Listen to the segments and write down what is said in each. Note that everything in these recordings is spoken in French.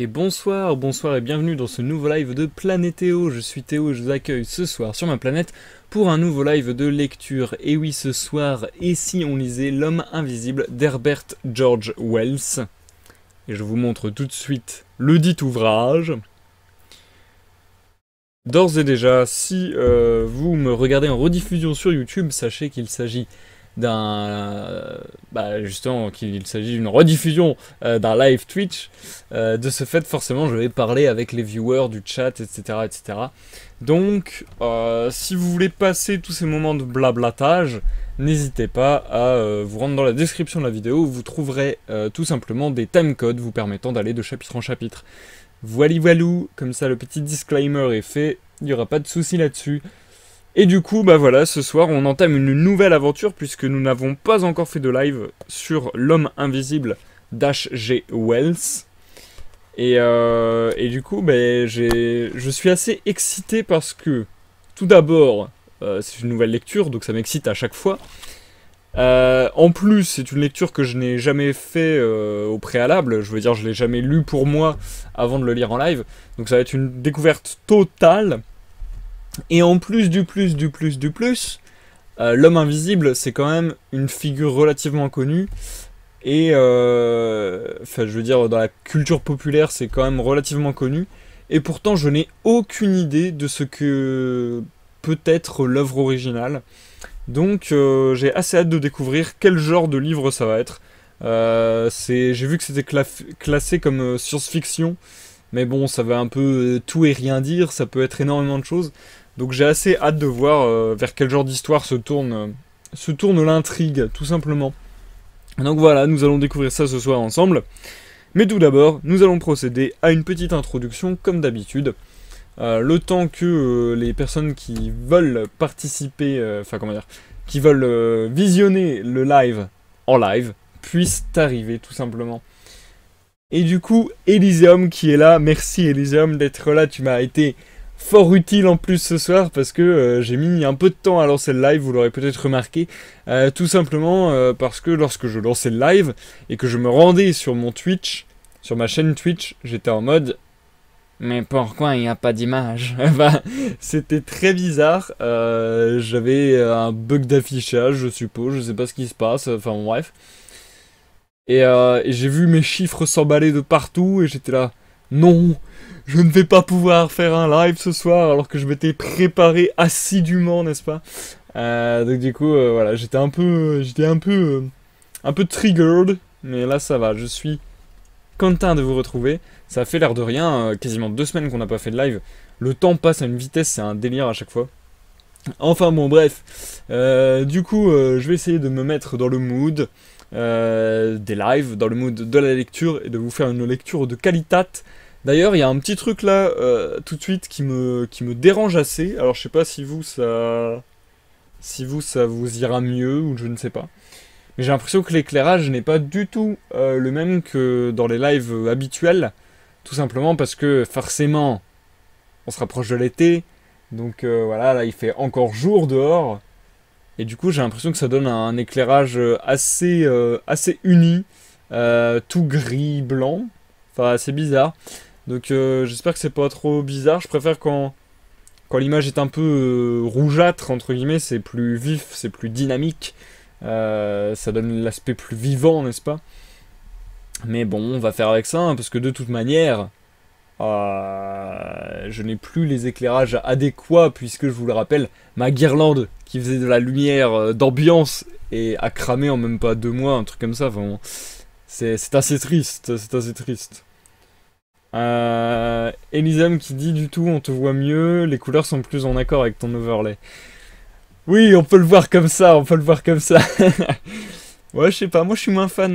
Et bonsoir, bonsoir et bienvenue dans ce nouveau live de Planétéo. Je suis Théo et je vous accueille ce soir sur ma planète pour un nouveau live de lecture. Et oui, ce soir, et si on lisait L'Homme Invisible d'Herbert George Wells. Et je vous montre tout de suite le dit ouvrage. D'ores et déjà, si vous me regardez en rediffusion sur YouTube, sachez qu'il s'agit justement qu'il s'agit d'une rediffusion d'un live Twitch. De ce fait, forcément, je vais parler avec les viewers du chat, etc., etc. Donc, si vous voulez passer tous ces moments de blablatage, n'hésitez pas à vous rendre dans la description de la vidéo où vous trouverez tout simplement des timecodes vous permettant d'aller de chapitre en chapitre. Voili voilou, comme ça le petit disclaimer est fait, il n'y aura pas de souci là-dessus. Et du coup, bah voilà, ce soir on entame une nouvelle aventure puisque nous n'avons pas encore fait de live sur L'Homme Invisible d'H.G. Wells. Et du coup, bah, je suis assez excité parce que, tout d'abord, c'est une nouvelle lecture, donc ça m'excite à chaque fois. En plus, c'est une lecture que je n'ai jamais fait au préalable, je veux dire, je l'ai jamais lu pour moi avant de le lire en live, donc ça va être une découverte totale. Et en plus du plus, L'Homme Invisible, c'est quand même une figure relativement connue. Et enfin, je veux dire, dans la culture populaire, c'est quand même relativement connu. Et pourtant, je n'ai aucune idée de ce que peut être l'œuvre originale. Donc, j'ai assez hâte de découvrir quel genre de livre ça va être. J'ai vu que c'était classé comme science-fiction. Mais bon, ça veut un peu tout et rien dire, ça peut être énormément de choses. Donc j'ai assez hâte de voir vers quel genre d'histoire se tourne l'intrigue, tout simplement. Donc voilà, nous allons découvrir ça ce soir ensemble. Mais tout d'abord, nous allons procéder à une petite introduction, comme d'habitude. Le temps que les personnes qui veulent participer, qui veulent visionner le live en live, puissent arriver, tout simplement. Et du coup, Elysium qui est là, merci Elysium d'être là, tu m'as été fort utile en plus ce soir parce que j'ai mis un peu de temps à lancer le live, vous l'aurez peut-être remarqué, tout simplement parce que lorsque je lançais le live et que je me rendais sur mon Twitch, sur ma chaîne Twitch, j'étais en mode mais pourquoi il n'y a pas d'image? Enfin, c'était très bizarre, j'avais un bug d'affichage je suppose, je sais pas ce qui se passe, enfin bon, bref. Et j'ai vu mes chiffres s'emballer de partout et j'étais là, non, je ne vais pas pouvoir faire un live ce soir alors que je m'étais préparé assidûment, n'est-ce pas? Donc du coup, voilà, j'étais un peu triggered, mais là ça va, je suis content de vous retrouver. Ça a fait l'air de rien, quasiment 2 semaines qu'on n'a pas fait de live. Le temps passe à une vitesse, c'est un délire à chaque fois. Enfin bon, bref. Du coup, je vais essayer de me mettre dans le mood des lives, dans le mood de la lecture et de vous faire une lecture de qualité. D'ailleurs, il y a un petit truc là, tout de suite, qui me dérange assez. Alors, je sais pas si vous, ça vous ira mieux ou je ne sais pas. Mais j'ai l'impression que l'éclairage n'est pas du tout le même que dans les lives habituels. Tout simplement parce que, forcément, on se rapproche de l'été. Donc voilà, là, il fait encore jour dehors. Et du coup, j'ai l'impression que ça donne un éclairage assez uni, tout gris-blanc. Enfin, c'est bizarre. Donc, j'espère que c'est pas trop bizarre. Je préfère quand l'image est un peu rougeâtre, entre guillemets, c'est plus vif, c'est plus dynamique. Ça donne l'aspect plus vivant, n'est-ce pas? Mais bon, on va faire avec ça, hein, parce que de toute manière, je n'ai plus les éclairages adéquats, puisque je vous le rappelle, ma guirlande qui faisait de la lumière d'ambiance et a cramé en même pas 2 mois, un truc comme ça. Enfin, bon, c'est assez triste, c'est assez triste. Elisam qui dit du tout, on te voit mieux, les couleurs sont plus en accord avec ton overlay. Oui, on peut le voir comme ça, on peut le voir comme ça. Ouais, je sais pas, moi je suis moins fan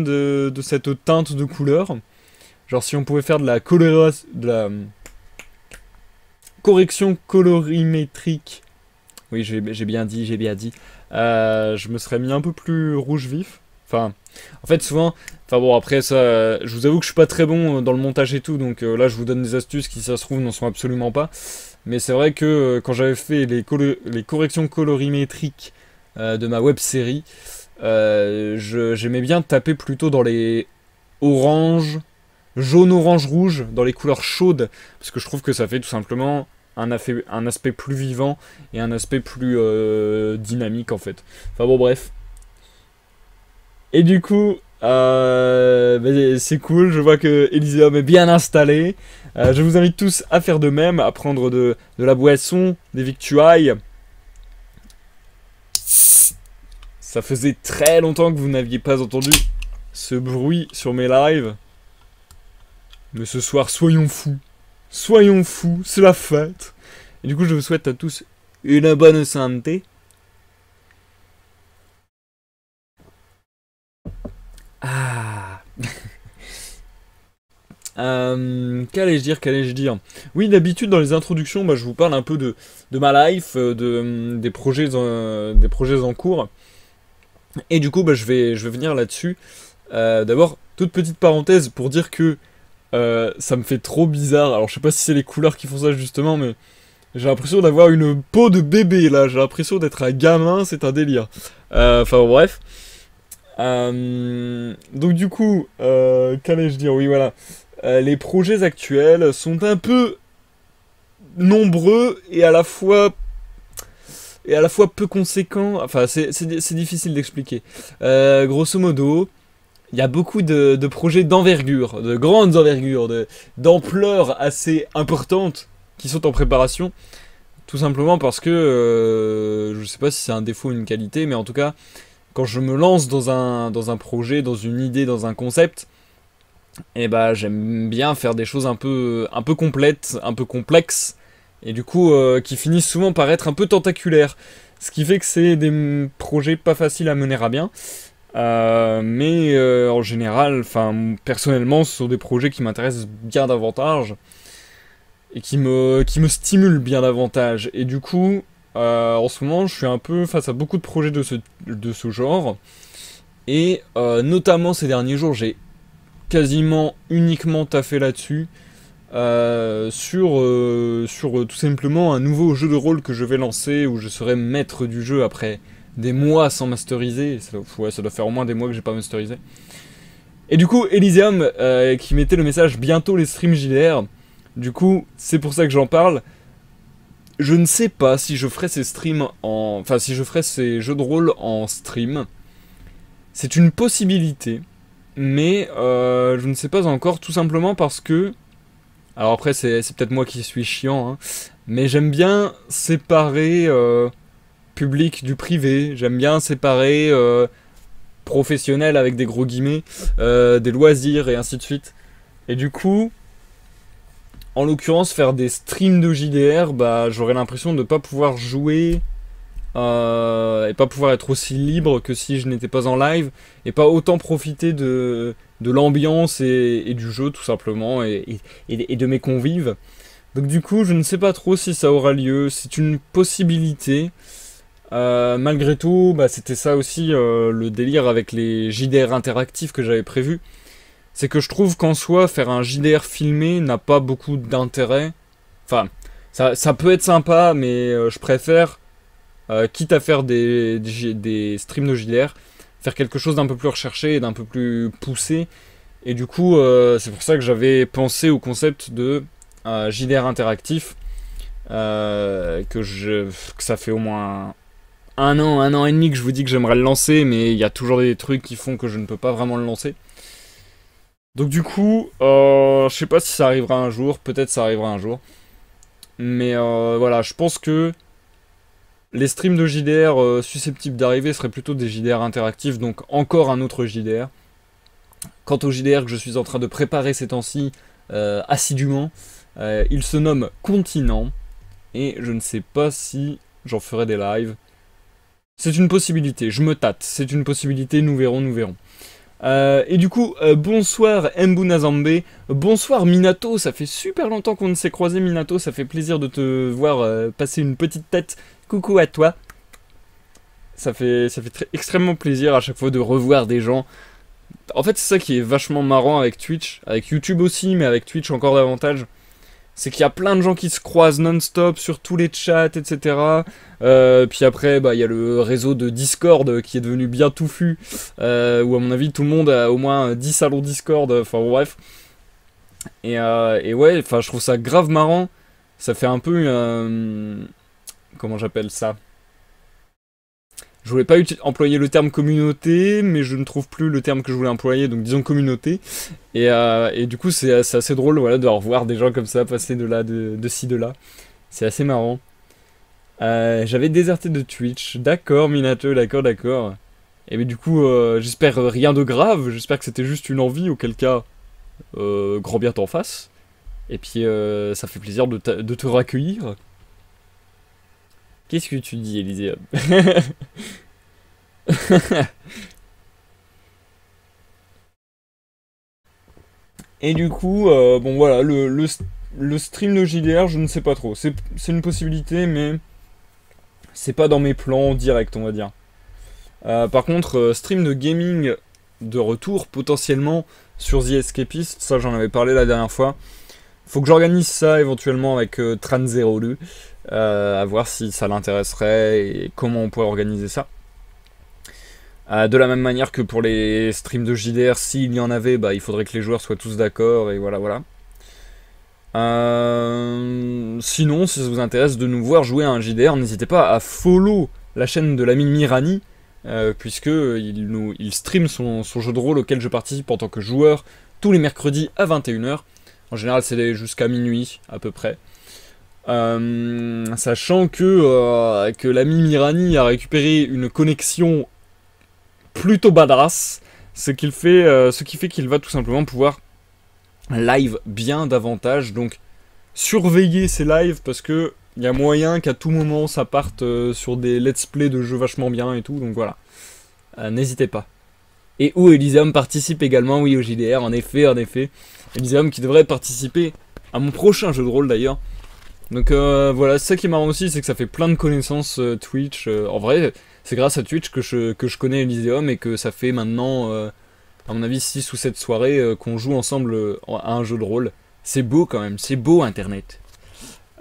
de cette teinte de couleur. Genre si on pouvait faire de la correction colorimétrique. Oui, j'ai bien dit. Je me serais mis un peu plus rouge vif. Enfin, en fait, souvent... Enfin bon, après ça, je vous avoue que je suis pas très bon dans le montage et tout, donc là, je vous donne des astuces qui, ça se trouve, n'en sont absolument pas. Mais c'est vrai que quand j'avais fait les corrections colorimétriques de ma web-série, j'aimais bien taper plutôt dans les oranges, jaune, orange, rouge, dans les couleurs chaudes, parce que je trouve que ça fait tout simplement un aspect plus vivant et un aspect plus dynamique en fait. Enfin bon bref. Et du coup, c'est cool, je vois que Elysium est bien installé. Je vous invite tous à faire de même, à prendre de la boisson, des victuailles. Ça faisait très longtemps que vous n'aviez pas entendu ce bruit sur mes lives. Mais ce soir, soyons fous. Soyons fous, c'est la fête. Et du coup, je vous souhaite à tous une bonne santé. Ah. Qu'allais-je dire? Oui, d'habitude, dans les introductions, je vous parle un peu de ma life, des projets en cours. Et du coup, je vais venir là-dessus. D'abord, toute petite parenthèse pour dire que ça me fait trop bizarre. Alors, je sais pas si c'est les couleurs qui font ça justement, mais j'ai l'impression d'avoir une peau de bébé là. J'ai l'impression d'être un gamin, c'est un délire. Enfin, bref. Donc, du coup, qu'allais-je dire? Oui, voilà. Les projets actuels sont un peu nombreux et à la fois peu conséquents. Enfin, c'est difficile d'expliquer. Grosso modo, il y a beaucoup de projets d'envergure, de grandes envergures, d'ampleur assez importante qui sont en préparation. Tout simplement parce que, je sais pas si c'est un défaut ou une qualité, mais en tout cas, quand je me lance dans un projet, dans une idée, dans un concept, et j'aime bien faire des choses un peu complètes, un peu complexes, et du coup qui finissent souvent par être un peu tentaculaires. Ce qui fait que c'est des projets pas faciles à mener à bien. Mais en général, personnellement, ce sont des projets qui m'intéressent bien davantage et qui me stimulent bien davantage. Et du coup, en ce moment, je suis un peu face à beaucoup de projets de ce genre. Et notamment ces derniers jours, j'ai quasiment uniquement taffé là-dessus. Sur tout simplement un nouveau jeu de rôle que je vais lancer où je serai maître du jeu après des mois sans masteriser. Ça doit faire au moins des mois que j'ai pas masterisé. Et du coup, Elysium qui mettait le message bientôt les streams JDR. Du coup, c'est pour ça que j'en parle. Je ne sais pas si je ferai ces streams enfin, si je ferai ces jeux de rôle en stream. C'est une possibilité. Mais je ne sais pas encore, tout simplement parce que... Alors après, c'est peut-être moi qui suis chiant, hein, mais j'aime bien séparer public du privé. J'aime bien séparer professionnel avec des gros guillemets, des loisirs et ainsi de suite. Et du coup, en l'occurrence, faire des streams de JDR, j'aurais l'impression de ne pas pouvoir jouer et pas pouvoir être aussi libre que si je n'étais pas en live et pas autant profiter de l'ambiance et du jeu tout simplement et de mes convives. Donc du coup, je ne sais pas trop si ça aura lieu. C'est une possibilité. Malgré tout, c'était ça aussi le délire avec les JDR interactifs que j'avais prévu. C'est que je trouve qu'en soi, faire un JDR filmé n'a pas beaucoup d'intérêt. Enfin, ça peut être sympa, mais je préfère, quitte à faire des streams de JDR, faire quelque chose d'un peu plus recherché et d'un peu plus poussé. Et du coup, c'est pour ça que j'avais pensé au concept de JDR interactif. Que ça fait au moins un an et demi que je vous dis que j'aimerais le lancer, mais il y a toujours des trucs qui font que je ne peux pas vraiment le lancer. Donc du coup, je sais pas si ça arrivera un jour, peut-être ça arrivera un jour. Mais voilà, je pense que les streams de JDR susceptibles d'arriver seraient plutôt des JDR interactifs, donc encore un autre JDR. Quant au JDR que je suis en train de préparer ces temps-ci assidûment, il se nomme Continent, et je ne sais pas si j'en ferai des lives. C'est une possibilité, je me tâte, c'est une possibilité, nous verrons, nous verrons. Et du coup, bonsoir Mbunazambe, bonsoir Minato, ça fait super longtemps qu'on ne s'est croisé Minato, ça fait plaisir de te voir passer une petite tête, coucou à toi. Ça fait extrêmement plaisir à chaque fois de revoir des gens. En fait, c'est ça qui est vachement marrant avec Twitch, avec YouTube aussi, mais avec Twitch encore davantage. C'est qu'il y a plein de gens qui se croisent non-stop sur tous les chats, etc. Puis après, il y a le réseau de Discord qui est devenu bien touffu, où à mon avis tout le monde a au moins 10 salons Discord, enfin bref. Et ouais, enfin, je trouve ça grave marrant. Ça fait un peu... comment j'appelle ça? Je voulais pas employer le terme communauté, mais je ne trouve plus le terme que je voulais employer, donc disons communauté. Et du coup, c'est assez drôle, voilà, de revoir des gens comme ça passer de là, de ci, de là. C'est assez marrant. J'avais déserté de Twitch. D'accord, Minato, d'accord, d'accord. Et mais du coup, j'espère rien de grave. J'espère que c'était juste une envie, auquel cas, grand bien t'en face. Et puis, ça fait plaisir de te recueillir. Qu'est-ce que tu dis, Élyséeum? Et du coup, bon voilà, le stream de JDR, je ne sais pas trop. C'est une possibilité, mais c'est pas dans mes plans directs, on va dire. Par contre, stream de gaming de retour, potentiellement, sur The Escapist, ça j'en avais parlé la dernière fois. Faut que j'organise ça éventuellement avec Tran02, à voir si ça l'intéresserait et comment on pourrait organiser ça. De la même manière que pour les streams de JDR, s'il y en avait, bah, il faudrait que les joueurs soient tous d'accord, et voilà, voilà. Sinon, si ça vous intéresse de nous voir jouer à un JDR, n'hésitez pas à follow la chaîne de l'ami Mirani, puisque il stream son jeu de rôle auquel je participe en tant que joueur tous les mercredis à 21h. En général, c'est jusqu'à minuit, à peu près. Sachant que l'ami Mirani a récupéré une connexion plutôt badass, ce qui fait qu'il va tout simplement pouvoir live bien davantage, donc surveiller ses lives parce que il y a moyen qu'à tout moment ça parte sur des let's play de jeux vachement bien et tout, donc voilà. N'hésitez pas. Et où Élyséeum participe également, oui, au JDR, en effet, en effet. Élyséeum qui devrait participer à mon prochain jeu de rôle d'ailleurs. Donc voilà, c'est ça qui est marrant aussi, c'est que ça fait plein de connaissances Twitch. En vrai, c'est grâce à Twitch que je connais Élyséeum et que ça fait maintenant, à mon avis, 6 ou 7 soirées qu'on joue ensemble à un jeu de rôle. C'est beau quand même, c'est beau Internet.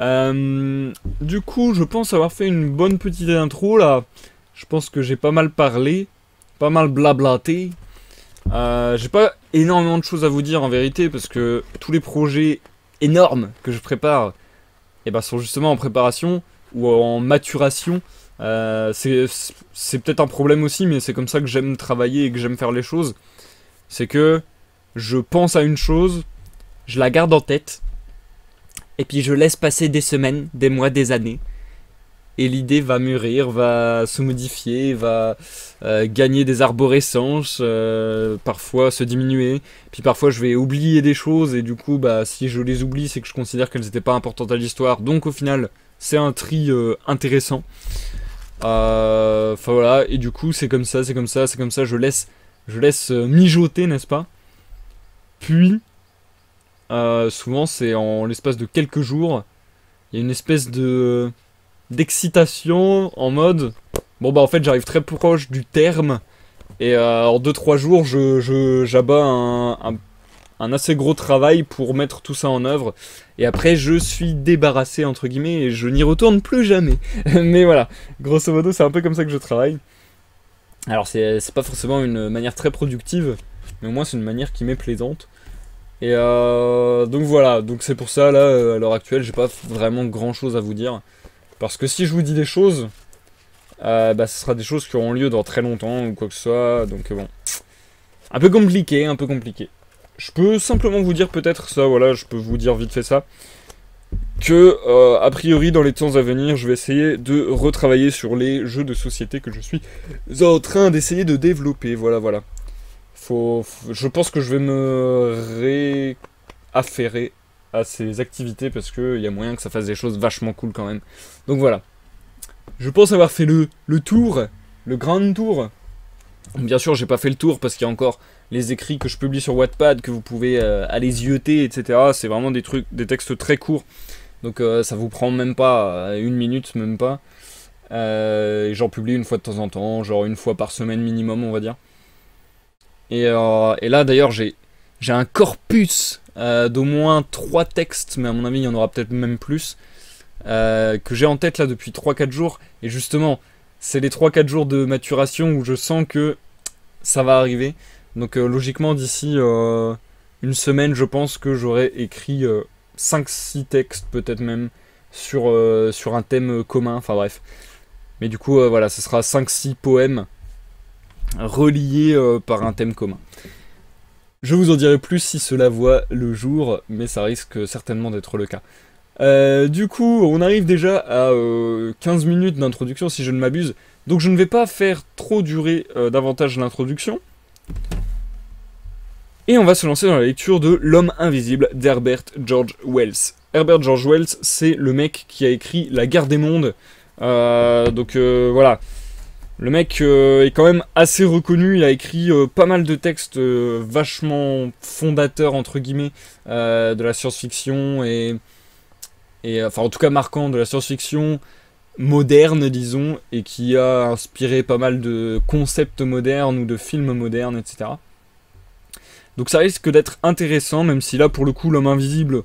Du coup, je pense avoir fait une bonne petite intro là. Je pense que j'ai pas mal parlé, pas mal blablaté. J'ai pas énormément de choses à vous dire en vérité parce que tous les projets énormes que je prépare sont justement en préparation ou en maturation. C'est peut-être un problème aussi, mais c'est comme ça que j'aime travailler et que j'aime faire les choses. C'est que je pense à une chose, je la garde en tête, et puis je laisse passer des semaines, des mois, des années. Et l'idée va mûrir, va se modifier, va gagner des arborescences, parfois se diminuer. Puis parfois je vais oublier des choses et du coup bah si je les oublie c'est que je considère qu'elles n'étaient pas importantes à l'histoire. Donc au final c'est un tri intéressant. Enfin voilà, et du coup c'est comme ça, c'est comme ça, c'est comme ça, je laisse mijoter, n'est-ce pas? Puis souvent c'est en l'espace de quelques jours, il y a une espèce d'excitation en mode bon bah en fait j'arrive très proche du terme et en 2-3 jours j'abats un assez gros travail pour mettre tout ça en œuvre et après je suis débarrassé entre guillemets et je n'y retourne plus jamais. Mais voilà, grosso modo c'est un peu comme ça que je travaille. Alors c'est pas forcément une manière très productive, mais au moins c'est une manière qui m'est plaisante. Et donc voilà, donc c'est pour ça là à l'heure actuelle j'ai pas vraiment grand chose à vous dire. Parce que si je vous dis des choses, ce sera des choses qui auront lieu dans très longtemps ou quoi que ce soit, donc bon. Un peu compliqué, un peu compliqué. Je peux simplement vous dire peut-être ça, voilà, je peux vous dire vite fait ça. Que, a priori, dans les temps à venir, je vais essayer de retravailler sur les jeux de société que je suis en train d'essayer de développer, voilà, voilà. Je pense que je vais me réaffairer à ces activités parce qu'il y a moyen que ça fasse des choses vachement cool quand même. Donc voilà. Je pense avoir fait le tour, le grand tour. Bien sûr, j'ai pas fait le tour parce qu'il y a encore les écrits que je publie sur Wattpad que vous pouvez aller zioter, etc. C'est vraiment des trucs, des textes très courts. Donc ça vous prend même pas 1 minute, même pas. J'en publie une fois de temps en temps, genre une fois par semaine minimum, on va dire. Et là d'ailleurs j'ai un corpus d'au moins 3 textes, mais à mon avis il y en aura peut-être même plus, que j'ai en tête là depuis 3-4 jours. Et justement, c'est les 3-4 jours de maturation où je sens que ça va arriver. Donc logiquement d'ici une semaine, je pense que j'aurai écrit 5-6 textes, peut-être même, sur un thème commun, enfin bref. Mais du coup, voilà, ce sera 5-6 poèmes reliés par un thème commun. Je vous en dirai plus si cela voit le jour, mais ça risque certainement d'être le cas. Du coup, on arrive déjà à 15 minutes d'introduction, si je ne m'abuse. Donc je ne vais pas faire trop durer davantage l'introduction. Et on va se lancer dans la lecture de L'Homme Invisible d'Herbert George Wells. Herbert George Wells, c'est le mec qui a écrit La Guerre des Mondes. Voilà. Le mec est quand même assez reconnu, il a écrit pas mal de textes vachement fondateurs, entre guillemets, de la science-fiction, et enfin en tout cas marquant de la science-fiction moderne, disons, et qui a inspiré pas mal de concepts modernes ou de films modernes, etc. Donc ça risque d'être intéressant, même si là, pour le coup, L'Homme Invisible,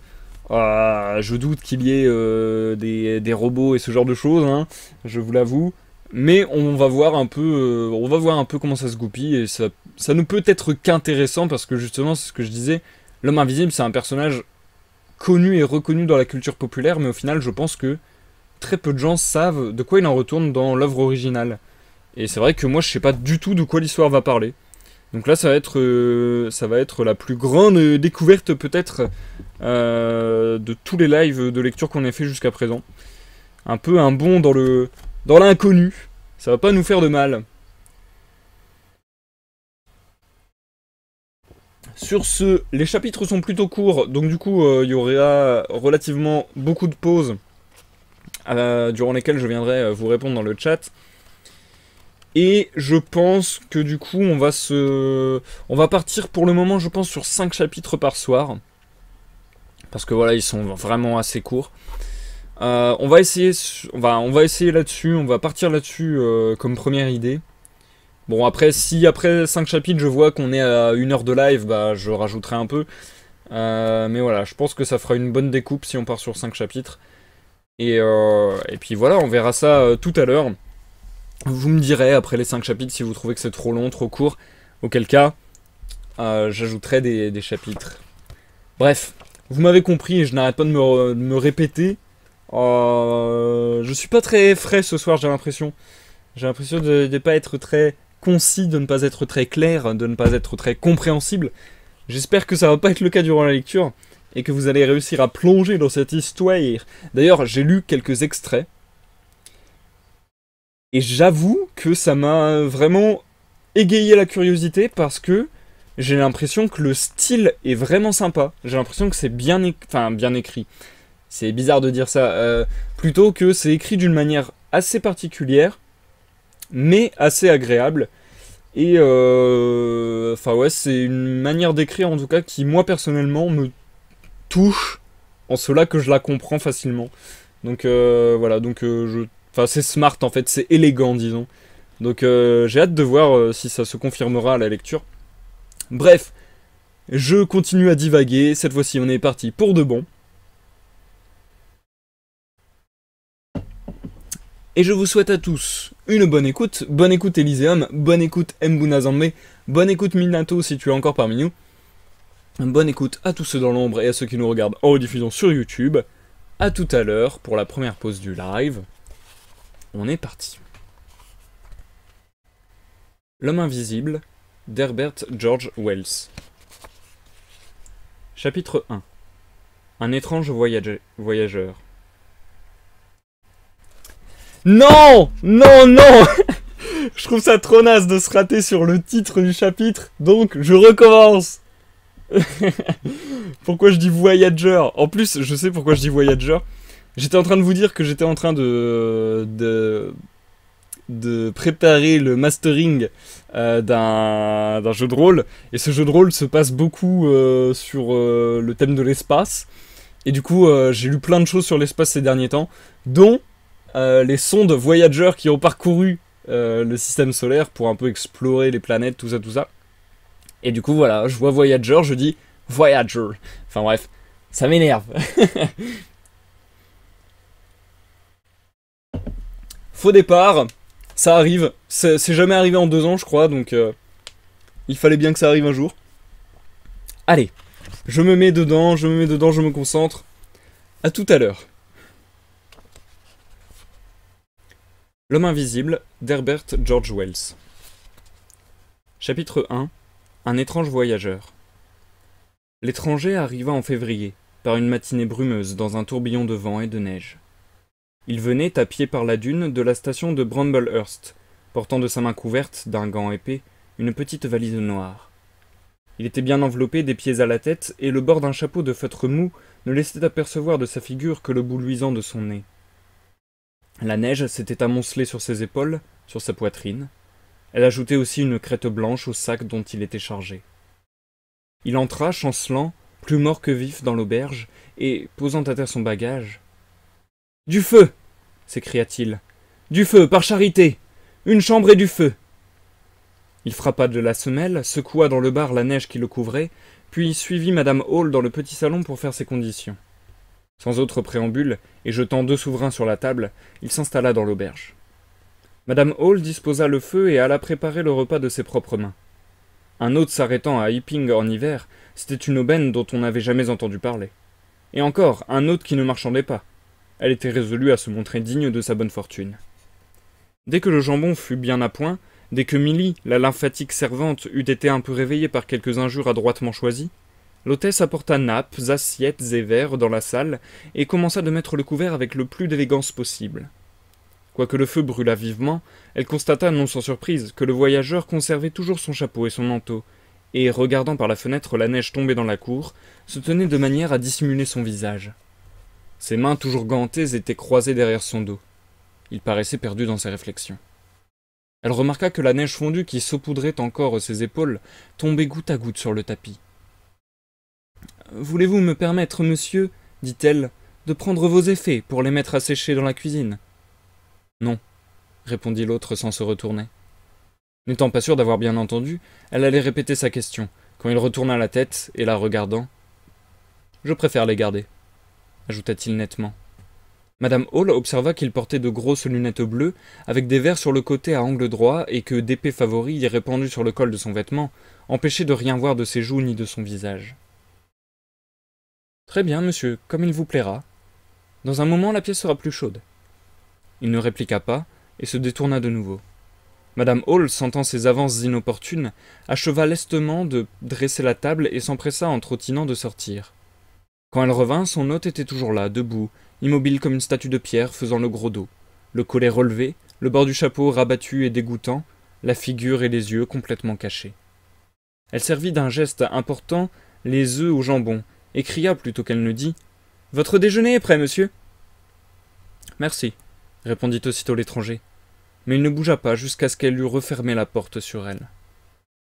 je doute qu'il y ait des robots et ce genre de choses, hein, je vous l'avoue. Mais on va voir un peu comment ça se goupille, et ça ne peut être qu'intéressant, parce que justement, c'est ce que je disais, L'Homme Invisible, c'est un personnage connu et reconnu dans la culture populaire, mais au final, je pense que très peu de gens savent de quoi il en retourne dans l'œuvre originale. Et c'est vrai que moi, je sais pas du tout de quoi l'histoire va parler. Donc là, ça va être la plus grande découverte peut-être de tous les lives de lecture qu'on ait fait jusqu'à présent. Un peu un bond dans l'inconnu. Ça va pas nous faire de mal. Sur ce, les chapitres sont plutôt courts, donc du coup, il y aura relativement beaucoup de pauses durant lesquelles je viendrai vous répondre dans le chat. Et je pense que du coup, on va partir pour le moment, je pense, sur 5 chapitres par soir. Parce que voilà, ils sont vraiment assez courts. On va essayer là-dessus, on va partir là-dessus comme première idée. Bon, après, si après 5 chapitres, je vois qu'on est à 1 heure de live, bah je rajouterai un peu. Mais voilà, je pense que ça fera une bonne découpe si on part sur 5 chapitres. Et puis voilà, on verra ça tout à l'heure. Vous me direz après les 5 chapitres si vous trouvez que c'est trop long, trop court. Auquel cas, j'ajouterai des chapitres. Bref, vous m'avez compris et je n'arrête pas de me répéter. Je suis pas très frais ce soir, j'ai l'impression. J'ai l'impression de ne pas être très concis, de ne pas être très clair, de ne pas être très compréhensible. J'espère que ça va pas être le cas durant la lecture et que vous allez réussir à plonger dans cette histoire. D'ailleurs, j'ai lu quelques extraits. Et j'avoue que ça m'a vraiment égayé la curiosité parce que j'ai l'impression que le style est vraiment sympa. J'ai l'impression que c'est bien écrit. C'est bizarre de dire ça. Plutôt que c'est écrit d'une manière assez particulière, mais assez agréable. Et enfin ouais, c'est une manière d'écrire en tout cas qui, moi personnellement, me touche en cela que je la comprends facilement. Donc voilà, enfin, c'est smart en fait, c'est élégant disons. Donc j'ai hâte de voir si ça se confirmera à la lecture. Bref, je continue à divaguer, cette fois-ci on est parti pour de bon. Et je vous souhaite à tous une bonne écoute Elyséum, bonne écoute Mbuna Zambé, bonne écoute Minato si tu es encore parmi nous. Bonne écoute à tous ceux dans l'ombre et à ceux qui nous regardent en rediffusion sur YouTube. A tout à l'heure pour la première pause du live. On est parti. L'Homme Invisible d'Herbert George Wells. Chapitre 1. Un étrange voyageur. Non! Non, non! Je trouve ça trop naze de se rater sur le titre du chapitre, donc je recommence. Pourquoi je dis voyageur? En plus, je sais pourquoi je dis voyageur. J'étais en train de vous dire que j'étais en train de préparer le mastering d'un jeu de rôle. Et ce jeu de rôle se passe beaucoup sur le thème de l'espace. Et du coup, j'ai lu plein de choses sur l'espace ces derniers temps, dont les sondes Voyager qui ont parcouru le système solaire pour un peu explorer les planètes, tout ça. Et du coup, voilà, je vois Voyager, je dis Voyager. Enfin bref, ça m'énerve. Faux départ, ça arrive. C'est jamais arrivé en 2 ans, je crois, donc il fallait bien que ça arrive un jour. Allez, Je me mets dedans, je me concentre. À tout à l'heure. L'homme invisible d'Herbert George Wells. Chapitre 1. Un étrange voyageur. L'étranger arriva en février, par une matinée brumeuse, dans un tourbillon de vent et de neige. Il venait, à pied par la dune, de la station de Bramblehurst, portant de sa main couverte, d'un gant épais, une petite valise noire. Il était bien enveloppé des pieds à la tête, et le bord d'un chapeau de feutre mou ne laissait apercevoir de sa figure que le bout luisant de son nez. La neige s'était amoncelée sur ses épaules, sur sa poitrine. Elle ajoutait aussi une crête blanche au sac dont il était chargé. Il entra, chancelant, plus mort que vif, dans l'auberge, et, posant à terre son bagage, « Du feu !» s'écria-t-il. « Du feu, par charité ! Une chambre et du feu !» Il frappa de la semelle, secoua dans le bar la neige qui le couvrait, puis suivit madame Hall dans le petit salon pour faire ses conditions. Sans autre préambule, et jetant 2 souverains sur la table, il s'installa dans l'auberge. Madame Hall disposa le feu et alla préparer le repas de ses propres mains. Un hôte s'arrêtant à Epping en hiver, c'était une aubaine dont on n'avait jamais entendu parler. Et encore, un hôte qui ne marchandait pas. Elle était résolue à se montrer digne de sa bonne fortune. Dès que le jambon fut bien à point, dès que Milly, la lymphatique servante, eut été un peu réveillée par quelques injures adroitement choisies, l'hôtesse apporta nappes, assiettes et verres dans la salle et commença de mettre le couvert avec le plus d'élégance possible. Quoique le feu brûlât vivement, elle constata non sans surprise que le voyageur conservait toujours son chapeau et son manteau, et, regardant par la fenêtre la neige tomber dans la cour, se tenait de manière à dissimuler son visage. Ses mains toujours gantées étaient croisées derrière son dos. Il paraissait perdu dans ses réflexions. Elle remarqua que la neige fondue qui saupoudrait encore ses épaules tombait goutte à goutte sur le tapis. « Voulez-vous me permettre, monsieur, dit-elle, de prendre vos effets pour les mettre à sécher dans la cuisine ?»« Non, répondit l'autre sans se retourner. N'étant pas sûre d'avoir bien entendu, elle allait répéter sa question, quand il retourna la tête et la regardant. « Je préfère les garder, ajouta-t-il nettement. Madame Hall observa qu'il portait de grosses lunettes bleues, avec des verres sur le côté à angle droit et que d'épais favoris répandus sur le col de son vêtement empêchaient de rien voir de ses joues ni de son visage. « Très bien, monsieur, comme il vous plaira. Dans un moment, la pièce sera plus chaude. » Il ne répliqua pas et se détourna de nouveau. Madame Hall, sentant ses avances inopportunes, acheva lestement de dresser la table et s'empressa en trottinant de sortir. Quand elle revint, son hôte était toujours là, debout, immobile comme une statue de pierre faisant le gros dos, le collet relevé, le bord du chapeau rabattu et dégoûtant, la figure et les yeux complètement cachés. Elle servit d'un geste important les œufs au jambon, et cria plutôt qu'elle ne dit « Votre déjeuner est prêt, monsieur ?» « Merci, » répondit aussitôt l'étranger, mais il ne bougea pas jusqu'à ce qu'elle eût refermé la porte sur elle.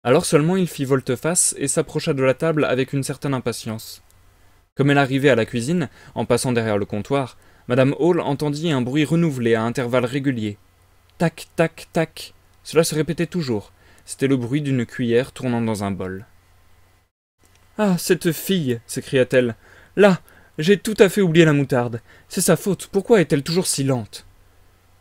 Alors seulement il fit volte-face et s'approcha de la table avec une certaine impatience. Comme elle arrivait à la cuisine, en passant derrière le comptoir, madame Hall entendit un bruit renouvelé à intervalles réguliers. Tac, tac, tac. Cela se répétait toujours. C'était le bruit d'une cuillère tournant dans un bol. « Ah, cette fille !» s'écria-t-elle. « Là, j'ai tout à fait oublié la moutarde. C'est sa faute. Pourquoi est-elle toujours si lente ?»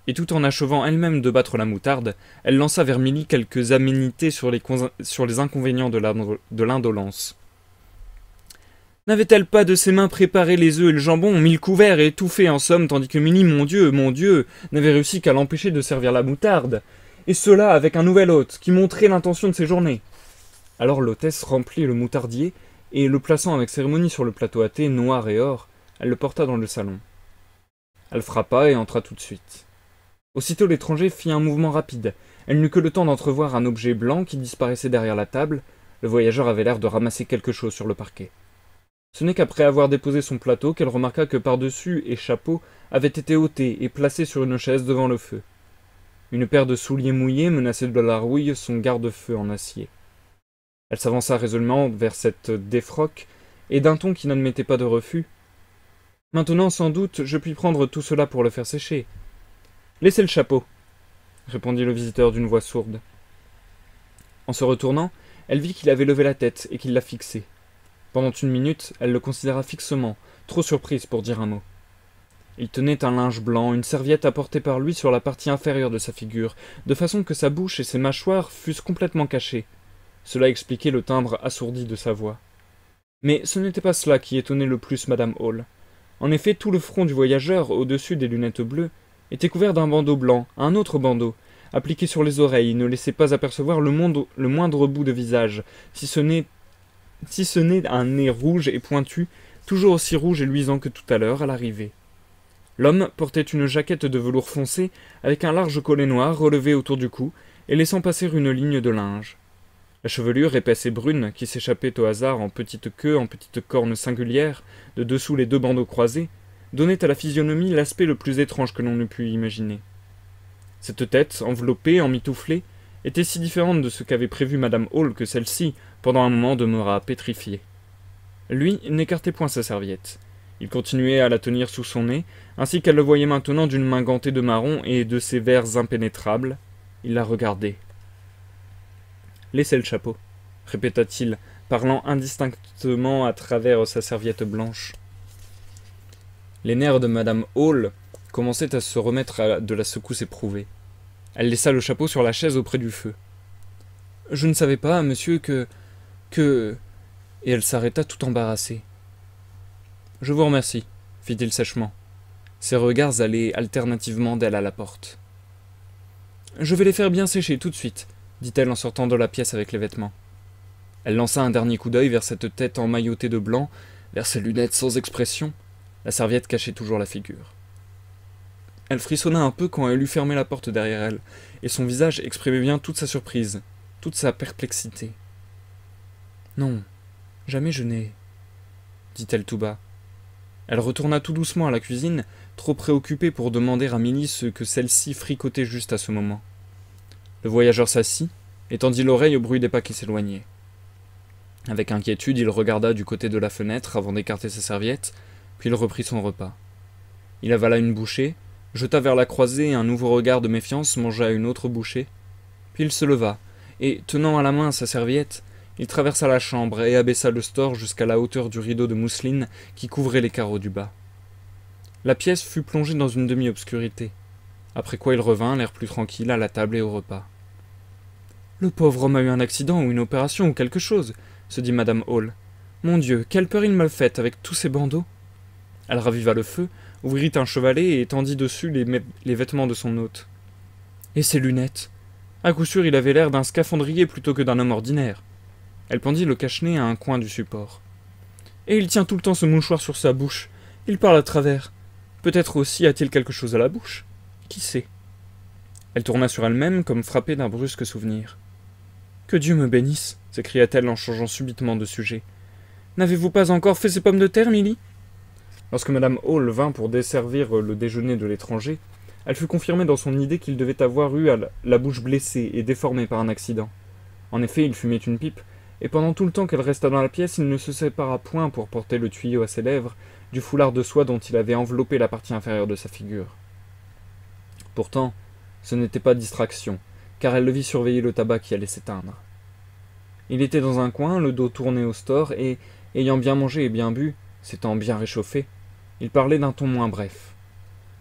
Et tout en achevant elle-même de battre la moutarde, elle lança vers Milly quelques aménités sur les inconvénients de l'indolence. N'avait-elle pas de ses mains préparé les œufs et le jambon, mis le couvert et tout fait en somme, tandis que Milly, mon Dieu, n'avait réussi qu'à l'empêcher de servir la moutarde, et cela avec un nouvel hôte, qui montrait l'intention de ses journées. Alors l'hôtesse remplit le moutardier, et le plaçant avec cérémonie sur le plateau à thé, noir et or, elle le porta dans le salon. Elle frappa et entra tout de suite. Aussitôt l'étranger fit un mouvement rapide. Elle n'eut que le temps d'entrevoir un objet blanc qui disparaissait derrière la table. Le voyageur avait l'air de ramasser quelque chose sur le parquet. Ce n'est qu'après avoir déposé son plateau qu'elle remarqua que par-dessus et chapeau avaient été ôtés et placés sur une chaise devant le feu. Une paire de souliers mouillés menaçait de la rouille son garde-feu en acier. Elle s'avança résolument vers cette défroque, et d'un ton qui n'admettait pas de refus. « Maintenant, sans doute, je puis prendre tout cela pour le faire sécher. »« Laissez le chapeau, » répondit le visiteur d'une voix sourde. En se retournant, elle vit qu'il avait levé la tête et qu'il la fixait. Pendant une minute, elle le considéra fixement, trop surprise pour dire un mot. Il tenait un linge blanc, une serviette apportée par lui sur la partie inférieure de sa figure, de façon que sa bouche et ses mâchoires fussent complètement cachées. Cela expliquait le timbre assourdi de sa voix. Mais ce n'était pas cela qui étonnait le plus Madame Hall. En effet, tout le front du voyageur, au-dessus des lunettes bleues, était couvert d'un bandeau blanc, un autre bandeau, appliqué sur les oreilles, ne laissait pas apercevoir le moindre bout de visage, si ce n'est un nez rouge et pointu, toujours aussi rouge et luisant que tout à l'heure, à l'arrivée. L'homme portait une jaquette de velours foncé, avec un large collet noir relevé autour du cou, et laissant passer une ligne de linge. La chevelure épaisse et brune, qui s'échappait au hasard en petite queue, en petites cornes singulières, de dessous les deux bandeaux croisés, donnait à la physionomie l'aspect le plus étrange que l'on eût pu imaginer. Cette tête, enveloppée, emmitouflée, était si différente de ce qu'avait prévu Madame Hall que celle-ci, pendant un moment, demeura pétrifiée. Lui n'écartait point sa serviette. Il continuait à la tenir sous son nez, ainsi qu'elle le voyait maintenant d'une main gantée de marron et de ses verres impénétrables. Il la regardait. « Laissez le chapeau, » répéta-t-il, parlant indistinctement à travers sa serviette blanche. Les nerfs de Madame Hall commençaient à se remettre de la secousse éprouvée. Elle laissa le chapeau sur la chaise auprès du feu. « Je ne savais pas, monsieur, que... » Et elle s'arrêta tout embarrassée. « Je vous remercie, » fit-il sèchement. Ses regards allaient alternativement d'elle à la porte. « Je vais les faire bien sécher tout de suite, » dit-elle en sortant de la pièce avec les vêtements. Elle lança un dernier coup d'œil vers cette tête emmaillotée de blanc, vers ses lunettes sans expression. La serviette cachait toujours la figure. Elle frissonna un peu quand elle eut fermé la porte derrière elle, et son visage exprimait bien toute sa surprise, toute sa perplexité. « Non, jamais je n'ai... » dit-elle tout bas. Elle retourna tout doucement à la cuisine, trop préoccupée pour demander à Milly ce que celle-ci fricotait juste à ce moment. Le voyageur s'assit et tendit l'oreille au bruit des pas qui s'éloignaient. Avec inquiétude, il regarda du côté de la fenêtre avant d'écarter sa serviette, puis il reprit son repas. Il avala une bouchée, jeta vers la croisée un nouveau regard de méfiance, mangea une autre bouchée, puis il se leva, et, tenant à la main sa serviette, il traversa la chambre et abaissa le store jusqu'à la hauteur du rideau de mousseline qui couvrait les carreaux du bas. La pièce fut plongée dans une demi-obscurité, après quoi il revint, l'air plus tranquille, à la table et au repas. « Le pauvre homme a eu un accident ou une opération ou quelque chose, » se dit Madame Hall. « Mon Dieu, quelle peur il m'a faite avec tous ces bandeaux !» Elle raviva le feu, ouvrit un chevalet et étendit dessus les vêtements de son hôte. « Et ses lunettes ! À coup sûr, il avait l'air d'un scaphandrier plutôt que d'un homme ordinaire. » Elle pendit le cache-nez à un coin du support. « Et il tient tout le temps ce mouchoir sur sa bouche. Il parle à travers. Peut-être aussi a-t-il quelque chose à la bouche. Qui sait ?» Elle tourna sur elle-même comme frappée d'un brusque souvenir. « Que Dieu me bénisse !» s'écria-t-elle en changeant subitement de sujet. « N'avez-vous pas encore fait ces pommes de terre, Milly ?» Lorsque Madame Hall vint pour desservir le déjeuner de l'étranger, elle fut confirmée dans son idée qu'il devait avoir eu la bouche blessée et déformée par un accident. En effet, il fumait une pipe, et pendant tout le temps qu'elle resta dans la pièce, il ne se sépara point pour porter le tuyau à ses lèvres du foulard de soie dont il avait enveloppé la partie inférieure de sa figure. Pourtant, ce n'était pas distraction, car elle le vit surveiller le tabac qui allait s'éteindre. Il était dans un coin, le dos tourné au store, et, ayant bien mangé et bien bu, s'étant bien réchauffé, il parlait d'un ton moins bref.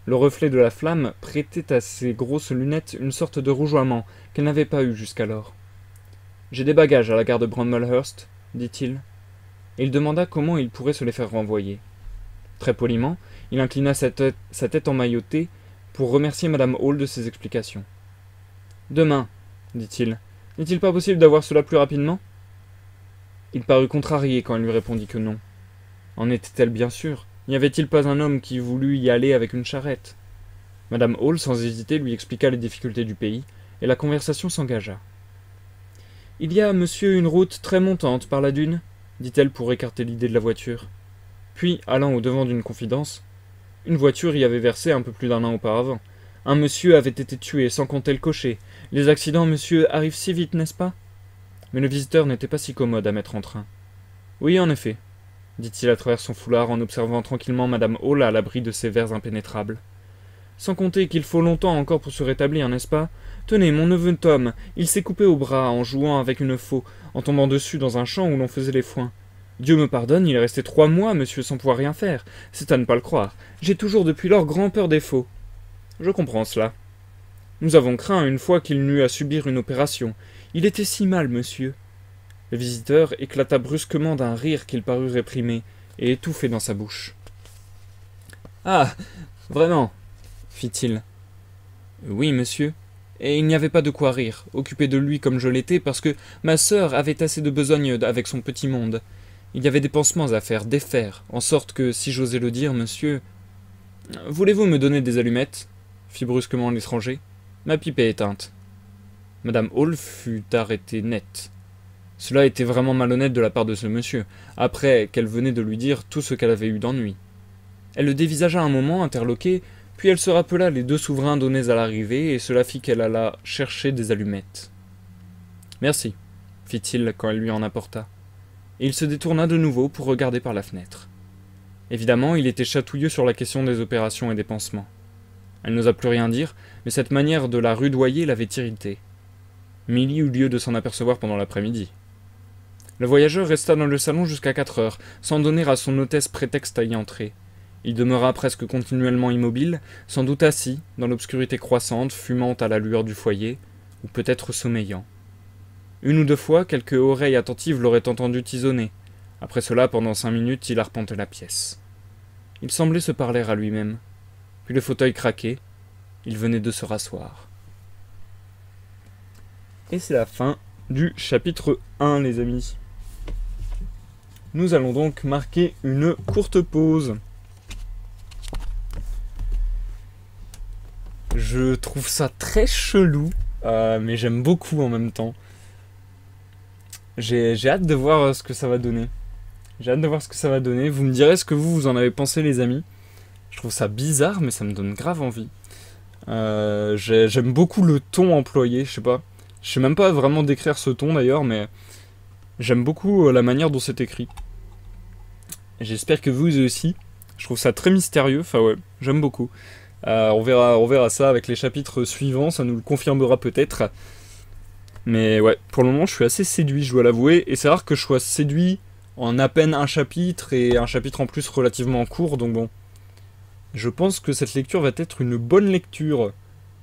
Le reflet de la flamme prêtait à ses grosses lunettes une sorte de rougeoiement qu'elle n'avait pas eu jusqu'alors. « J'ai des bagages à la gare de Bramblehurst, » dit-il. Et il demanda comment il pourrait se les faire renvoyer. Très poliment, il inclina sa tête emmaillotée pour remercier Madame Hall de ses explications. « Demain, » dit-il. « N'est-il pas possible d'avoir cela plus rapidement ?» Il parut contrarié quand elle lui répondit que non. En était-elle bien sûre? N'y avait-il pas un homme qui voulût y aller avec une charrette? Madame Hall, sans hésiter, lui expliqua les difficultés du pays, et la conversation s'engagea. « Il y a, monsieur, une route très montante par la dune, » dit-elle pour écarter l'idée de la voiture. Puis, allant au-devant d'une confidence, « Une voiture y avait versé un peu plus d'1 an auparavant. Un monsieur avait été tué, sans compter le cocher. Les accidents, monsieur, arrivent si vite, n'est-ce pas ?» Mais le visiteur n'était pas si commode à mettre en train. « Oui, en effet, » dit-il à travers son foulard en observant tranquillement Madame Hall à l'abri de ses verres impénétrables. « Sans compter qu'il faut longtemps encore pour se rétablir, n'est-ce pas? Tenez, mon neveu Tom, il s'est coupé au bras en jouant avec une faux, en tombant dessus dans un champ où l'on faisait les foins. Dieu me pardonne, il est resté 3 mois, monsieur, sans pouvoir rien faire. C'est à ne pas le croire. J'ai toujours depuis lors grand peur des faux. Je comprends cela. Nous avons craint une fois qu'il n'eût à subir une opération. Il était si mal, monsieur. Le visiteur éclata brusquement d'un rire qu'il parut réprimer et étouffé dans sa bouche. « Ah, vraiment ?» fit-il. « Oui, monsieur. Et il n'y avait pas de quoi rire, occupé de lui comme je l'étais, parce que ma sœur avait assez de besogne avec son petit monde. Il y avait des pansements à faire, défaire, en sorte que, si j'osais le dire, monsieur... « Voulez-vous me donner des allumettes ?» fit brusquement l'étranger. « Ma pipe est éteinte. » Madame Hall fut arrêtée net. Cela était vraiment malhonnête de la part de ce monsieur, après qu'elle venait de lui dire tout ce qu'elle avait eu d'ennui. Elle le dévisagea un moment, interloquée, puis elle se rappela les 2 souverains donnés à l'arrivée, et cela fit qu'elle alla chercher des allumettes. « Merci, » fit-il quand elle lui en apporta. Et il se détourna de nouveau pour regarder par la fenêtre. Évidemment, il était chatouilleux sur la question des opérations et des pansements. Elle n'osa plus rien dire, mais cette manière de la rudoyer l'avait irritée. Milly eut lieu de s'en apercevoir pendant l'après-midi. Le voyageur resta dans le salon jusqu'à 4 heures, sans donner à son hôtesse prétexte à y entrer. Il demeura presque continuellement immobile, sans doute assis, dans l'obscurité croissante, fumant à la lueur du foyer, ou peut-être sommeillant. 1 ou 2 fois, quelque oreille attentive l'aurait entendu tisonner. Après cela, pendant 5 minutes, il arpentait la pièce. Il semblait se parler à lui-même. Puis le fauteuil craquait. Il venait de se rasseoir. Et c'est la fin du chapitre 1, les amis. Nous allons donc marquer une courte pause. Je trouve ça très chelou, mais j'aime beaucoup en même temps. J'ai hâte de voir ce que ça va donner. J'ai hâte de voir ce que ça va donner. Vous me direz ce que vous en avez pensé, les amis. Je trouve ça bizarre, mais ça me donne grave envie. J'aime beaucoup le ton employé, je sais pas. Je sais même pas vraiment décrire ce ton d'ailleurs, mais j'aime beaucoup la manière dont c'est écrit. J'espère que vous aussi. Je trouve ça très mystérieux, enfin ouais, j'aime beaucoup. On verra ça avec les chapitres suivants, ça nous le confirmera peut-être. Mais ouais, pour le moment je suis assez séduit, je dois l'avouer, et c'est rare que je sois séduit en à peine un chapitre, et un chapitre en plus relativement court, donc bon. Je pense que cette lecture va être une bonne lecture,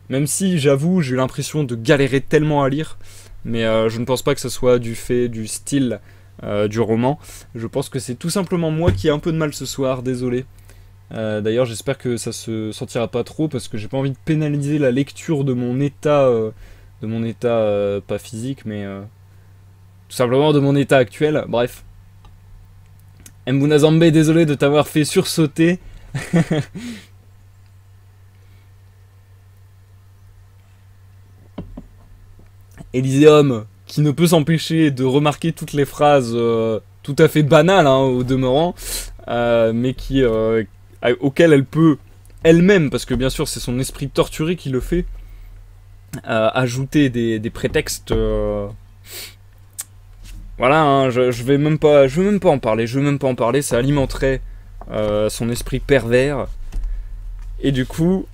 même si, j'avoue, j'ai eu l'impression de galérer tellement à lire, mais je ne pense pas que ce soit du fait du style du roman. Je pense que c'est tout simplement moi qui ai un peu de mal ce soir, désolé. D'ailleurs, j'espère que ça se sentira pas trop, parce que j'ai pas envie de pénaliser la lecture de mon état, pas physique, mais tout simplement de mon état actuel. Bref. Mbuna Zambé, désolé de t'avoir fait sursauter. Elysium, qui ne peut s'empêcher de remarquer toutes les phrases tout à fait banales, hein, au demeurant, mais auxquelles elle peut elle-même, parce que bien sûr c'est son esprit torturé qui le fait, ajouter des prétextes. Voilà, hein, je veux même pas en parler, ça alimenterait son esprit pervers. Et du coup,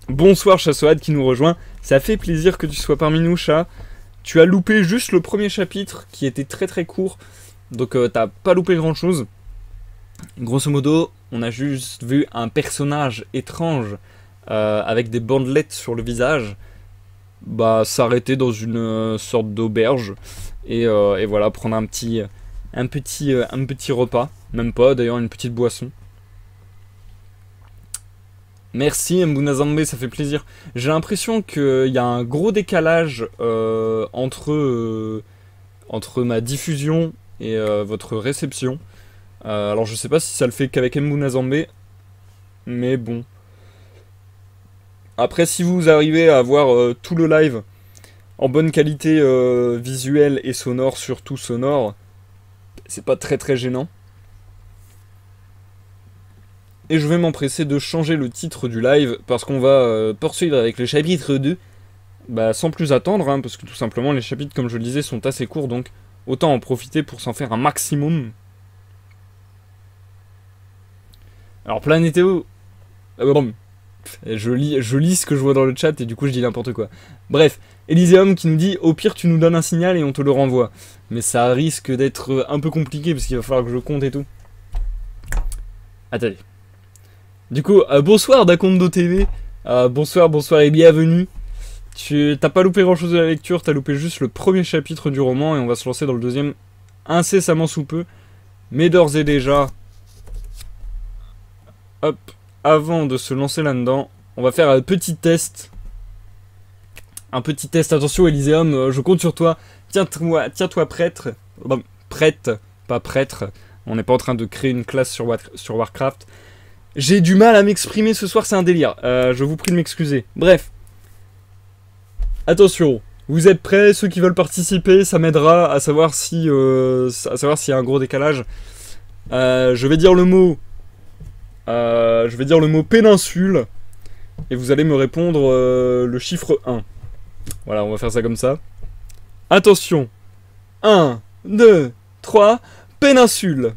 bonsoir Chassoad qui nous rejoint. Ça fait plaisir que tu sois parmi nous, Chat. Tu as loupé juste le premier chapitre qui était très très court, donc t'as pas loupé grand chose. Grosso modo, on a juste vu un personnage étrange avec des bandelettes sur le visage s'arrêter dans une sorte d'auberge et voilà, prendre un petit repas, même pas d'ailleurs, une petite boisson. Merci Mbuna Zambé, ça fait plaisir. J'ai l'impression qu'il y a un gros décalage entre ma diffusion et votre réception. Alors je sais pas si ça le fait qu'avec Mbuna Zambé, mais bon. Après, si vous arrivez à avoir tout le live en bonne qualité visuelle et sonore, surtout sonore, c'est pas très très gênant. Et je vais m'empresser de changer le titre du live, parce qu'on va poursuivre avec le chapitre 2, sans plus attendre, hein, parce que tout simplement les chapitres, comme je le disais, sont assez courts, donc autant en profiter pour s'en faire un maximum. Alors Planétéo... Je lis ce que je vois dans le chat et du coup je dis n'importe quoi. Bref, Elysium qui nous dit au pire tu nous donnes un signal et on te le renvoie. Mais ça risque d'être un peu compliqué parce qu'il va falloir que je compte et tout. Attendez. Du coup, bonsoir Dakondo TV. Bonsoir et bienvenue. Tu t'as pas loupé grand chose de la lecture, t'as loupé juste le premier chapitre du roman et on va se lancer dans le deuxième incessamment sous peu. Mais d'ores et déjà, hop, avant de se lancer là-dedans, on va faire un petit test. Un petit test, attention Elyséum, je compte sur toi. Tiens-toi prêtre. Prête, pas prêtre. On n'est pas en train de créer une classe sur Warcraft. J'ai du mal à m'exprimer ce soir, c'est un délire. Je vous prie de m'excuser. Bref. Attention, vous êtes prêts? Ceux qui veulent participer, ça m'aidera à savoir si, s'il y a un gros décalage. Je vais dire le mot. Je vais dire le mot péninsule. Et vous allez me répondre le chiffre 1. Voilà, on va faire ça comme ça. Attention. 1, 2, 3, péninsule.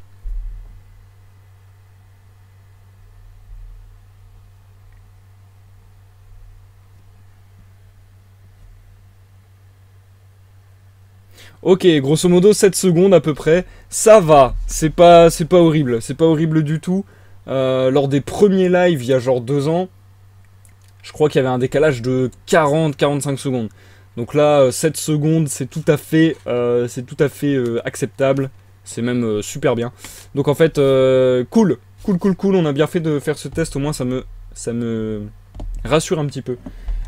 Ok, grosso modo 7 secondes à peu près. Ça va, c'est pas horrible. C'est pas horrible du tout. Lors des premiers lives, il y a genre 2 ans, je crois qu'il y avait un décalage de 40-45 secondes. Donc là, 7 secondes, c'est tout à fait, acceptable. C'est même super bien. Donc en fait, cool. On a bien fait de faire ce test. Au moins, ça me rassure un petit peu.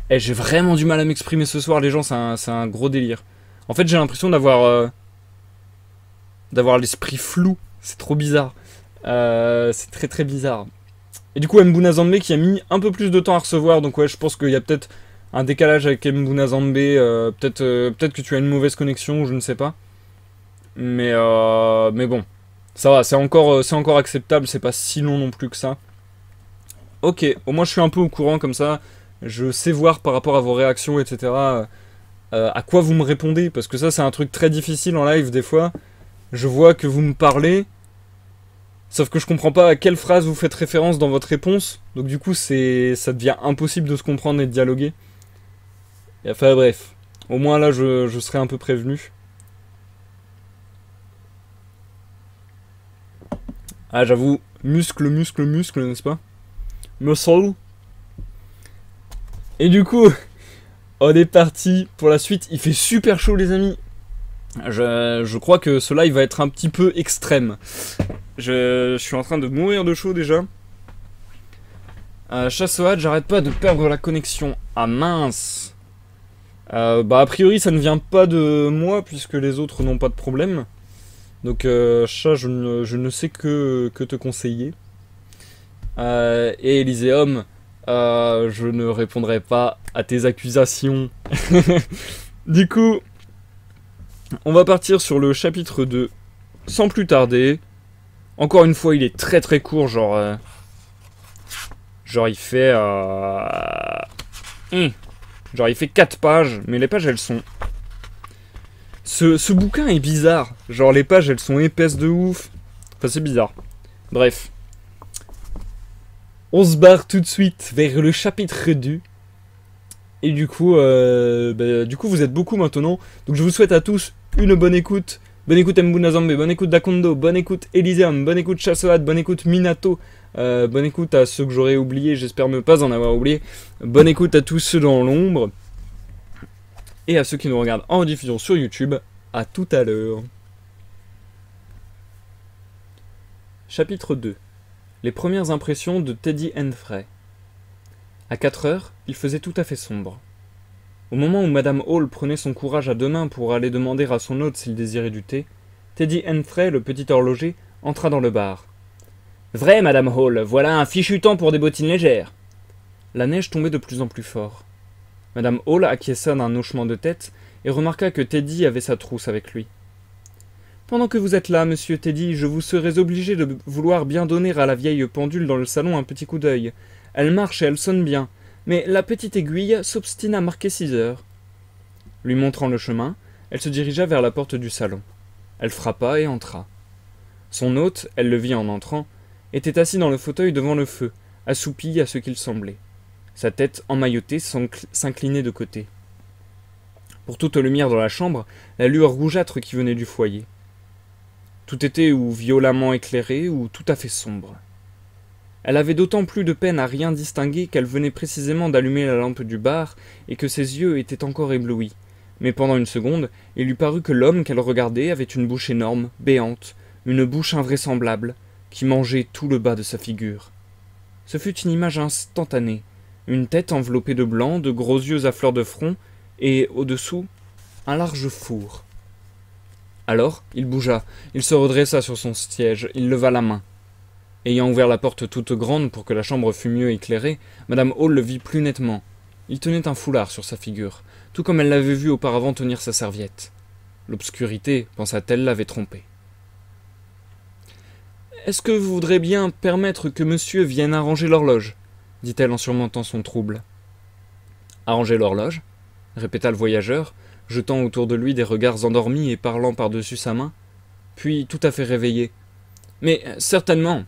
Et j'ai vraiment du mal à m'exprimer ce soir, les gens. C'est un gros délire. En fait, j'ai l'impression d'avoir l'esprit flou. C'est trop bizarre. C'est très très bizarre. Et du coup, Mbuna Zambé qui a mis un peu plus de temps à recevoir. Donc ouais, je pense qu'il y a peut-être un décalage avec Mbuna Zambé. Peut-être que tu as une mauvaise connexion, je ne sais pas. Mais bon, ça va, c'est encore acceptable. C'est pas si long non plus que ça. Ok, au moins je suis un peu au courant comme ça. Je sais voir par rapport à vos réactions, etc. À quoi vous me répondez, parce que ça c'est un truc très difficile en live des fois. Je vois que vous me parlez, sauf que je comprends pas à quelle phrase vous faites référence dans votre réponse, donc du coup ça devient impossible de se comprendre et de dialoguer. Et enfin bref, au moins là je serai un peu prévenu. Ah j'avoue, muscle, n'est-ce pas? Muscle. Et du coup... On est parti pour la suite. Il fait super chaud les amis. Je crois que ce live va être un petit peu extrême. Je suis en train de mourir de chaud déjà. Chassoad, j'arrête pas de perdre la connexion. Ah mince. A priori ça ne vient pas de moi puisque les autres n'ont pas de problème. Donc chat, je ne sais que te conseiller. Et Elyséum, je ne répondrai pas à tes accusations. Du coup, on va partir sur le chapitre 2 sans plus tarder. Encore une fois, il est très très court, genre il fait genre il fait 4 pages, mais les pages elles sont... Ce bouquin est bizarre, genre les pages elles sont épaisses de ouf. Enfin c'est bizarre. Bref. On se barre tout de suite vers le chapitre 2. Et du coup, vous êtes beaucoup maintenant. Donc je vous souhaite à tous une bonne écoute. Bonne écoute Mbuna Zambé, bonne écoute Dakondo, bonne écoute Elyséum, bonne écoute Chassoad, bonne écoute Minato. Bonne écoute à ceux que j'aurais oubliés, j'espère ne pas en avoir oublié. Bonne écoute à tous ceux dans l'ombre. Et à ceux qui nous regardent en diffusion sur YouTube. À tout à l'heure. Chapitre 2. Les premières impressions de Teddy Henfrey. À 4 heures, il faisait tout à fait sombre. Au moment où Madame Hall prenait son courage à 2 mains pour aller demander à son hôte s'il désirait du thé, Teddy Henfrey, le petit horloger, entra dans le bar. « Vrai, Madame Hall, voilà un fichu temps pour des bottines légères !» La neige tombait de plus en plus fort. Madame Hall acquiesça d'un hochement de tête et remarqua que Teddy avait sa trousse avec lui. « Pendant que vous êtes là, monsieur Teddy, je vous serais obligé de vouloir bien donner à la vieille pendule dans le salon un petit coup d'œil. Elle marche et elle sonne bien, mais la petite aiguille s'obstine à marquer 6 heures. » Lui montrant le chemin, elle se dirigea vers la porte du salon. Elle frappa et entra. Son hôte, elle le vit en entrant, était assis dans le fauteuil devant le feu, assoupi à ce qu'il semblait. Sa tête emmaillotée s'inclinait de côté. Pour toute lumière dans la chambre, la lueur rougeâtre qui venait du foyer. Tout était ou violemment éclairé ou tout à fait sombre. Elle avait d'autant plus de peine à rien distinguer qu'elle venait précisément d'allumer la lampe du bar et que ses yeux étaient encore éblouis. Mais pendant une seconde, il lui parut que l'homme qu'elle regardait avait une bouche énorme, béante, une bouche invraisemblable, qui mangeait tout le bas de sa figure. Ce fut une image instantanée, une tête enveloppée de blanc, de gros yeux à fleur de front, et, au-dessous, un large four. Alors, il bougea, il se redressa sur son siège, il leva la main. Ayant ouvert la porte toute grande pour que la chambre fût mieux éclairée, Madame Hall le vit plus nettement. Il tenait un foulard sur sa figure, tout comme elle l'avait vu auparavant tenir sa serviette. L'obscurité, pensa-t-elle, l'avait trompée. « Est-ce que vous voudrez bien permettre que monsieur vienne arranger l'horloge » dit-elle en surmontant son trouble. « Arranger l'horloge » répéta le voyageur, jetant autour de lui des regards endormis et parlant par-dessus sa main, puis tout à fait réveillé. « Mais certainement !»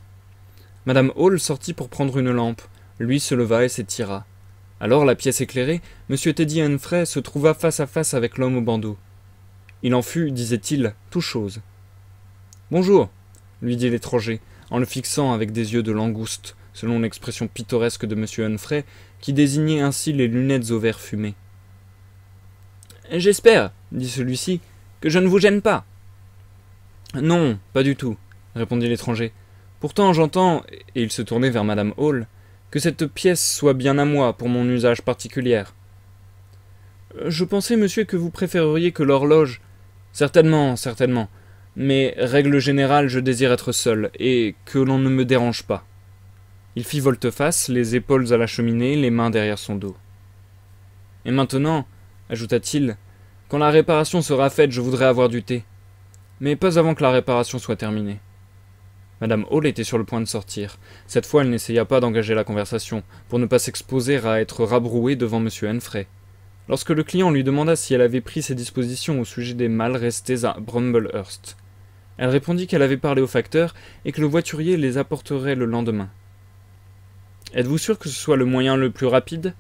Madame Hall sortit pour prendre une lampe. Lui se leva et s'étira. Alors, la pièce éclairée, M. Teddy Humphrey se trouva face à face avec l'homme au bandeau. Il en fut, disait-il, tout chose. « Bonjour !» lui dit l'étranger, en le fixant avec des yeux de langouste, selon l'expression pittoresque de M. Humphrey, qui désignait ainsi les lunettes aux verres fumés. « J'espère, dit celui-ci, que je ne vous gêne pas. »« Non, pas du tout, répondit l'étranger. Pourtant j'entends, et il se tournait vers Madame Hall, que cette pièce soit bien à moi pour mon usage particulier. Je pensais, monsieur, que vous préféreriez que l'horloge. Certainement, certainement. Mais, règle générale, je désire être seul, et que l'on ne me dérange pas. Il fit volte-face, les épaules à la cheminée, les mains derrière son dos. Et maintenant, ajouta-t-il, quand la réparation sera faite, je voudrais avoir du thé. Mais pas avant que la réparation soit terminée. Madame Hall était sur le point de sortir. Cette fois, elle n'essaya pas d'engager la conversation, pour ne pas s'exposer à être rabrouée devant M. Humphrey. Lorsque le client lui demanda si elle avait pris ses dispositions au sujet des malles restés à Brumblehurst, elle répondit qu'elle avait parlé au facteur et que le voiturier les apporterait le lendemain. « Êtes-vous sûr que ce soit le moyen le plus rapide ?»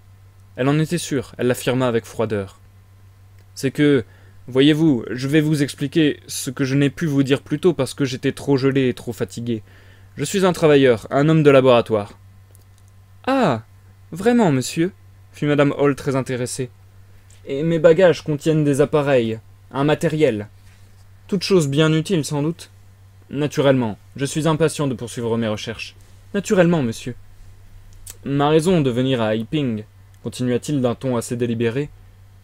Elle en était sûre, elle l'affirma avec froideur. « C'est que... Voyez-vous, je vais vous expliquer ce que je n'ai pu vous dire plus tôt parce que j'étais trop gelé et trop fatigué. Je suis un travailleur, un homme de laboratoire. »« Ah, vraiment, monsieur ?» fit Madame Hall très intéressée. « Et mes bagages contiennent des appareils, un matériel. Toute chose bien utile, sans doute. »« Naturellement, je suis impatient de poursuivre mes recherches. »« Naturellement, monsieur. »« Ma raison de venir à Iping, continua-t-il d'un ton assez délibéré,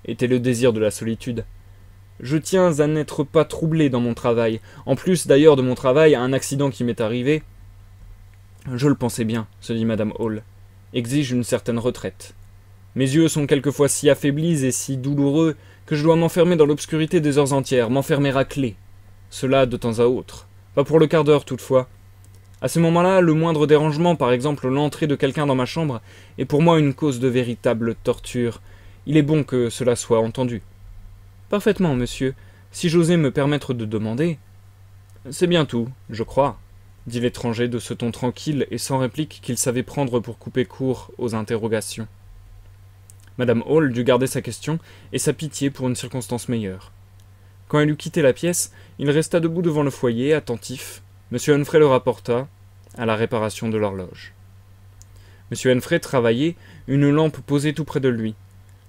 était le désir de la solitude. Je tiens à n'être pas troublé dans mon travail. En plus d'ailleurs de mon travail, un accident qui m'est arrivé, je le pensais bien, se dit Madame Hall, exige une certaine retraite. Mes yeux sont quelquefois si affaiblis et si douloureux que je dois m'enfermer dans l'obscurité des heures entières, m'enfermer à clé. Cela de temps à autre. Pas pour le quart d'heure toutefois. À ce moment-là, le moindre dérangement, par exemple l'entrée de quelqu'un dans ma chambre, est pour moi une cause de véritable torture. Il est bon que cela soit entendu. Parfaitement, monsieur, si j'osais me permettre de demander. C'est bien tout, je crois, dit l'étranger de ce ton tranquille et sans réplique qu'il savait prendre pour couper court aux interrogations. Madame Hall dut garder sa question et sa pitié pour une circonstance meilleure. Quand elle eut quitté la pièce, il resta debout devant le foyer, attentif. M. Humphrey le rapporta à la réparation de l'horloge. M. Humphrey travaillait, une lampe posée tout près de lui.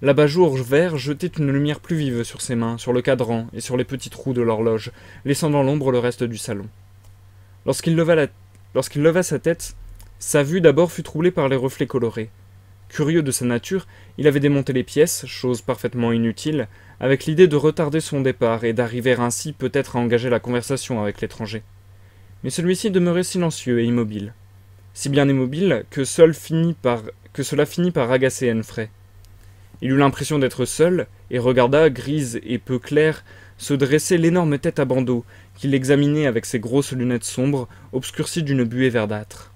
L'abat-jour vert jetait une lumière plus vive sur ses mains, sur le cadran et sur les petits trous de l'horloge, laissant dans l'ombre le reste du salon. Lorsqu'il leva sa tête, sa vue d'abord fut troublée par les reflets colorés. Curieux de sa nature, il avait démonté les pièces, chose parfaitement inutile, avec l'idée de retarder son départ et d'arriver ainsi peut-être à engager la conversation avec l'étranger. Mais celui-ci demeurait silencieux et immobile. Si bien immobile que cela finit par agacer Humphrey. Il eut l'impression d'être seul, et regarda, grise et peu claire, se dresser l'énorme tête à bandeau, qu'il examinait avec ses grosses lunettes sombres, obscurcies d'une buée verdâtre.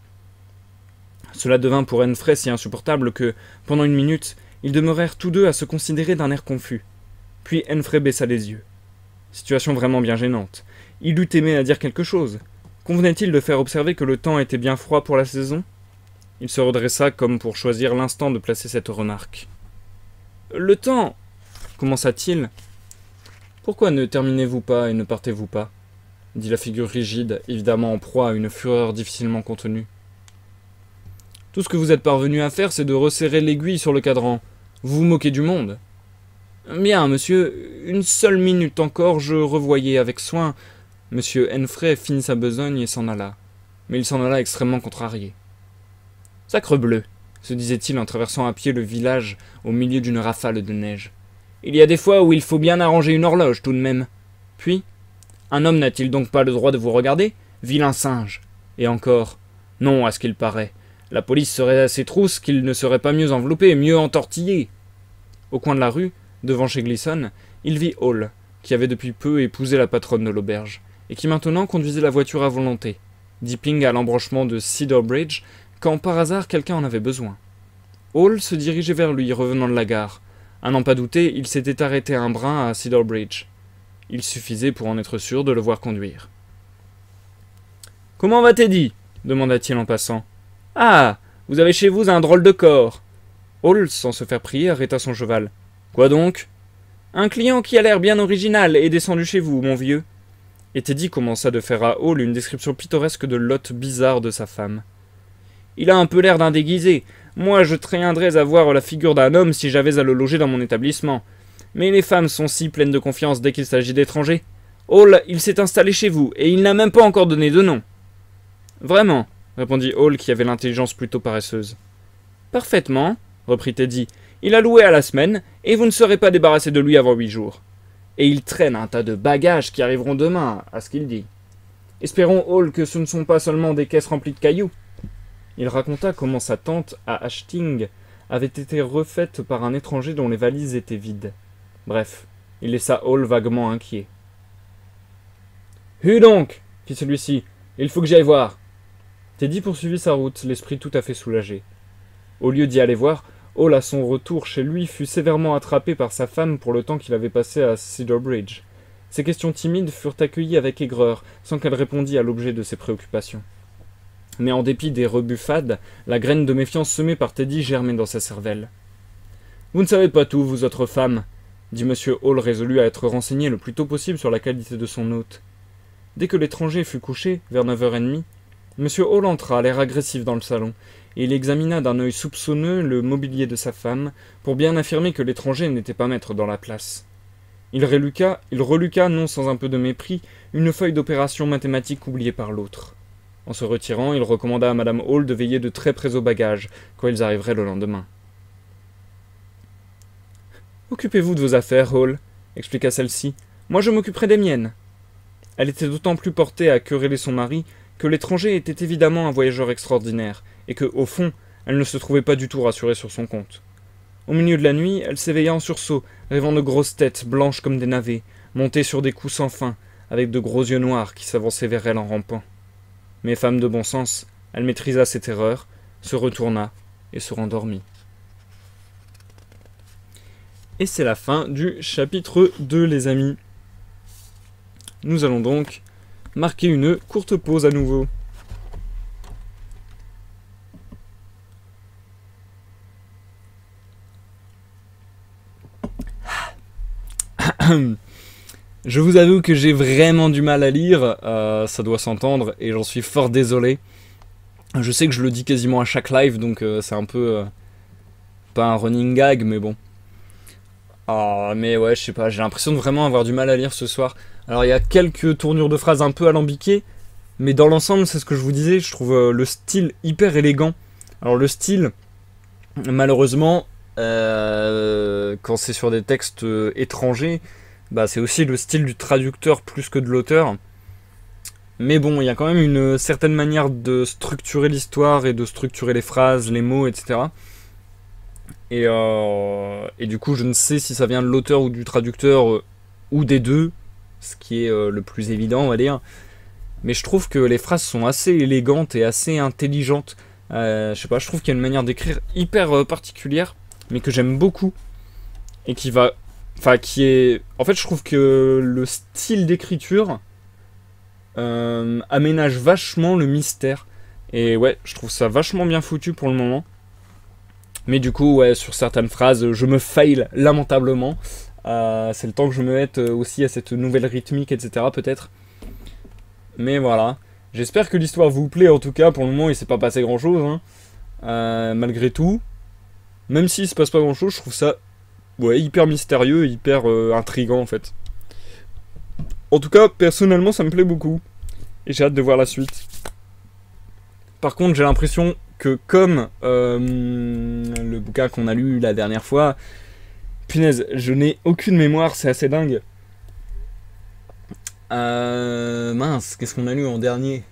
Cela devint pour Humphrey si insupportable que, pendant une minute, ils demeurèrent tous deux à se considérer d'un air confus. Puis Humphrey baissa les yeux. Situation vraiment bien gênante. Il eût aimé à dire quelque chose. Convenait-il de faire observer que le temps était bien froid pour la saison ? Il se redressa comme pour choisir l'instant de placer cette remarque. « Le temps !» commença-t-il. « Pourquoi ne terminez-vous pas et ne partez-vous pas ?» dit la figure rigide, évidemment en proie à une fureur difficilement contenue. Tout ce que vous êtes parvenu à faire, c'est de resserrer l'aiguille sur le cadran. Vous vous moquez du monde. Bien, monsieur, une seule minute encore, je revoyais avec soin. Monsieur Henfrey finit sa besogne et s'en alla. Mais il s'en alla extrêmement contrarié. Sacrebleu, se disait-il en traversant à pied le village au milieu d'une rafale de neige. Il y a des fois où il faut bien arranger une horloge tout de même. Puis, un homme n'a-t-il donc pas le droit de vous regarder, vilain singe? Et encore, non, à ce qu'il paraît. La police serait assez trousse qu'il ne serait pas mieux enveloppé, mieux entortillé. Au coin de la rue, devant chez Gleason, il vit Hall, qui avait depuis peu épousé la patronne de l'auberge, et qui maintenant conduisait la voiture à volonté, dipping à l'embranchement de Cedar Bridge, quand par hasard quelqu'un en avait besoin. Hall se dirigeait vers lui, revenant de la gare. À n'en pas douter, il s'était arrêté un brin à Cedar Bridge. Il suffisait pour en être sûr de le voir conduire. « Comment va Teddy » demanda-t-il en passant. « Ah, vous avez chez vous un drôle de corps. » Hall, sans se faire prier, arrêta son cheval. « Quoi donc ?»« Un client qui a l'air bien original est descendu chez vous, mon vieux. » Et Teddy commença de faire à Hall une description pittoresque de l'hôte bizarre de sa femme. « Il a un peu l'air d'un déguisé. Moi, je traînerais à voir la figure d'un homme si j'avais à le loger dans mon établissement. Mais les femmes sont si pleines de confiance dès qu'il s'agit d'étrangers. Hall, il s'est installé chez vous, et il n'a même pas encore donné de nom. »« Vraiment ?» répondit Hall, qui avait l'intelligence plutôt paresseuse. « Parfaitement, » reprit Teddy. « Il a loué à la semaine, et vous ne serez pas débarrassé de lui avant 8 jours. Et il traîne un tas de bagages qui arriveront demain, à ce qu'il dit. Espérons, Hall, que ce ne sont pas seulement des caisses remplies de cailloux. » Il raconta comment sa tante, à Hastings, avait été refaite par un étranger dont les valises étaient vides. Bref, il laissa Hall vaguement inquiet. « Hue donc !» fit celui-ci. « Il faut que j'aille voir. » Teddy poursuivit sa route, l'esprit tout à fait soulagé. Au lieu d'y aller voir, Hall, à son retour chez lui, fut sévèrement attrapé par sa femme pour le temps qu'il avait passé à Cedar Bridge. Ses questions timides furent accueillies avec aigreur, sans qu'elle répondît à l'objet de ses préoccupations. Mais en dépit des rebuffades, la graine de méfiance semée par Teddy germait dans sa cervelle. « Vous ne savez pas tout, vous autres femmes, » dit M. Hall, résolu à être renseigné le plus tôt possible sur la qualité de son hôte. Dès que l'étranger fut couché, vers 9h30, M. Hall entra, l'air agressif, dans le salon, et il examina d'un œil soupçonneux le mobilier de sa femme, pour bien affirmer que l'étranger n'était pas maître dans la place. Il reluqua, non sans un peu de mépris, une feuille d'opération mathématique oubliée par l'autre. En se retirant, il recommanda à Madame Hall de veiller de très près aux bagages, quand ils arriveraient le lendemain. « Occupez-vous de vos affaires, Hall, » expliqua celle-ci. « Moi, je m'occuperai des miennes. » Elle était d'autant plus portée à quereller son mari que l'étranger était évidemment un voyageur extraordinaire, et que, au fond, elle ne se trouvait pas du tout rassurée sur son compte. Au milieu de la nuit, elle s'éveilla en sursaut, rêvant de grosses têtes, blanches comme des navets, montées sur des coups sans fin, avec de gros yeux noirs qui s'avançaient vers elle en rampant. Mais femme de bon sens, elle maîtrisa ses terreurs, se retourna et se rendormit. Et c'est la fin du chapitre 2, les amis. Nous allons donc marquer une courte pause à nouveau. Je vous avoue que j'ai vraiment du mal à lire, ça doit s'entendre, et j'en suis fort désolé. Je sais que je le dis quasiment à chaque live, donc c'est un peu... pas un running gag, mais bon. Mais ouais, je sais pas, j'ai l'impression de vraiment avoir du mal à lire ce soir. Alors il y a quelques tournures de phrases un peu alambiquées, mais dans l'ensemble, c'est ce que je vous disais, je trouve le style hyper élégant. Alors le style, malheureusement, quand c'est sur des textes étrangers, bah c'est aussi le style du traducteur plus que de l'auteur. Mais bon, il y a quand même une certaine manière de structurer l'histoire et de structurer les phrases, les mots, etc. Et du coup, je ne sais si ça vient de l'auteur ou du traducteur, ou des deux, ce qui est le plus évident, on va dire. Mais je trouve que les phrases sont assez élégantes et assez intelligentes. Je sais pas, je trouve qu'il y a une manière d'écrire hyper particulière, mais que j'aime beaucoup. Et qui va... Enfin, qui est... En fait, je trouve que le style d'écriture aménage vachement le mystère. Et ouais, je trouve ça vachement bien foutu pour le moment. Mais du coup, ouais, sur certaines phrases, je me fail lamentablement. C'est le temps que je me mette aussi à cette nouvelle rythmique, etc. peut-être. Mais voilà. J'espère que l'histoire vous plaît, en tout cas. Pour le moment, il s'est pas passé grand-chose. Hein. malgré tout. Même s'il se passe pas grand chose, je trouve ça ouais, hyper mystérieux, hyper intriguant en fait. En tout cas, personnellement, ça me plaît beaucoup. Et j'ai hâte de voir la suite. Par contre, j'ai l'impression que comme le bouquin qu'on a lu la dernière fois, punaise, je n'ai aucune mémoire, c'est assez dingue. Mince, qu'est-ce qu'on a lu en dernier?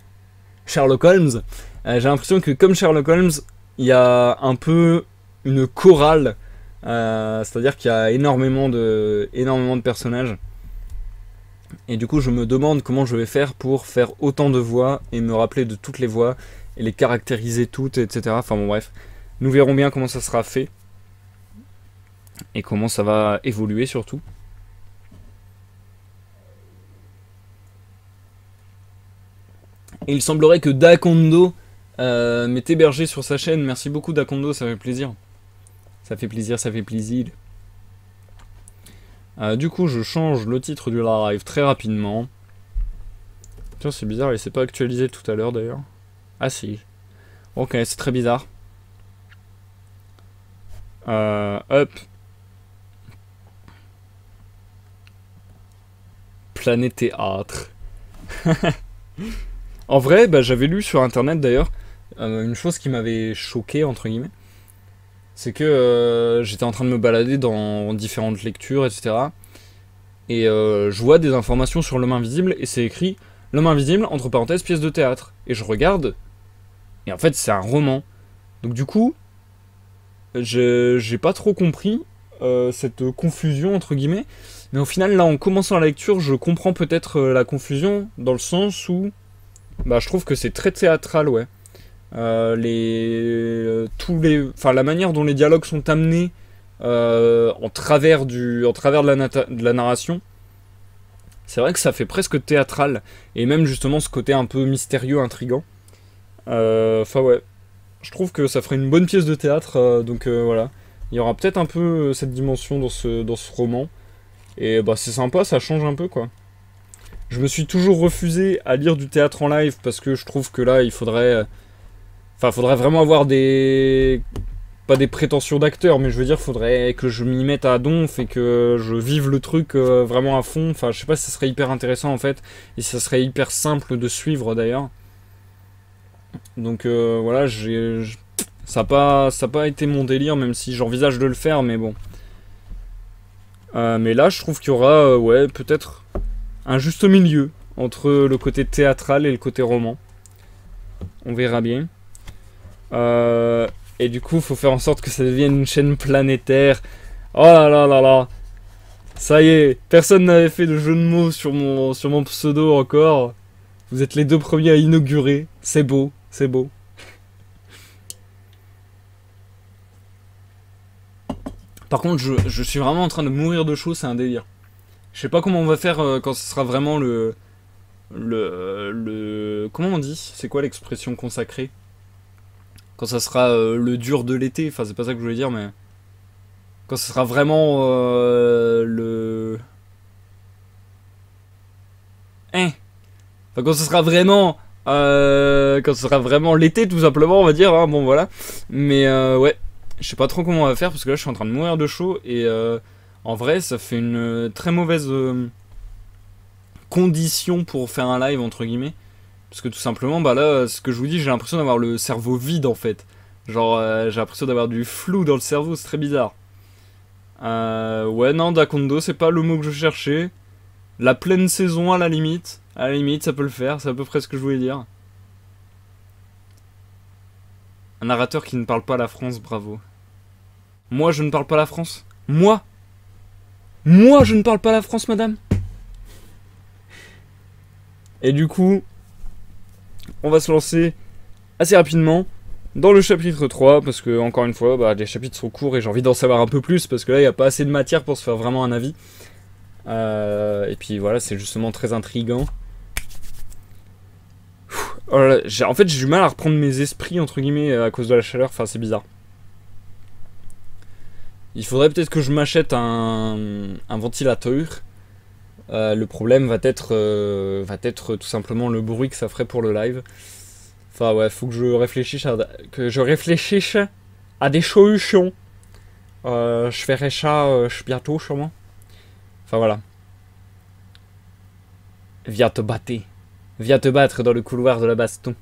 Sherlock Holmes. J'ai l'impression que comme Sherlock Holmes, il y a un peu une chorale. C'est-à-dire qu'il y a énormément de personnages. Et du coup, je me demande comment je vais faire pour faire autant de voix et me rappeler de toutes les voix et les caractériser toutes, etc. Enfin bon, bref. Nous verrons bien comment ça sera fait. Et comment ça va évoluer surtout. Et il semblerait que Dakondo m'ait hébergé sur sa chaîne. Merci beaucoup Dakondo, ça fait plaisir. Ça fait plaisir, ça fait plaisir. Du coup, je change le titre du live très rapidement. Tiens, c'est bizarre, il s'est pas actualisé tout à l'heure d'ailleurs. Ah si. Ok, c'est très bizarre. Hop. Planète Théâtre. En vrai, bah, j'avais lu sur internet d'ailleurs une chose qui m'avait choqué, entre guillemets. C'est que j'étais en train de me balader dans différentes lectures, etc. Et je vois des informations sur L'Homme Invisible et c'est écrit L'Homme Invisible, entre parenthèses, pièce de théâtre. Et je regarde, et en fait c'est un roman. Donc du coup, j'ai pas trop compris cette confusion, entre guillemets. Mais au final, là, en commençant la lecture, je comprends peut-être la confusion, dans le sens où bah, je trouve que c'est très théâtral, ouais. La manière dont les dialogues sont amenés en travers de la narration, c'est vrai que ça fait presque théâtral, et même justement ce côté un peu mystérieux, intriguant. Enfin ouais, je trouve que ça ferait une bonne pièce de théâtre, donc voilà. Il y aura peut-être un peu cette dimension dans ce roman, et bah c'est sympa, ça change un peu quoi. Je me suis toujours refusé à lire du théâtre en live, parce que je trouve que là il faudrait... Enfin, faudrait vraiment avoir des... Pas des prétentions d'acteur, mais je veux dire, faudrait que je m'y mette à donf et que je vive le truc vraiment à fond. Enfin, je sais pas si ça serait hyper intéressant en fait, et si ça serait hyper simple de suivre d'ailleurs. Donc voilà, ça a pas été mon délire, même si j'envisage de le faire, mais bon. Mais là, je trouve qu'il y aura, ouais, peut-être un juste milieu entre le côté théâtral et le côté roman. On verra bien. Et du coup, faut faire en sorte que ça devienne une chaîne planétaire. Oh là là là là. Ça y est, personne n'avait fait de jeu de mots sur mon pseudo encore. Vous êtes les deux premiers à inaugurer. C'est beau, c'est beau. Par contre, je suis vraiment en train de mourir de chaud, c'est un délire. Je sais pas comment on va faire quand ce sera vraiment comment on dit? C'est quoi l'expression consacrée? Quand ça sera le dur de l'été, enfin c'est pas ça que je voulais dire, mais quand ça sera vraiment enfin quand ce sera vraiment l'été tout simplement, on va dire, hein, bon voilà. Mais ouais, je sais pas trop comment on va faire parce que là je suis en train de mourir de chaud et en vrai ça fait une très mauvaise condition pour faire un live entre guillemets. Parce que tout simplement, bah là, ce que je vous dis, j'ai l'impression d'avoir le cerveau vide en fait. Genre, j'ai l'impression d'avoir du flou dans le cerveau, c'est très bizarre. Ouais, non, Dakondo, c'est pas le mot que je cherchais. La pleine saison, à la limite, ça peut le faire, c'est à peu près ce que je voulais dire. Un narrateur qui ne parle pas la France, bravo. Moi, je ne parle pas la France. Moi, je ne parle pas la France, madame. Et du coup... on va se lancer assez rapidement dans le chapitre 3 parce que encore une fois bah, les chapitres sont courts et j'ai envie d'en savoir un peu plus parce que là il n'y a pas assez de matière pour se faire vraiment un avis et puis voilà, c'est justement très intriguant. Oh là là, en fait j'ai du mal à reprendre mes esprits entre guillemets à cause de la chaleur, enfin c'est bizarre. Il faudrait peut-être que je m'achète un ventilateur. Le problème va être tout simplement le bruit que ça ferait pour le live. Enfin ouais, faut que je réfléchisse à des solutions. Je ferai ça bientôt sûrement. Enfin voilà. Viens te battre. Viens te battre dans le couloir de la baston.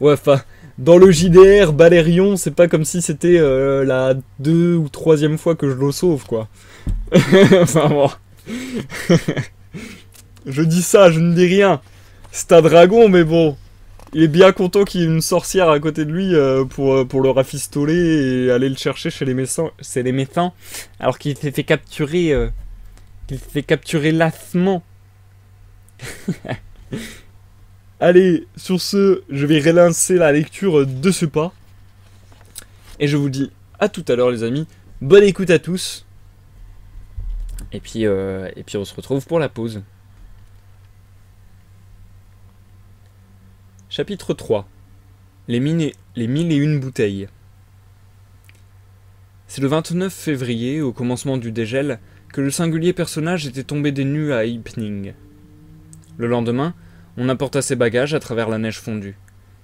Ouais, enfin, dans le JDR, Balérion, c'est pas comme si c'était la 2e ou 3e fois que je le sauve, quoi. Enfin bon. Je dis ça, je ne dis rien. C'est un dragon, mais bon. Il est bien content qu'il y ait une sorcière à côté de lui pour le rafistoler et aller le chercher chez les médecins. Alors qu'il s'est fait capturer... qu'il s'est fait capturer lassement. Allez, sur ce, je vais relancer la lecture de ce pas. Et je vous dis à tout à l'heure, les amis. Bonne écoute à tous. Et puis on se retrouve pour la pause. Chapitre 3. Les mille et une bouteilles. C'est le 29 février, au commencement du dégel, que le singulier personnage était tombé des nues à Ypning. Le lendemain, on apporta ses bagages à travers la neige fondue.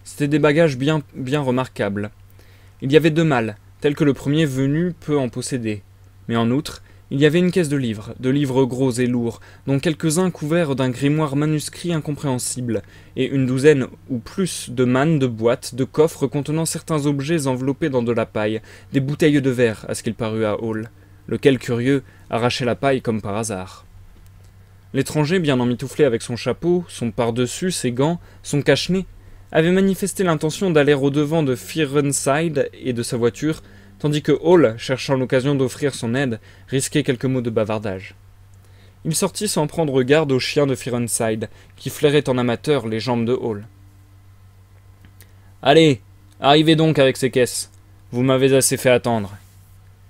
C'étaient des bagages bien remarquables. Il y avait 2 malles, tels que le premier venu peut en posséder. Mais en outre, il y avait une caisse de livres gros et lourds, dont quelques-uns couverts d'un grimoire manuscrit incompréhensible, et une douzaine ou plus de mannes, de boîtes, de coffres contenant certains objets enveloppés dans de la paille, des bouteilles de verre, à ce qu'il parut à Hall, lequel, curieux, arrachait la paille comme par hasard. L'étranger, bien emmitouflé avec son chapeau, son pardessus, ses gants, son cache-nez, avait manifesté l'intention d'aller au-devant de Firenside et de sa voiture, tandis que Hall, cherchant l'occasion d'offrir son aide, risquait quelques mots de bavardage. Il sortit sans prendre garde au chien de Firenside, qui flairait en amateur les jambes de Hall. « Allez, arrivez donc avec ces caisses. Vous m'avez assez fait attendre. »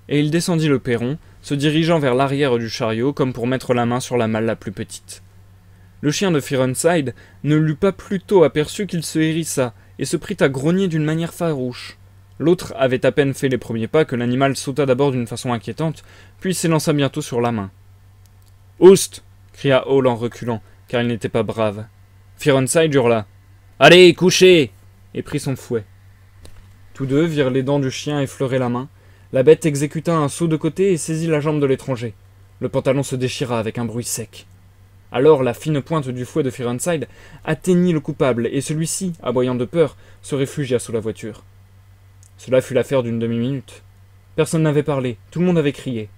Et il descendit le perron, se dirigeant vers l'arrière du chariot comme pour mettre la main sur la malle la plus petite. Le chien de Firenside ne l'eut pas plus tôt aperçu qu'il se hérissa et se prit à grogner d'une manière farouche. L'autre avait à peine fait les premiers pas que l'animal sauta d'abord d'une façon inquiétante, puis s'élança bientôt sur la main. « Oust !» cria Hall en reculant, car il n'était pas brave. Firenside hurla. « Allez, couchez !» et prit son fouet. Tous deux virent les dents du chien effleurer la main. La bête exécuta un saut de côté et saisit la jambe de l'étranger. Le pantalon se déchira avec un bruit sec. Alors la fine pointe du fouet de Firenside atteignit le coupable, et celui-ci, aboyant de peur, se réfugia sous la voiture. Cela fut l'affaire d'une demi-minute. Personne n'avait parlé, tout le monde avait crié.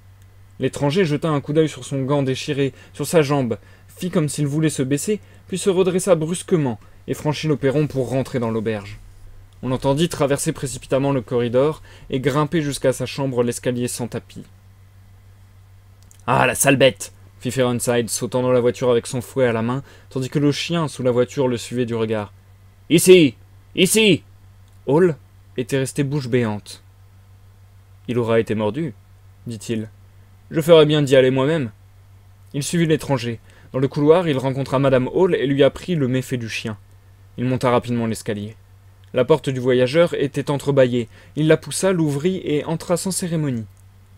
L'étranger jeta un coup d'œil sur son gant déchiré, sur sa jambe, fit comme s'il voulait se baisser, puis se redressa brusquement et franchit le perron pour rentrer dans l'auberge. On l'entendit traverser précipitamment le corridor et grimper jusqu'à sa chambre l'escalier sans tapis. « Ah, la sale bête !» fit Firenside, sautant dans la voiture avec son fouet à la main, tandis que le chien sous la voiture le suivait du regard. « Ici ! Ici !» Hall était resté bouche béante. « Il aura été mordu, » dit-il. « Je ferais bien d'y aller moi-même. » Il suivit l'étranger. Dans le couloir, il rencontra Madame Hall et lui apprit le méfait du chien. Il monta rapidement l'escalier. La porte du voyageur était entrebâillée. Il la poussa, l'ouvrit et entra sans cérémonie.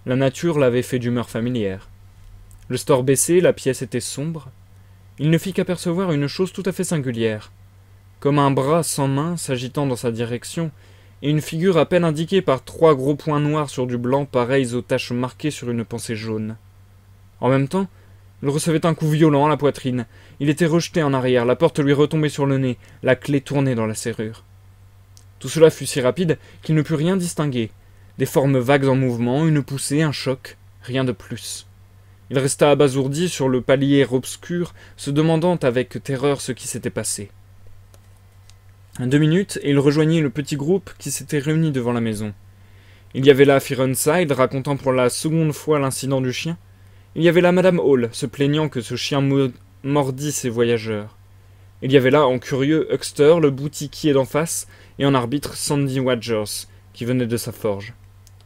La nature l'avait fait d'humeur familière. Le store baissé, la pièce était sombre. Il ne fit qu'apercevoir une chose tout à fait singulière. Comme un bras sans main s'agitant dans sa direction, et une figure à peine indiquée par 3 gros points noirs sur du blanc pareils aux taches marquées sur une pensée jaune. En même temps, il recevait un coup violent à la poitrine. Il était rejeté en arrière, la porte lui retombait sur le nez, la clé tournée dans la serrure. Tout cela fut si rapide qu'il ne put rien distinguer. Des formes vagues en mouvement, une poussée, un choc, rien de plus. Il resta abasourdi sur le palier obscur, se demandant avec terreur ce qui s'était passé. 2 minutes, et il rejoignit le petit groupe qui s'était réuni devant la maison. Il y avait là Firenside, racontant pour la 2e fois l'incident du chien. Il y avait là Madame Hall, se plaignant que ce chien mordit ses voyageurs. Il y avait là, en curieux, Huckster, le boutiquier d'en face, et en arbitre Sandy Wadgers, qui venait de sa forge.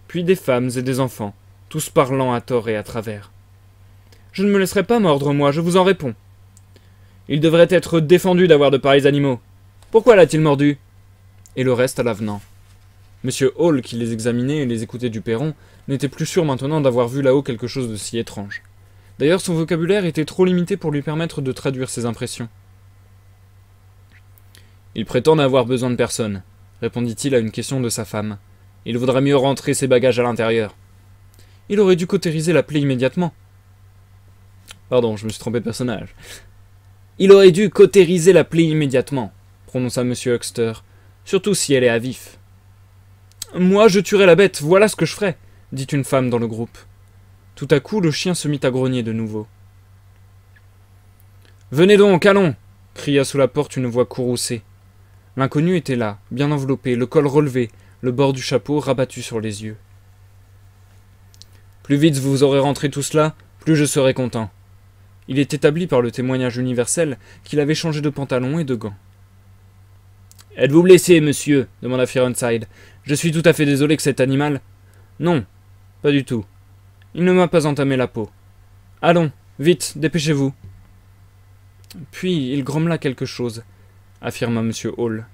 Puis des femmes et des enfants, tous parlant à tort et à travers. « Je ne me laisserai pas mordre, moi, je vous en réponds. »« Il devrait être défendu d'avoir de pareils animaux. Pourquoi l'a-t-il mordu ?» Et le reste à l'avenant. Monsieur Hall, qui les examinait et les écoutait du perron, n'était plus sûr maintenant d'avoir vu là-haut quelque chose de si étrange. D'ailleurs, son vocabulaire était trop limité pour lui permettre de traduire ses impressions. Il prétend n'avoir besoin de personne, répondit-il à une question de sa femme. Il vaudrait mieux rentrer ses bagages à l'intérieur. Il aurait dû cautériser la plaie immédiatement. Pardon, je me suis trompé de personnage. Il aurait dû cautériser la plaie immédiatement, prononça M. Huckster, surtout si elle est à vif. Moi, je tuerai la bête, voilà ce que je ferai, dit une femme dans le groupe. Tout à coup, le chien se mit à grogner de nouveau. Venez donc, allons, cria sous la porte une voix courroucée. L'inconnu était là, bien enveloppé, le col relevé, le bord du chapeau rabattu sur les yeux. Plus vite vous aurez rentré tout cela, plus je serai content. Il est établi par le témoignage universel qu'il avait changé de pantalon et de gants. « Êtes-vous blessé, monsieur » demanda Firenside. « Je suis tout à fait désolé que cet animal... »« Non, pas du tout. Il ne m'a pas entamé la peau. Allons, vite, dépêchez-vous. » Puis il grommela quelque chose, affirma M. Hall.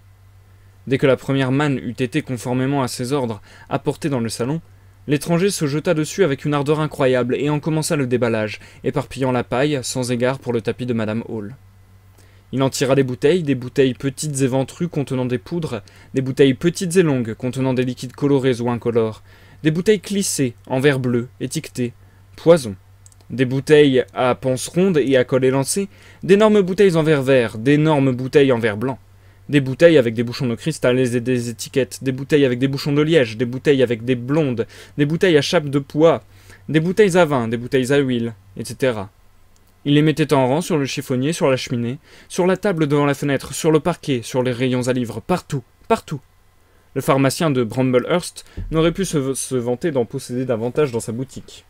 Dès que la première manne eut été conformément à ses ordres apportée dans le salon, l'étranger se jeta dessus avec une ardeur incroyable et en commença le déballage, éparpillant la paille, sans égard pour le tapis de Madame Hall. Il en tira des bouteilles petites et ventrues contenant des poudres, des bouteilles petites et longues contenant des liquides colorés ou incolores, des bouteilles clissées, en verre bleu, étiquetées, poison, des bouteilles à panse ronde et à col élancé, d'énormes bouteilles en verre vert, d'énormes bouteilles en verre blanc, des bouteilles avec des bouchons de cristal et des étiquettes, des bouteilles avec des bouchons de liège, des bouteilles avec des blondes, des bouteilles à chape de pois, des bouteilles à vin, des bouteilles à huile, etc. Il les mettait en rang sur le chiffonnier, sur la cheminée, sur la table devant la fenêtre, sur le parquet, sur les rayons à livres, partout, partout. Le pharmacien de Bramblehurst n'aurait pu se vanter d'en posséder davantage dans sa boutique.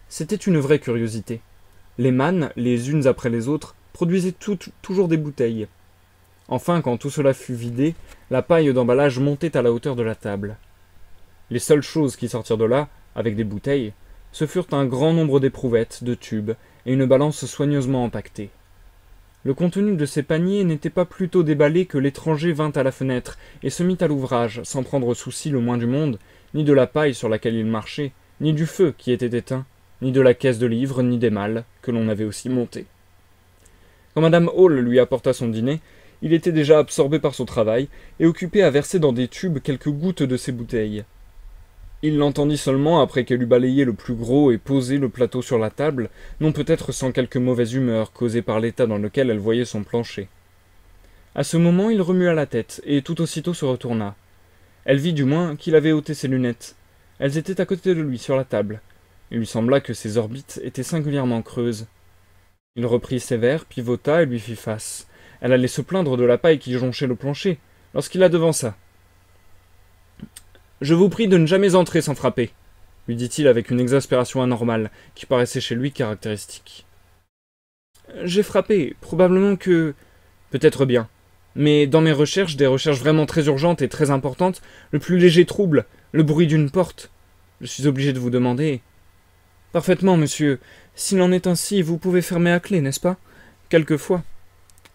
C'était une vraie curiosité. Les mannes, les unes après les autres, produisaient toujours des bouteilles. Enfin, quand tout cela fut vidé, la paille d'emballage montait à la hauteur de la table. Les seules choses qui sortirent de là, avec des bouteilles, ce furent un grand nombre d'éprouvettes, de tubes, et une balance soigneusement empaquetée. Le contenu de ces paniers n'était pas plus tôt déballé que l'étranger vint à la fenêtre et se mit à l'ouvrage, sans prendre souci le moins du monde, ni de la paille sur laquelle il marchait, ni du feu qui était éteint, ni de la caisse de livres, ni des malles, que l'on avait aussi montées. Quand Madame Hall lui apporta son dîner, il était déjà absorbé par son travail et occupé à verser dans des tubes quelques gouttes de ses bouteilles. Il l'entendit seulement après qu'elle eut balayé le plus gros et posé le plateau sur la table, non peut-être sans quelque mauvaise humeur causée par l'état dans lequel elle voyait son plancher. À ce moment, il remua la tête et tout aussitôt se retourna. Elle vit du moins qu'il avait ôté ses lunettes. Elles étaient à côté de lui sur la table. Il lui sembla que ses orbites étaient singulièrement creuses. Il reprit ses verres, pivota et lui fit face. Elle allait se plaindre de la paille qui jonchait le plancher, lorsqu'il la devança. « Je vous prie de ne jamais entrer sans frapper, » lui dit-il avec une exaspération anormale, qui paraissait chez lui caractéristique. « J'ai frappé, probablement que... » « Peut-être bien. Mais dans mes recherches, des recherches vraiment très urgentes et très importantes, le plus léger trouble, le bruit d'une porte. Je suis obligé de vous demander... » « Parfaitement, monsieur. S'il en est ainsi, vous pouvez fermer à clé, n'est-ce pas ? Quelquefois. »«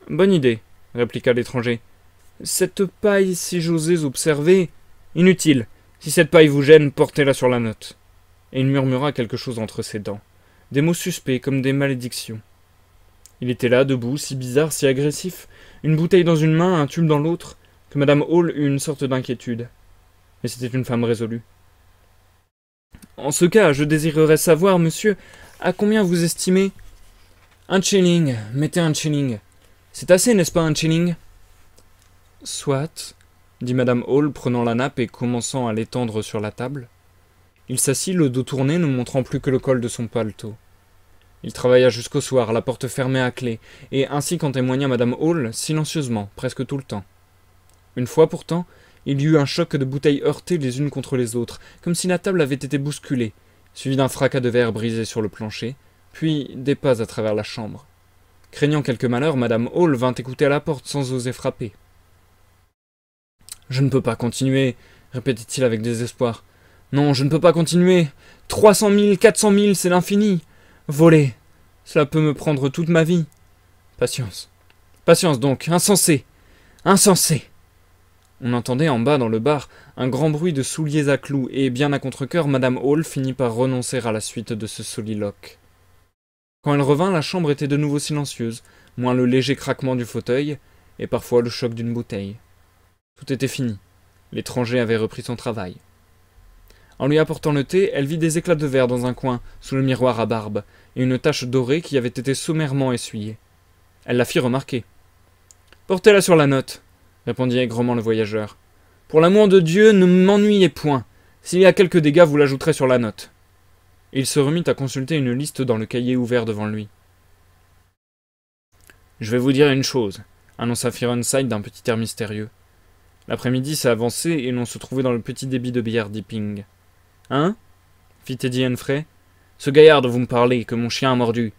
Bonne idée, » répliqua l'étranger. « Cette paille, si j'osais observer... »« Inutile. Si cette paille vous gêne, portez-la sur la note. » Et il murmura quelque chose entre ses dents. Des mots suspects, comme des malédictions. Il était là, debout, si bizarre, si agressif, une bouteille dans une main, un tube dans l'autre, que Madame Hall eut une sorte d'inquiétude. Mais c'était une femme résolue. « En ce cas, je désirerais savoir, monsieur, à combien vous estimez... »« Un shilling, mettez un shilling. C'est assez, n'est-ce pas, un shilling ?»« Soit, » dit Madame Hall, prenant la nappe et commençant à l'étendre sur la table. Il s'assit, le dos tourné, ne montrant plus que le col de son paletot. Il travailla jusqu'au soir, la porte fermée à clé, et ainsi qu'en témoigna Madame Hall, silencieusement, presque tout le temps. Une fois pourtant, il y eut un choc de bouteilles heurtées les unes contre les autres, comme si la table avait été bousculée, suivi d'un fracas de verre brisé sur le plancher, puis des pas à travers la chambre. Craignant quelque malheur, Madame Hall vint écouter à la porte sans oser frapper. « Je ne peux pas continuer, » répétait-il avec désespoir. « Non, je ne peux pas continuer. 300 000, 400 000, c'est l'infini. Voler, cela peut me prendre toute ma vie. Patience. Patience donc, insensé. Insensé. » On entendait en bas dans le bar un grand bruit de souliers à clous, et bien à contre-cœur, Madame Hall finit par renoncer à la suite de ce soliloque. Quand elle revint, la chambre était de nouveau silencieuse, moins le léger craquement du fauteuil, et parfois le choc d'une bouteille. Tout était fini. L'étranger avait repris son travail. En lui apportant le thé, elle vit des éclats de verre dans un coin, sous le miroir à barbe, et une tache dorée qui avait été sommairement essuyée. Elle la fit remarquer. « Portez-la sur la note, » répondit aigrement le voyageur. « Pour l'amour de Dieu, ne m'ennuyez point. S'il y a quelques dégâts, vous l'ajouterez sur la note. » Et il se remit à consulter une liste dans le cahier ouvert devant lui. « Je vais vous dire une chose, » annonça Ironside d'un petit air mystérieux. L'après-midi s'est avancé et l'on se trouvait dans le petit débit de bière d'Ipping. « Hein » fit Teddy Henfrey. « Ce gaillard dont vous me parlez, que mon chien a mordu.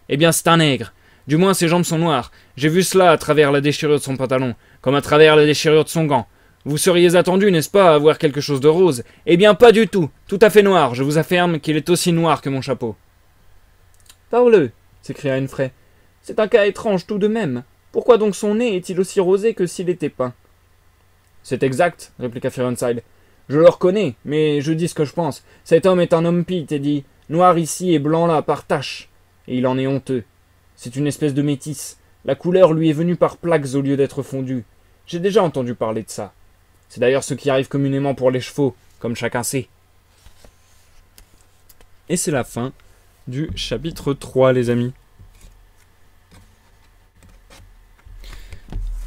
Eh bien, c'est un nègre. Du moins, ses jambes sont noires. J'ai vu cela à travers la déchirure de son pantalon, comme à travers la déchirure de son gant. Vous seriez attendu, n'est-ce pas, à voir quelque chose de rose? Eh bien, pas du tout. Tout à fait noir. Je vous affirme qu'il est aussi noir que mon chapeau. »« Parbleu !» s'écria Henfrey. « C'est un cas étrange tout de même. Pourquoi donc son nez est-il aussi rosé que s'il était peint ?»« C'est exact, » répliqua Ironside. « Je le reconnais, mais je dis ce que je pense. Cet homme est un homme pie, Teddy. Noir ici et blanc là, par taches. Et il en est honteux. C'est une espèce de métisse. La couleur lui est venue par plaques au lieu d'être fondue. J'ai déjà entendu parler de ça. C'est d'ailleurs ce qui arrive communément pour les chevaux, comme chacun sait. » Et c'est la fin du chapitre 3, les amis.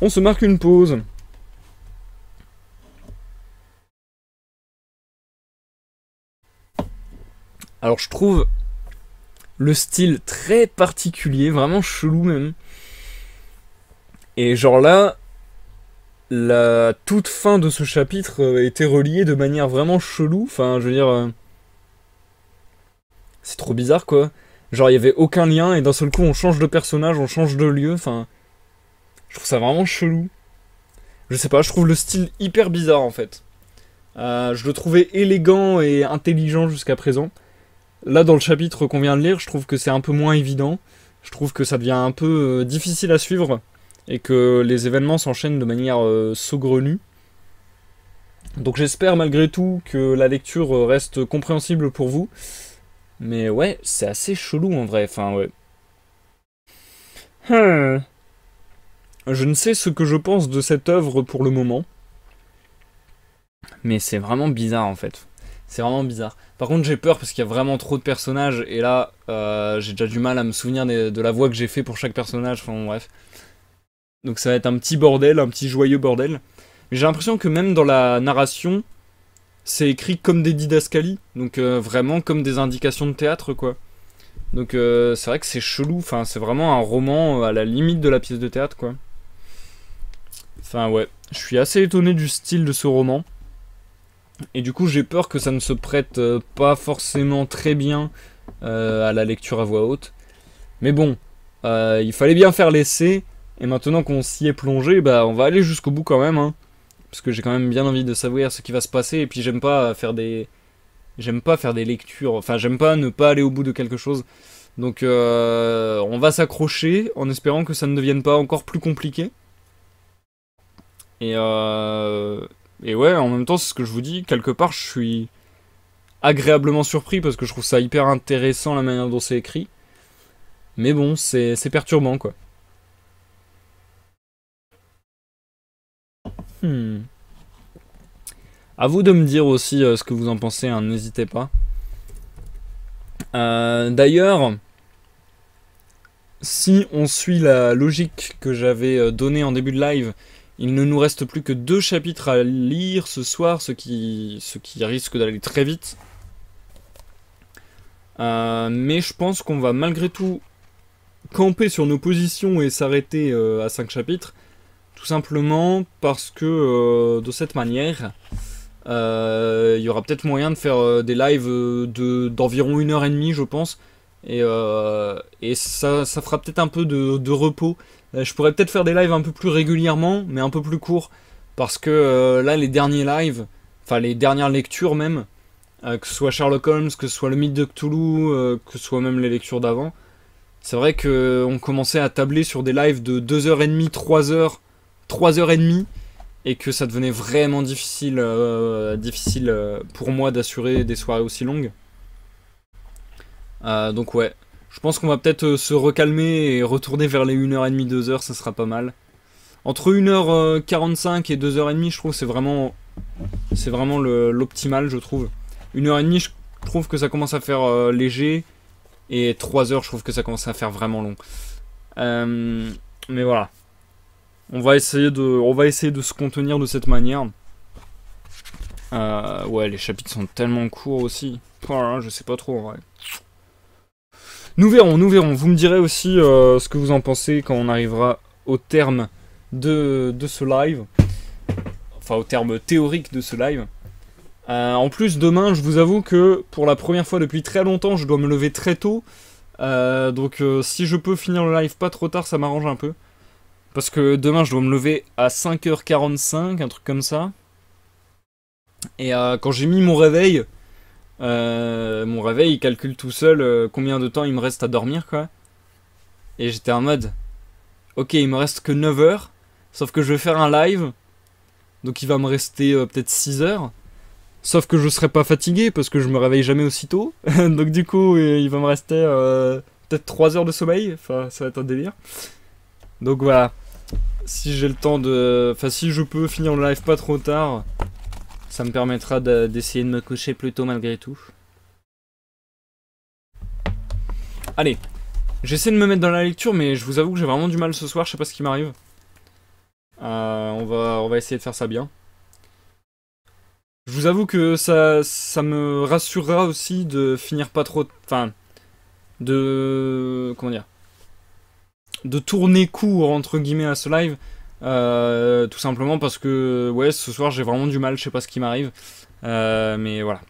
On se marque une pause. Alors je trouve le style très particulier, vraiment chelou même. Et genre là, la toute fin de ce chapitre a été reliée de manière vraiment chelou. Enfin, je veux dire, c'est trop bizarre quoi. Genre il y avait aucun lien et d'un seul coup on change de personnage, on change de lieu. Enfin, je trouve ça vraiment chelou. Je sais pas, je trouve le style hyper bizarre en fait. Je le trouvais élégant et intelligent jusqu'à présent. Là, dans le chapitre qu'on vient de lire, je trouve que c'est un peu moins évident. Je trouve que ça devient un peu difficile à suivre et que les événements s'enchaînent de manière saugrenue. Donc j'espère malgré tout que la lecture reste compréhensible pour vous. Mais ouais, c'est assez chelou en vrai. Enfin, ouais. Je ne sais ce que je pense de cette œuvre pour le moment. Mais c'est vraiment bizarre en fait. C'est vraiment bizarre. Par contre, j'ai peur parce qu'il y a vraiment trop de personnages. Et là, j'ai déjà du mal à me souvenir de la voix que j'ai fait pour chaque personnage. Enfin, bon, bref. Donc ça va être un petit bordel, un petit joyeux bordel. Mais j'ai l'impression que même dans la narration, c'est écrit comme des didascalies. Donc vraiment comme des indications de théâtre, quoi. Donc c'est vrai que c'est chelou. Enfin, c'est vraiment un roman à la limite de la pièce de théâtre, quoi. Enfin, ouais. Je suis assez étonné du style de ce roman. Et du coup, j'ai peur que ça ne se prête pas forcément très bien à la lecture à voix haute. Mais bon, il fallait bien faire l'essai. Et maintenant qu'on s'y est plongé, bah, on va aller jusqu'au bout quand même. Hein, parce que j'ai quand même bien envie de savoir ce qui va se passer. Et puis j'aime pas faire des lectures. Enfin, j'aime pas ne pas aller au bout de quelque chose. Donc on va s'accrocher en espérant que ça ne devienne pas encore plus compliqué. Et ouais, en même temps, c'est ce que je vous dis, quelque part, je suis agréablement surpris parce que je trouve ça hyper intéressant la manière dont c'est écrit. Mais bon, c'est perturbant, quoi. À vous de me dire aussi ce que vous en pensez, hein, n'hésitez pas. D'ailleurs, si on suit la logique que j'avais donnée en début de live, il ne nous reste plus que 2 chapitres à lire ce soir, ce qui risque d'aller très vite. Mais je pense qu'on va malgré tout camper sur nos positions et s'arrêter à 5 chapitres. Tout simplement parce que de cette manière, il y aura peut-être moyen de faire des lives d'environ 1h30, je pense. Et ça fera peut-être un peu de repos. Je pourrais peut-être faire des lives un peu plus régulièrement, mais un peu plus courts. Parce que là, les derniers lives, enfin les dernières lectures même, que ce soit Sherlock Holmes, que ce soit le mythe de Cthulhu, que ce soit même les lectures d'avant, c'est vrai qu'on commençait à tabler sur des lives de 2h30, 3h, 3h30, et que ça devenait vraiment difficile pour moi d'assurer des soirées aussi longues. Donc ouais, je pense qu'on va peut-être se recalmer et retourner vers les 1h30, 2h, ça sera pas mal. Entre 1h45 et 2h30, je trouve c'est vraiment l'optimal, je trouve. 1h30, je trouve que ça commence à faire léger. Et 3 heures, je trouve que ça commence à faire vraiment long. Mais voilà. On va essayer de se contenir de cette manière. Ouais, les chapitres sont tellement courts aussi. Voilà, je sais pas trop en vrai. Nous verrons. Vous me direz aussi ce que vous en pensez quand on arrivera au terme de ce live. Enfin, au terme théorique de ce live. En plus, demain, je vous avoue que pour la première fois depuis très longtemps, je dois me lever très tôt. Donc si je peux finir le live pas trop tard, ça m'arrange un peu. Parce que demain, je dois me lever à 5h45, un truc comme ça. Et quand j'ai mis mon réveil, il calcule tout seul combien de temps il me reste à dormir, quoi. Et j'étais en mode, ok, il me reste que 9 heures, sauf que je vais faire un live, donc il va me rester peut-être 6 heures. Sauf que je serai pas fatigué parce que je me réveille jamais aussitôt. Donc du coup, il va me rester peut-être 3 heures de sommeil. Enfin, ça va être un délire. Donc voilà. Si j'ai le temps de... Enfin, si je peux finir le live pas trop tard, ça me permettra d'essayer de me coucher plus tôt malgré tout. Allez. J'essaie de me mettre dans la lecture, mais je vous avoue que j'ai vraiment du mal ce soir. Je sais pas ce qui m'arrive. On va essayer de faire ça bien. Je vous avoue que ça me rassurera aussi de finir pas trop... Enfin, comment dire, de tourner court, entre guillemets, à ce live. Tout simplement parce que, ouais, ce soir, j'ai vraiment du mal, je sais pas ce qui m'arrive. Mais voilà.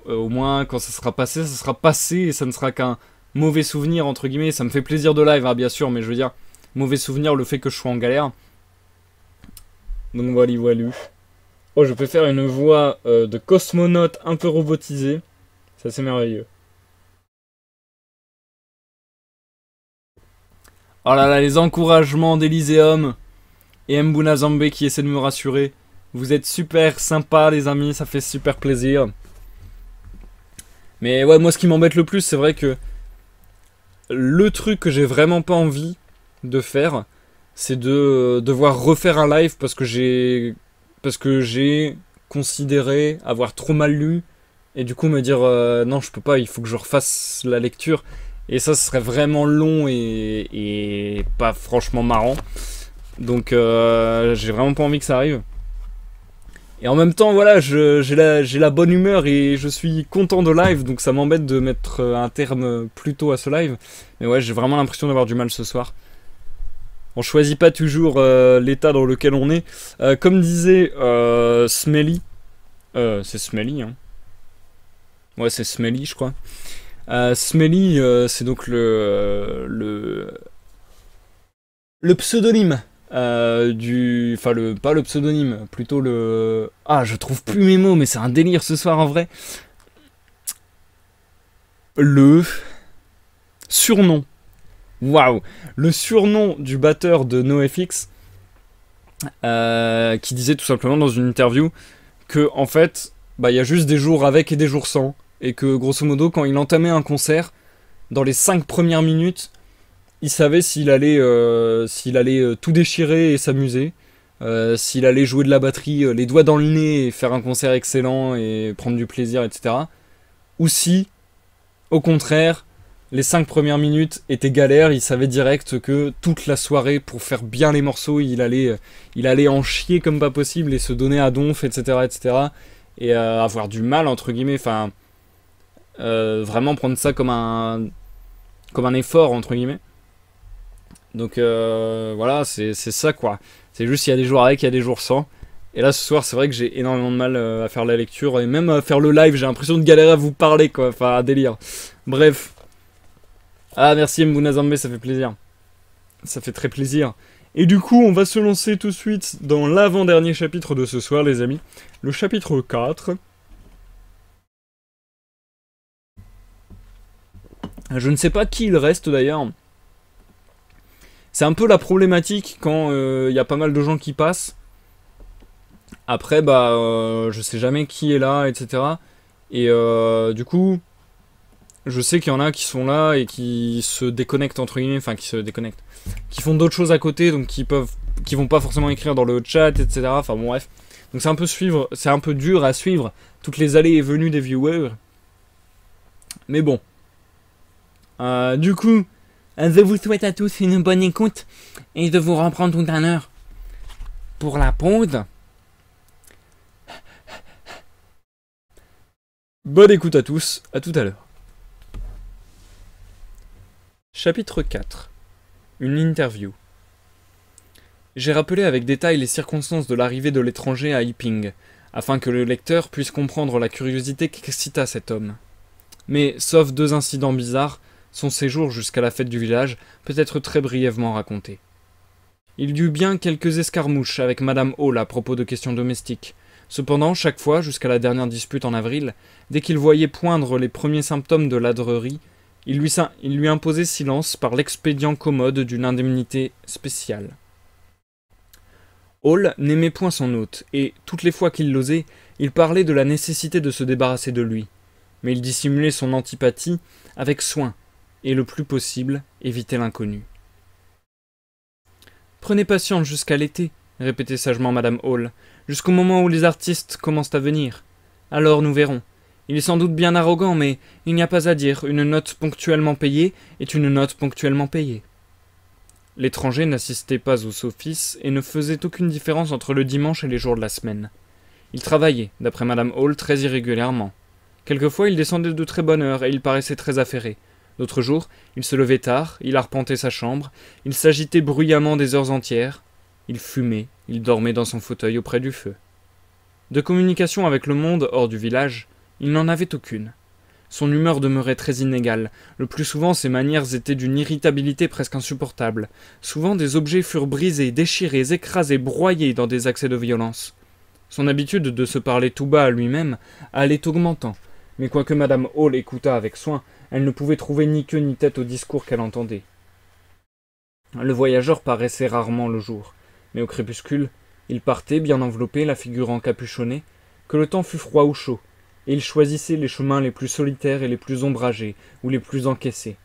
Au moins, quand ça sera passé, et ça ne sera qu'un mauvais souvenir, entre guillemets. Ça me fait plaisir de live, hein, bien sûr, mais je veux dire, mauvais souvenir, le fait que je sois en galère. Donc voilà. Oh, je peux faire une voix de cosmonaute un peu robotisée. C'est assez merveilleux. Oh là là, les encouragements d'Elyséum et Mbuna Zambé qui essaie de me rassurer. Vous êtes super sympas, les amis, ça fait super plaisir. Mais ouais, moi, ce qui m'embête le plus, c'est vrai que le truc que j'ai vraiment pas envie de faire, c'est de devoir refaire un live parce que j'ai considéré avoir trop mal lu et du coup me dire non, je peux pas, il faut que je refasse la lecture, et ça ce serait vraiment long et pas franchement marrant. Donc j'ai vraiment pas envie que ça arrive. Et en même temps, voilà, j'ai la bonne humeur et je suis content de live, donc ça m'embête de mettre un terme plus tôt à ce live. Mais ouais, j'ai vraiment l'impression d'avoir du mal ce soir. On choisit pas toujours l'état dans lequel on est. Comme disait Smelly, c'est Smelly, hein. Ouais, c'est Smelly, je crois. Smelly, c'est donc le pseudonyme enfin pas le pseudonyme, plutôt le... Ah, je trouve plus mes mots, mais c'est un délire ce soir en vrai. Le surnom. Waouh, le surnom du batteur de NoFX, qui disait tout simplement dans une interview que en fait, bah il y a juste des jours avec et des jours sans, et que grosso modo quand il entamait un concert, dans les 5 premières minutes, il savait s'il allait tout déchirer et s'amuser, s'il allait jouer de la batterie les doigts dans le nez et faire un concert excellent et prendre du plaisir, etc. Ou si, au contraire, les 5 premières minutes étaient galères, il savait direct que toute la soirée, pour faire bien les morceaux, il allait en chier comme pas possible et se donner à donf, etc. etc. et avoir du mal, entre guillemets, enfin, vraiment prendre ça comme un effort, entre guillemets. Donc voilà, c'est ça quoi. C'est juste qu'il y a des jours avec, il y a des jours sans. Et là ce soir c'est vrai que j'ai énormément de mal à faire la lecture et même à faire le live, j'ai l'impression de galérer à vous parler quoi, enfin un délire. Bref. Ah merci Mbuna Zambé, ça fait plaisir. Ça fait très plaisir. Et du coup on va se lancer tout de suite dans l'avant-dernier chapitre de ce soir les amis. Le chapitre 4. Je ne sais pas qui il reste d'ailleurs. C'est un peu la problématique quand il y a pas mal de gens qui passent. Après, bah, je sais jamais qui est là, etc. Et du coup, je sais qu'il y en a qui sont là et qui se déconnectent, entre guillemets, enfin qui se déconnectent, qui font d'autres choses à côté, donc qui qui vont pas forcément écrire dans le chat, etc. Enfin bon, bref. Donc c'est un peu dur à suivre toutes les allées et venues des viewers. Mais bon. Du coup, je vous souhaite à tous une bonne écoute et de vous reprendre tout à l'heure pour la pause. Bonne écoute à tous, à tout à l'heure. Chapitre 4. Une interview. J'ai rappelé avec détail les circonstances de l'arrivée de l'étranger à Yiping, afin que le lecteur puisse comprendre la curiosité qu'excita cet homme. Mais, sauf 2 incidents bizarres, son séjour jusqu'à la fête du village peut être très brièvement raconté. Il y eut bien quelques escarmouches avec Madame Hall à propos de questions domestiques. Cependant, chaque fois, jusqu'à la dernière dispute en avril, dès qu'il voyait poindre les premiers symptômes de ladrerie, il lui imposait silence par l'expédient commode d'une indemnité spéciale. Hall n'aimait point son hôte, et, toutes les fois qu'il l'osait, il parlait de la nécessité de se débarrasser de lui. Mais il dissimulait son antipathie avec soin, et le plus possible, évitait l'inconnu. « Prenez patience jusqu'à l'été, » répétait sagement Madame Hall, « jusqu'au moment où les artistes commencent à venir. Alors nous verrons. Il est sans doute bien arrogant, mais il n'y a pas à dire, une note ponctuellement payée est une note ponctuellement payée. » L'étranger n'assistait pas aux offices et ne faisait aucune différence entre le dimanche et les jours de la semaine. Il travaillait, d'après Madame Hall, très irrégulièrement. Quelquefois, il descendait de très bonne heure et il paraissait très affairé. D'autres jours, il se levait tard, il arpentait sa chambre, il s'agitait bruyamment des heures entières, il fumait, il dormait dans son fauteuil auprès du feu. De communication avec le monde hors du village, il n'en avait aucune. Son humeur demeurait très inégale. Le plus souvent, ses manières étaient d'une irritabilité presque insupportable. Souvent, des objets furent brisés, déchirés, écrasés, broyés dans des accès de violence. Son habitude de se parler tout bas à lui-même allait augmentant, mais quoique Madame Hall écoutât avec soin, elle ne pouvait trouver ni queue ni tête au discours qu'elle entendait. Le voyageur paraissait rarement le jour, mais au crépuscule, il partait, bien enveloppé, la figure encapuchonnée, que le temps fût froid ou chaud, et il choisissait les chemins les plus solitaires et les plus ombragés, ou les plus encaissés.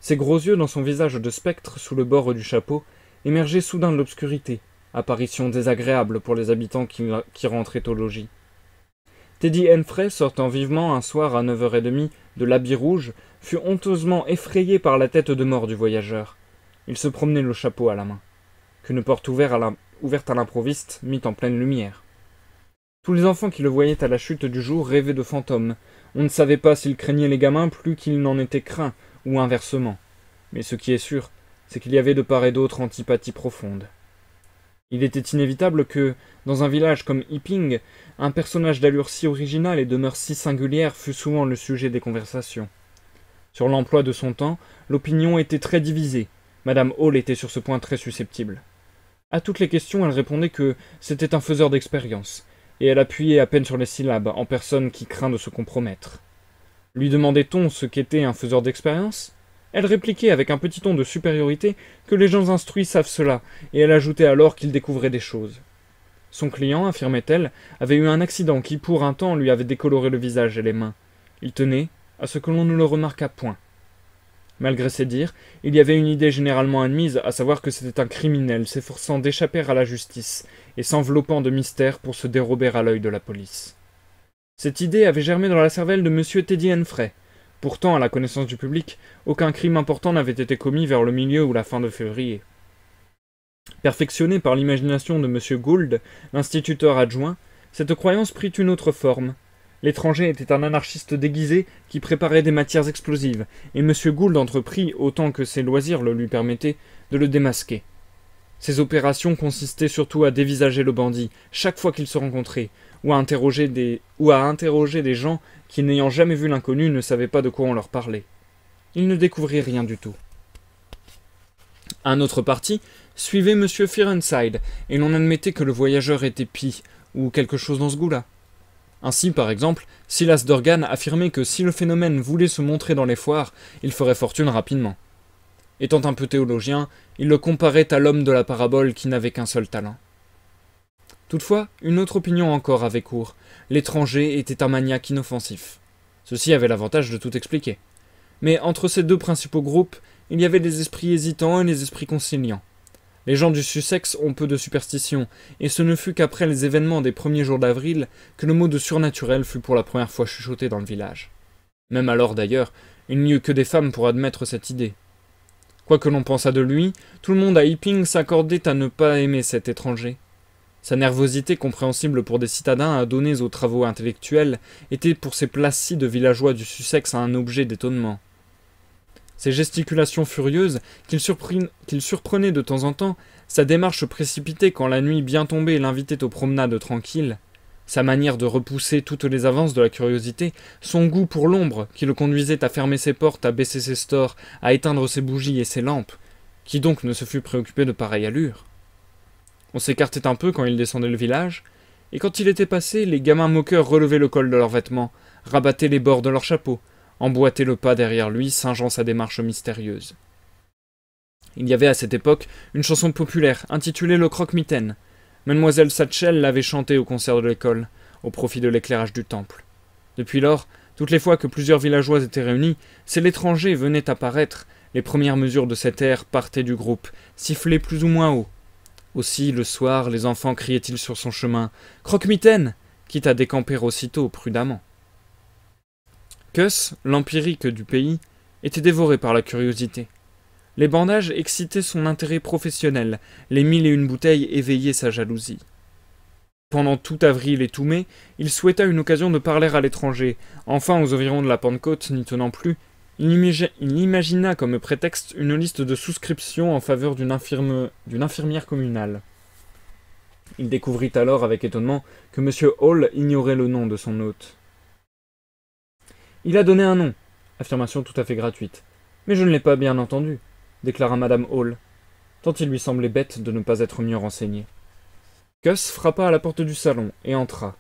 Ses gros yeux, dans son visage de spectre, sous le bord du chapeau, émergeaient soudain de l'obscurité, apparition désagréable pour les habitants qui rentraient au logis. Teddy Henfrey, sortant vivement un soir à 9h30 de l'habit rouge, fut honteusement effrayé par la tête de mort du voyageur. Il se promenait le chapeau à la main, qu'une porte ouverte à l'improviste mit en pleine lumière. Tous les enfants qui le voyaient à la chute du jour rêvaient de fantômes. On ne savait pas s'il craignait les gamins plus qu'il n'en était craint, ou inversement. Mais ce qui est sûr, c'est qu'il y avait de part et d'autre antipathie profonde. Il était inévitable que, dans un village comme Yiping, un personnage d'allure si originale et de mœurs si singulières fût souvent le sujet des conversations. Sur l'emploi de son temps, l'opinion était très divisée. Madame Hall était sur ce point très susceptible. À toutes les questions, elle répondait que c'était un faiseur d'expérience, et elle appuyait à peine sur les syllabes, en personne qui craint de se compromettre. Lui demandait-on ce qu'était un faiseur d'expérience ? Elle répliquait avec un petit ton de supériorité que les gens instruits savent cela, et elle ajoutait alors qu'il découvrait des choses. Son client, affirmait-elle, avait eu un accident qui, pour un temps, lui avait décoloré le visage et les mains. Il tenait à ce que l'on ne le remarquât point. Malgré ces dires, il y avait une idée généralement admise, à savoir que c'était un criminel s'efforçant d'échapper à la justice et s'enveloppant de mystère pour se dérober à l'œil de la police. Cette idée avait germé dans la cervelle de M. Teddy Henfrey. Pourtant, à la connaissance du public, aucun crime important n'avait été commis vers le milieu ou la fin de février. Perfectionnée par l'imagination de M. Gould, l'instituteur adjoint, cette croyance prit une autre forme. L'étranger était un anarchiste déguisé qui préparait des matières explosives, et M. Gould entreprit, autant que ses loisirs le lui permettaient, de le démasquer. Ces opérations consistaient surtout à dévisager le bandit, chaque fois qu'il se rencontrait, ou à interroger des gens qui, n'ayant jamais vu l'inconnu, ne savaient pas de quoi on leur parlait. Ils ne découvrirent rien du tout. Un autre parti suivait M. Fearenside, et l'on admettait que le voyageur était pie, ou quelque chose dans ce goût-là. Ainsi, par exemple, Silas Durgan affirmait que si le phénomène voulait se montrer dans les foires, il ferait fortune rapidement. Étant un peu théologien, il le comparait à l'homme de la parabole qui n'avait qu'un seul talent. Toutefois, une autre opinion encore avait cours. L'étranger était un maniaque inoffensif. Ceci avait l'avantage de tout expliquer. Mais entre ces deux principaux groupes, il y avait les esprits hésitants et les esprits conciliants. Les gens du Sussex ont peu de superstitions, et ce ne fut qu'après les événements des premiers jours d'avril que le mot de surnaturel fut pour la première fois chuchoté dans le village. Même alors d'ailleurs, il n'y eut que des femmes pour admettre cette idée. Quoi que l'on pensât de lui, tout le monde à Epping s'accordait à ne pas aimer cet étranger. Sa nervosité compréhensible pour des citadins adonnés aux travaux intellectuels était pour ces placides villageois du Sussex un objet d'étonnement. Ses gesticulations furieuses, qu'il surprenait de temps en temps, sa démarche précipitée quand la nuit bien tombée l'invitait aux promenades tranquilles, sa manière de repousser toutes les avances de la curiosité, son goût pour l'ombre qui le conduisait à fermer ses portes, à baisser ses stores, à éteindre ses bougies et ses lampes, qui donc ne se fût préoccupé de pareille allure? On s'écartait un peu quand il descendait le village, et quand il était passé, les gamins moqueurs relevaient le col de leurs vêtements, rabattaient les bords de leurs chapeaux, emboîtaient le pas derrière lui, singeant sa démarche mystérieuse. Il y avait à cette époque une chanson populaire, intitulée Le Croque-Mitaine. Mademoiselle Satchel l'avait chantée au concert de l'école, au profit de l'éclairage du temple. Depuis lors, toutes les fois que plusieurs villageois étaient réunis, c'est l'étranger venait apparaître, les premières mesures de cet air partaient du groupe, sifflaient plus ou moins haut. Aussi, le soir, les enfants criaient-ils sur son chemin « Croque-mitaine !» quitte à décamper aussitôt prudemment. Cuss, l'empirique du pays, était dévoré par la curiosité. Les bandages excitaient son intérêt professionnel, les 1001 bouteilles éveillaient sa jalousie. Pendant tout avril et tout mai, il souhaita une occasion de parler à l'étranger. Enfin, aux environs de la Pentecôte, n'y tenant plus, il imagina comme prétexte une liste de souscriptions en faveur d'une infirmière communale. Il découvrit alors avec étonnement que M. Hall ignorait le nom de son hôte. « Il a donné un nom, affirmation tout à fait gratuite. Mais je ne l'ai pas bien entendu, déclara Madame Hall, tant il lui semblait bête de ne pas être mieux renseigné. Cuss frappa à la porte du salon et entra.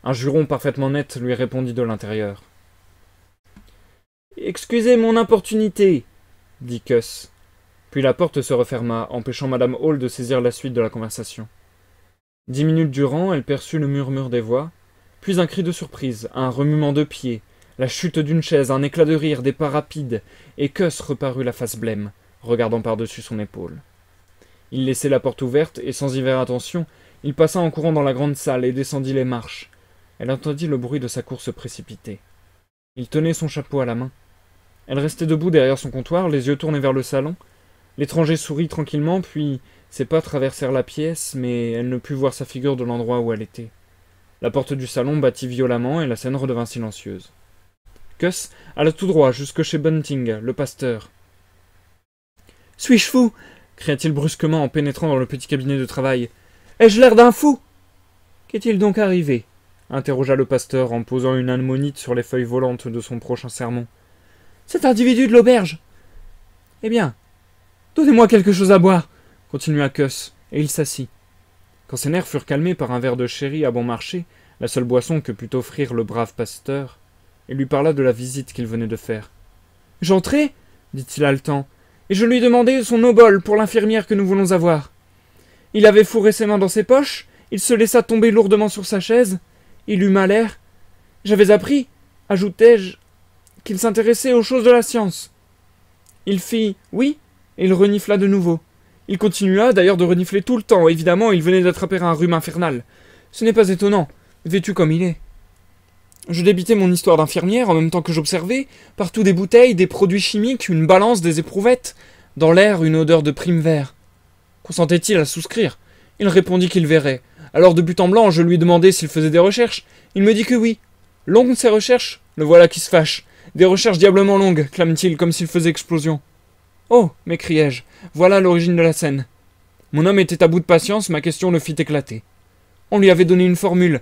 Un juron parfaitement net lui répondit de l'intérieur. « Excusez mon importunité, dit Cuss. Puis la porte se referma, empêchant Madame Hall de saisir la suite de la conversation. 10 minutes durant, elle perçut le murmure des voix, puis un cri de surprise, un remuement de pieds, la chute d'une chaise, un éclat de rire, des pas rapides, et Cuss reparut la face blême, regardant par-dessus son épaule. Il laissait la porte ouverte, et sans y faire attention, il passa en courant dans la grande salle et descendit les marches. Elle entendit le bruit de sa course précipitée. Il tenait son chapeau à la main. Elle restait debout derrière son comptoir, les yeux tournés vers le salon. L'étranger sourit tranquillement, puis ses pas traversèrent la pièce, mais elle ne put voir sa figure de l'endroit où elle était. La porte du salon battit violemment, et la scène redevint silencieuse. Cuss alla tout droit jusque chez Bunting, le pasteur. « Suis-je fou » cria-t-il brusquement en pénétrant dans le petit cabinet de travail. « Ai-je l'air d'un fou » ? « Qu'est-il donc arrivé » interrogea le pasteur en posant une ammonite sur les feuilles volantes de son prochain sermon. « Cet individu de l'auberge !»« Eh bien, donnez-moi quelque chose à boire » continua Cuss, et il s'assit. Quand ses nerfs furent calmés par un verre de sherry à bon marché, la seule boisson que put offrir le brave pasteur, il lui parla de la visite qu'il venait de faire. « J'entrai, dit-il haletant, et je lui demandai son obole pour l'infirmière que nous voulons avoir. Il avait fourré ses mains dans ses poches, il se laissa tomber lourdement sur sa chaise, il eut mal air. J'avais appris, ajoutai-je, qu'il s'intéressait aux choses de la science. Il fit « oui » et il renifla de nouveau. Il continua d'ailleurs de renifler tout le temps, évidemment il venait d'attraper un rhume infernal. Ce n'est pas étonnant, vêtu comme il est. Je débitais mon histoire d'infirmière en même temps que j'observais, partout des bouteilles, des produits chimiques, une balance, des éprouvettes, dans l'air une odeur de prime vert. Consentait-il à souscrire? Il répondit qu'il verrait. Alors de but en blanc, je lui demandai s'il faisait des recherches. Il me dit que oui. Longues ces recherches? Le voilà qui se fâche. Des recherches diablement longues, clame-t-il, comme s'il faisait explosion. Oh, m'écriai-je, voilà l'origine de la scène. Mon homme était à bout de patience, ma question le fit éclater. On lui avait donné une formule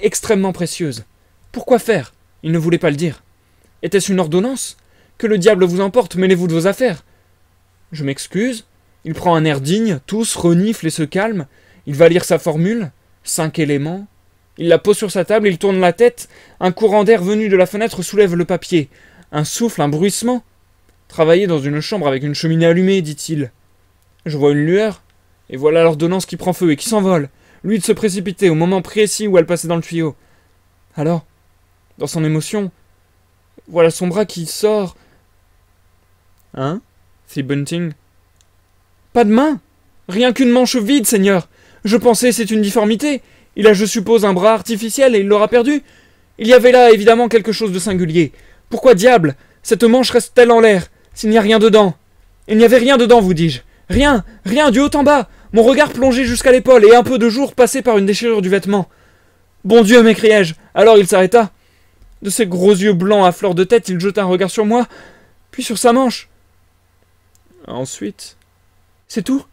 extrêmement précieuse. Pourquoi faire? Il ne voulait pas le dire. Était-ce une ordonnance? Que le diable vous emporte, mêlez-vous de vos affaires. Je m'excuse. Il prend un air digne, tous renifle et se calme. Il va lire sa formule, 5 éléments. Il la pose sur sa table, il tourne la tête. Un courant d'air venu de la fenêtre soulève le papier. Un souffle, un bruissement. Travailler dans une chambre avec une cheminée allumée, dit-il. Je vois une lueur, et voilà l'ordonnance qui prend feu et qui s'envole. Lui de se précipiter au moment précis où elle passait dans le tuyau. Alors, dans son émotion, voilà son bras qui sort. Hein? Fit Bunting. Pas de main! Rien qu'une manche vide, Seigneur. Je pensais c'est une difformité. Il a, je suppose, un bras artificiel et il l'aura perdu. Il y avait là, évidemment, quelque chose de singulier. Pourquoi diable cette manche reste-t-elle en l'air, s'il n'y a rien dedans? Il n'y avait rien dedans, vous dis-je. Rien, rien, du haut en bas. Mon regard plongeait jusqu'à l'épaule et un peu de jour passait par une déchirure du vêtement. Bon Dieu, m'écriai-je. Alors il s'arrêta. De ses gros yeux blancs à fleur de tête, il jeta un regard sur moi, puis sur sa manche. Ensuite... C'est tout.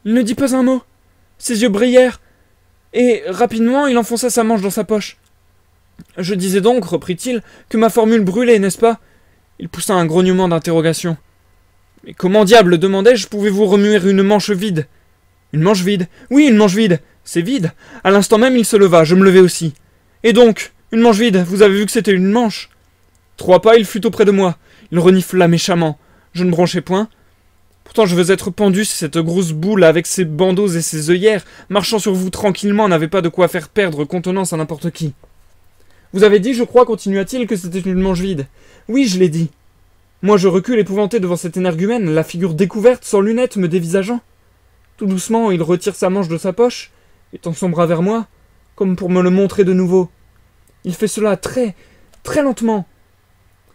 Il ne dit pas un mot. Ses yeux brillèrent, et rapidement il enfonça sa manche dans sa poche. Je disais donc, reprit-il, que ma formule brûlait, n'est-ce pas? Il poussa un grognement d'interrogation. Mais comment diable, demandai-je, pouvez-vous remuer une manche vide? Une manche vide? Oui, une manche vide. C'est vide. À l'instant même, il se leva, je me levai aussi. Et donc, une manche vide, vous avez vu que c'était une manche? 3 pas, il fut auprès de moi. Il renifla méchamment. Je ne bronchai point. Pourtant, je veux être pendu si cette grosse boule avec ses bandeaux et ses œillères, marchant sur vous tranquillement, n'avait pas de quoi faire perdre contenance à n'importe qui. Vous avez dit, je crois, continua-t-il, que c'était une manche vide. Oui, je l'ai dit. Moi, je recule épouvanté devant cet énergumène, la figure découverte, sans lunettes, me dévisageant. Tout doucement, il retire sa manche de sa poche, et tend son bras vers moi, comme pour me le montrer de nouveau. Il fait cela très, très lentement.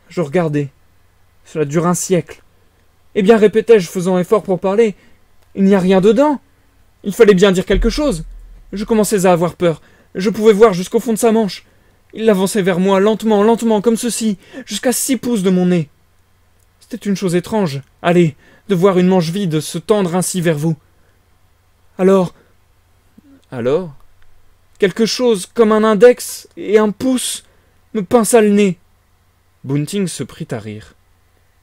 Je regardai. Cela dure un siècle. Eh bien, répétai-je, faisant effort pour parler, il n'y a rien dedans. Il fallait bien dire quelque chose. Je commençais à avoir peur. Je pouvais voir jusqu'au fond de sa manche. Il l'avançait vers moi, lentement, lentement, comme ceci, jusqu'à 6 pouces de mon nez. C'était une chose étrange, allez, de voir une manche vide se tendre ainsi vers vous. Alors, quelque chose comme un index et un pouce me pinça le nez. Bunting se prit à rire.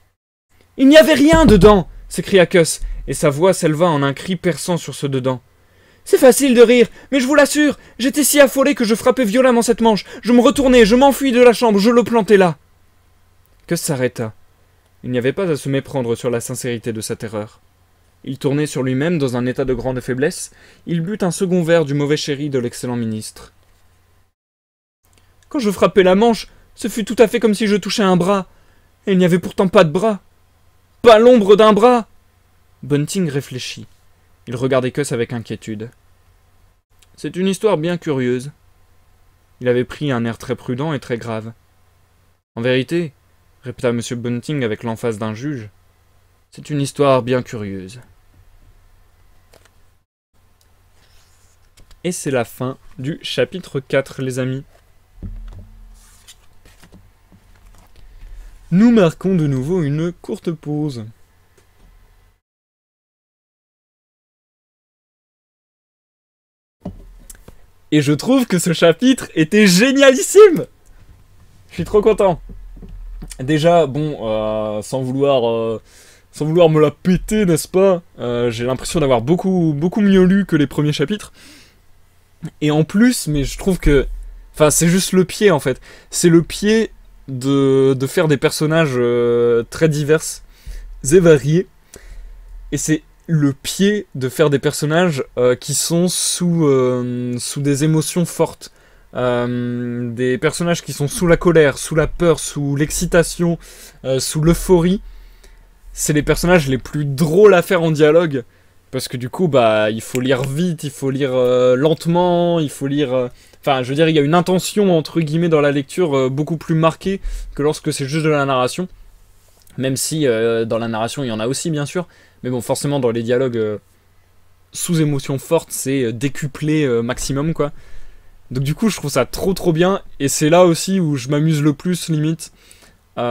« Il n'y avait rien dedans !» s'écria Cuss, et sa voix s'éleva en un cri perçant sur ce dedans. « C'est facile de rire, mais je vous l'assure, j'étais si affolé que je frappais violemment cette manche. Je me retournai, je m'enfuis de la chambre, je le plantai là. » Cuss s'arrêta. Il n'y avait pas à se méprendre sur la sincérité de sa terreur. Il tournait sur lui-même dans un état de grande faiblesse. Il but un second verre du mauvais sherry de l'excellent ministre. Quand je frappai la manche, ce fut tout à fait comme si je touchais un bras. Et il n'y avait pourtant pas de bras. Pas l'ombre d'un bras. Bunting réfléchit. Il regardait Cuss avec inquiétude. C'est une histoire bien curieuse. Il avait pris un air très prudent et très grave. En vérité, répéta M. Bunting avec l'emphase d'un juge, c'est une histoire bien curieuse. Et c'est la fin du chapitre 4, les amis. Nous marquons de nouveau une courte pause. Et je trouve que ce chapitre était génialissime. Je suis trop content. Déjà, bon, sans vouloir me la péter, n'est-ce pas, j'ai l'impression d'avoir beaucoup mieux lu que les premiers chapitres. Et en plus, mais je trouve que... Enfin, c'est juste le pied, en fait. C'est le pied de faire des personnages très divers et variés. Et c'est le pied de faire des personnages qui sont sous des émotions fortes. Des personnages qui sont sous la colère, sous la peur, sous l'excitation, sous l'euphorie. C'est les personnages les plus drôles à faire en dialogue. Parce que du coup, bah, il faut lire vite, il faut lire lentement, il faut lire... Enfin, je veux dire, il y a une intention, entre guillemets, dans la lecture beaucoup plus marquée que lorsque c'est juste de la narration. Même si, dans la narration, il y en a aussi, bien sûr. Mais bon, forcément, dans les dialogues sous émotion forte, c'est décuplé maximum, quoi. Donc du coup, je trouve ça trop bien. Et c'est là aussi où je m'amuse le plus, limite. C'est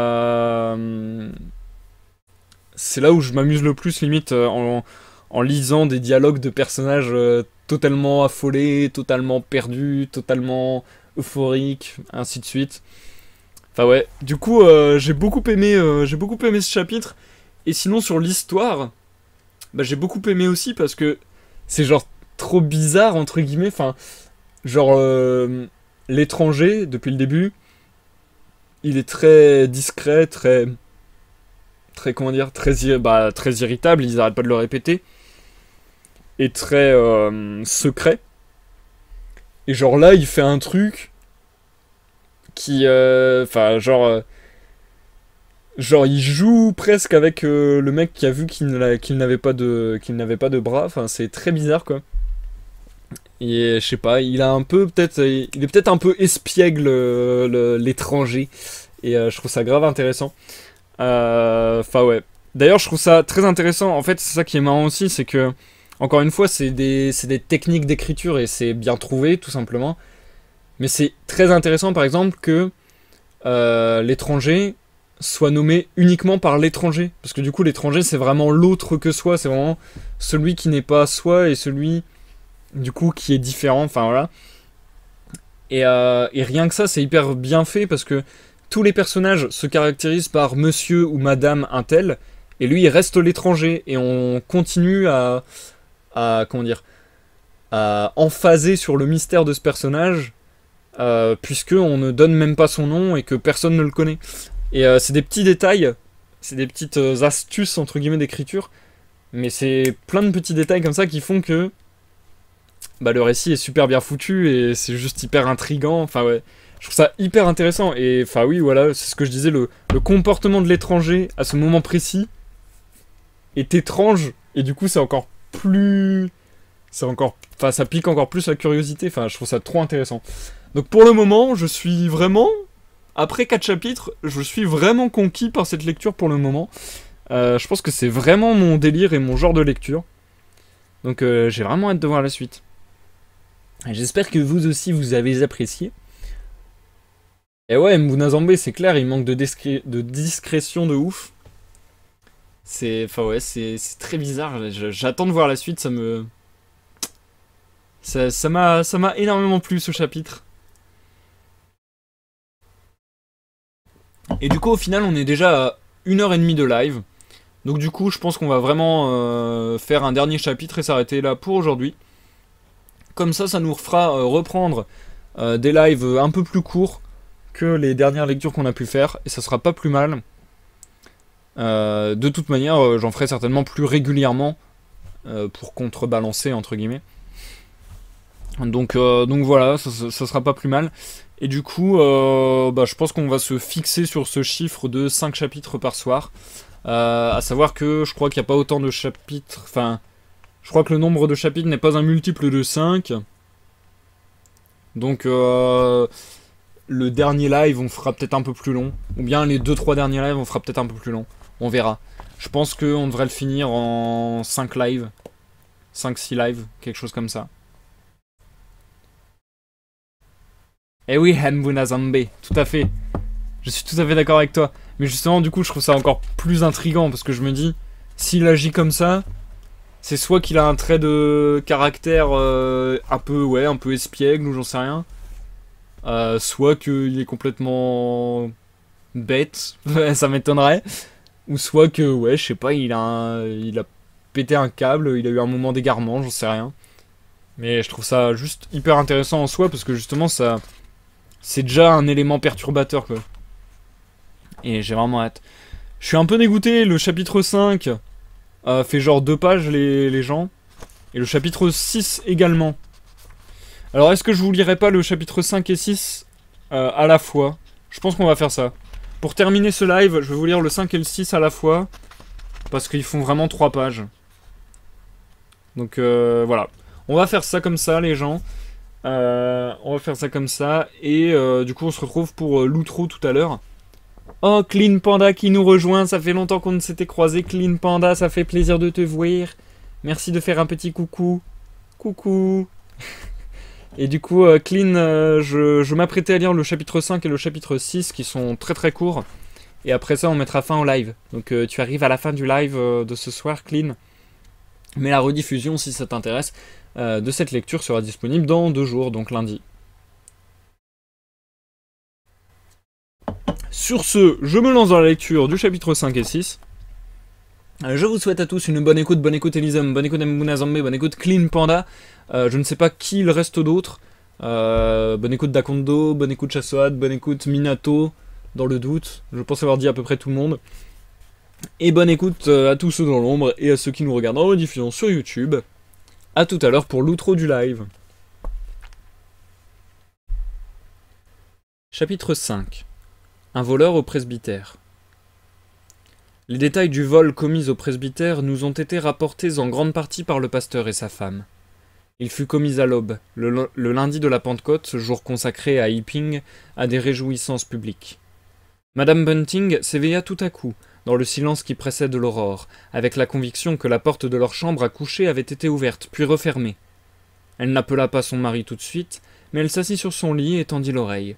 là où je m'amuse le plus, limite, en lisant des dialogues de personnages totalement affolés, totalement perdus, totalement euphoriques, ainsi de suite. Enfin ouais, du coup, j'ai beaucoup aimé ce chapitre. Et sinon, sur l'histoire, bah, j'ai beaucoup aimé aussi parce que c'est genre trop bizarre, entre guillemets, enfin... Genre, l'étranger, depuis le début, il est très discret, très comment dire, très irritable, ils arrêtent pas de le répéter, et très secret. Et genre là, il fait un truc qui, Genre, il joue presque avec le mec qui a vu qu'il n'avait pas de bras. Enfin, c'est très bizarre, quoi. Et je sais pas, il a un peu peut-être, il est peut-être un peu espiègle l'étranger. Et je trouve ça grave intéressant. Enfin ouais. D'ailleurs, je trouve ça très intéressant. En fait, c'est ça qui est marrant aussi, c'est que encore une fois, c'est des techniques d'écriture et c'est bien trouvé, tout simplement. Mais c'est très intéressant, par exemple, que l'étranger soit nommé uniquement par l'étranger. Parce que du coup, l'étranger, c'est vraiment l'autre que soi. C'est vraiment celui qui n'est pas soi et celui, du coup, qui est différent. Enfin, voilà. Et rien que ça, c'est hyper bien fait parce que tous les personnages se caractérisent par monsieur ou madame un tel. Et lui, il reste l'étranger. Et on continue comment dire, à emphaser sur le mystère de ce personnage. Puisque on ne donne même pas son nom et que personne ne le connaît. Et c'est des petits détails, c'est des petites astuces entre guillemets d'écriture, mais c'est plein de petits détails comme ça qui font que bah, le récit est super bien foutu et c'est juste hyper intriguant. Enfin ouais, je trouve ça hyper intéressant. Et enfin oui, voilà, c'est ce que je disais, le comportement de l'étranger à ce moment précis est étrange et du coup c'est encore plus, enfin ça pique encore plus la curiosité. Enfin, je trouve ça trop intéressant. Donc pour le moment, je suis vraiment, après 4 chapitres, je suis vraiment conquis par cette lecture pour le moment. Je pense que c'est vraiment mon délire et mon genre de lecture. Donc j'ai vraiment hâte de voir la suite. J'espère que vous aussi vous avez apprécié. Et ouais, Mbuna Zambé, c'est clair, il manque de discrétion de ouf. Enfin ouais, c'est très bizarre. J'attends de voir la suite, ça m'a énormément plu ce chapitre. Et du coup, au final, on est déjà à 1h30 de live. Donc du coup, je pense qu'on va vraiment faire un dernier chapitre et s'arrêter là pour aujourd'hui. Comme ça nous fera reprendre des lives un peu plus courts que les dernières lectures qu'on a pu faire. Et ça sera pas plus mal. De toute manière, j'en ferai certainement plus régulièrement pour contrebalancer, entre guillemets. Donc voilà, ça sera pas plus mal. Et du coup, je pense qu'on va se fixer sur ce chiffre de 5 chapitres par soir. À savoir que je crois qu'il n'y a pas autant de chapitres. Enfin, je crois que le nombre de chapitres n'est pas un multiple de 5. Donc, le dernier live, on fera peut-être un peu plus long. Ou bien les 2-3 derniers lives, on fera peut-être un peu plus long. On verra. Je pense qu'on devrait le finir en 5 lives. 5-6 lives, quelque chose comme ça. Eh oui, Mbuna Zambé, tout à fait. Je suis tout à fait d'accord avec toi. Mais justement, du coup, je trouve ça encore plus intriguant parce que je me dis, s'il agit comme ça, c'est soit qu'il a un trait de caractère un peu espiègle ou j'en sais rien, soit qu'il est complètement bête, ça m'étonnerait, ou soit que, ouais, je sais pas, il a pété un câble, il a eu un moment d'égarement, j'en sais rien. Mais je trouve ça juste hyper intéressant en soi parce que justement, c'est déjà un élément perturbateur, quoi. Et j'ai vraiment hâte. Je suis un peu dégoûté, le chapitre 5 fait genre 2 pages les gens. Et le chapitre 6 également. Alors est-ce que je vous lirai pas le chapitre 5 et 6 à la fois? Je pense qu'on va faire ça. Pour terminer ce live, je vais vous lire le 5 et le 6 à la fois. Parce qu'ils font vraiment 3 pages. Donc voilà. On va faire ça comme ça les gens. On va faire ça comme ça. Et du coup on se retrouve pour l'outro tout à l'heure. Oh, Clean Panda qui nous rejoint, ça fait longtemps qu'on ne s'était croisé. Clean Panda, ça fait plaisir de te voir. Merci de faire un petit coucou. Coucou. Et du coup, Clean, je m'apprêtais à lire le chapitre 5 et le chapitre 6 qui sont très très courts. Et après ça, on mettra fin au live. Donc tu arrives à la fin du live de ce soir, Clean. Mais la rediffusion, si ça t'intéresse, de cette lecture sera disponible dans 2 jours, donc lundi. Sur ce, je me lance dans la lecture du chapitre 5 et 6. Je vous souhaite à tous une bonne écoute Elisum, bonne écoute Mbuna Zambé, bonne écoute Clean Panda. Je ne sais pas qui il reste d'autre. Bonne écoute Dakondo, bonne écoute Chassoad, bonne écoute Minato, dans le doute. Je pense avoir dit à peu près tout le monde. Et bonne écoute à tous ceux dans l'ombre et à ceux qui nous regardent en rediffusion sur YouTube. A tout à l'heure pour l'outro du live. Chapitre 5. Un voleur au presbytère. Les détails du vol commis au presbytère nous ont été rapportés en grande partie par le pasteur et sa femme. Il fut commis à l'aube, le lundi de la Pentecôte, jour consacré à Epping, à des réjouissances publiques. Madame Bunting s'éveilla tout à coup, dans le silence qui précède l'aurore, avec la conviction que la porte de leur chambre à coucher avait été ouverte, puis refermée. Elle n'appela pas son mari tout de suite, mais elle s'assit sur son lit et tendit l'oreille.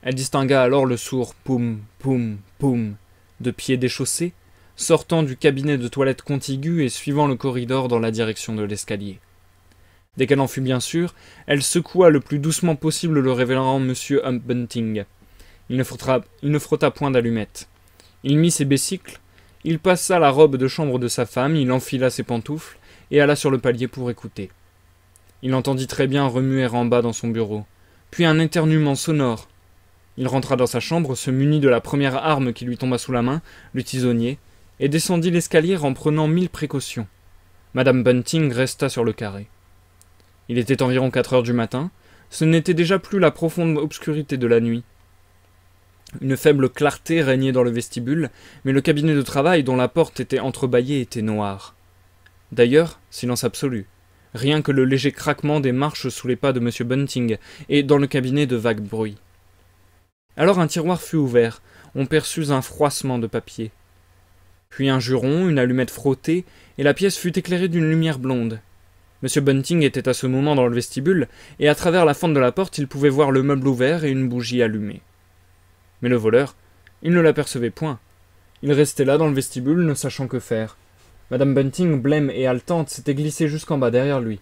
Elle distingua alors le sourd poum, poum, poum de pieds déchaussés, sortant du cabinet de toilette contigu et suivant le corridor dans la direction de l'escalier. Dès qu'elle en fut bien sûre, elle secoua le plus doucement possible le révérend monsieur Hump Bunting. Il ne frotta point d'allumette. Il mit ses besicles, il passa la robe de chambre de sa femme, il enfila ses pantoufles et alla sur le palier pour écouter. Il entendit très bien remuer en bas dans son bureau, puis un éternuement sonore. Il rentra dans sa chambre, se munit de la première arme qui lui tomba sous la main, le tisonnier, et descendit l'escalier en prenant 1000 précautions. Madame Bunting resta sur le carré. Il était environ 4 heures du matin, ce n'était déjà plus la profonde obscurité de la nuit. Une faible clarté régnait dans le vestibule, mais le cabinet de travail dont la porte était entrebâillée était noir. D'ailleurs, silence absolu. Rien que le léger craquement des marches sous les pas de M. Bunting, et dans le cabinet de vagues bruits. Alors un tiroir fut ouvert, on perçut un froissement de papier. Puis un juron, une allumette frottée, et la pièce fut éclairée d'une lumière blonde. M. Bunting était à ce moment dans le vestibule, et à travers la fente de la porte il pouvait voir le meuble ouvert et une bougie allumée. Mais le voleur, il ne l'apercevait point. Il restait là dans le vestibule, ne sachant que faire. Madame Bunting, blême et haletante, s'était glissée jusqu'en bas derrière lui.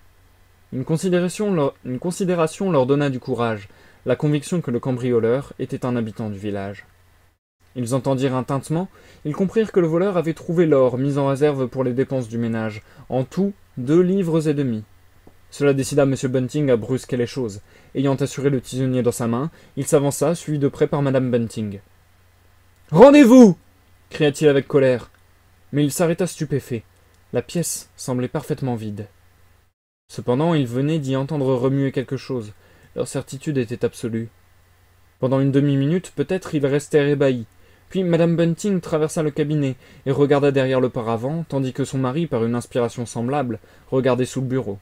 Une considération leur donna du courage, la conviction que le cambrioleur était un habitant du village. Ils entendirent un tintement, ils comprirent que le voleur avait trouvé l'or mis en réserve pour les dépenses du ménage, en tout 2,5 livres. Cela décida M. Bunting à brusquer les choses. Ayant assuré le tisonnier dans sa main, il s'avança, suivi de près par Madame Bunting. « Rendez-vous » cria-t-il avec colère. Mais il s'arrêta stupéfait. La pièce semblait parfaitement vide. Cependant, il venait d'y entendre remuer quelque chose. Leur certitude était absolue. Pendant une demi-minute, peut-être, ils restèrent ébahis. Puis Madame Bunting traversa le cabinet et regarda derrière le paravent, tandis que son mari, par une inspiration semblable, regardait sous le bureau.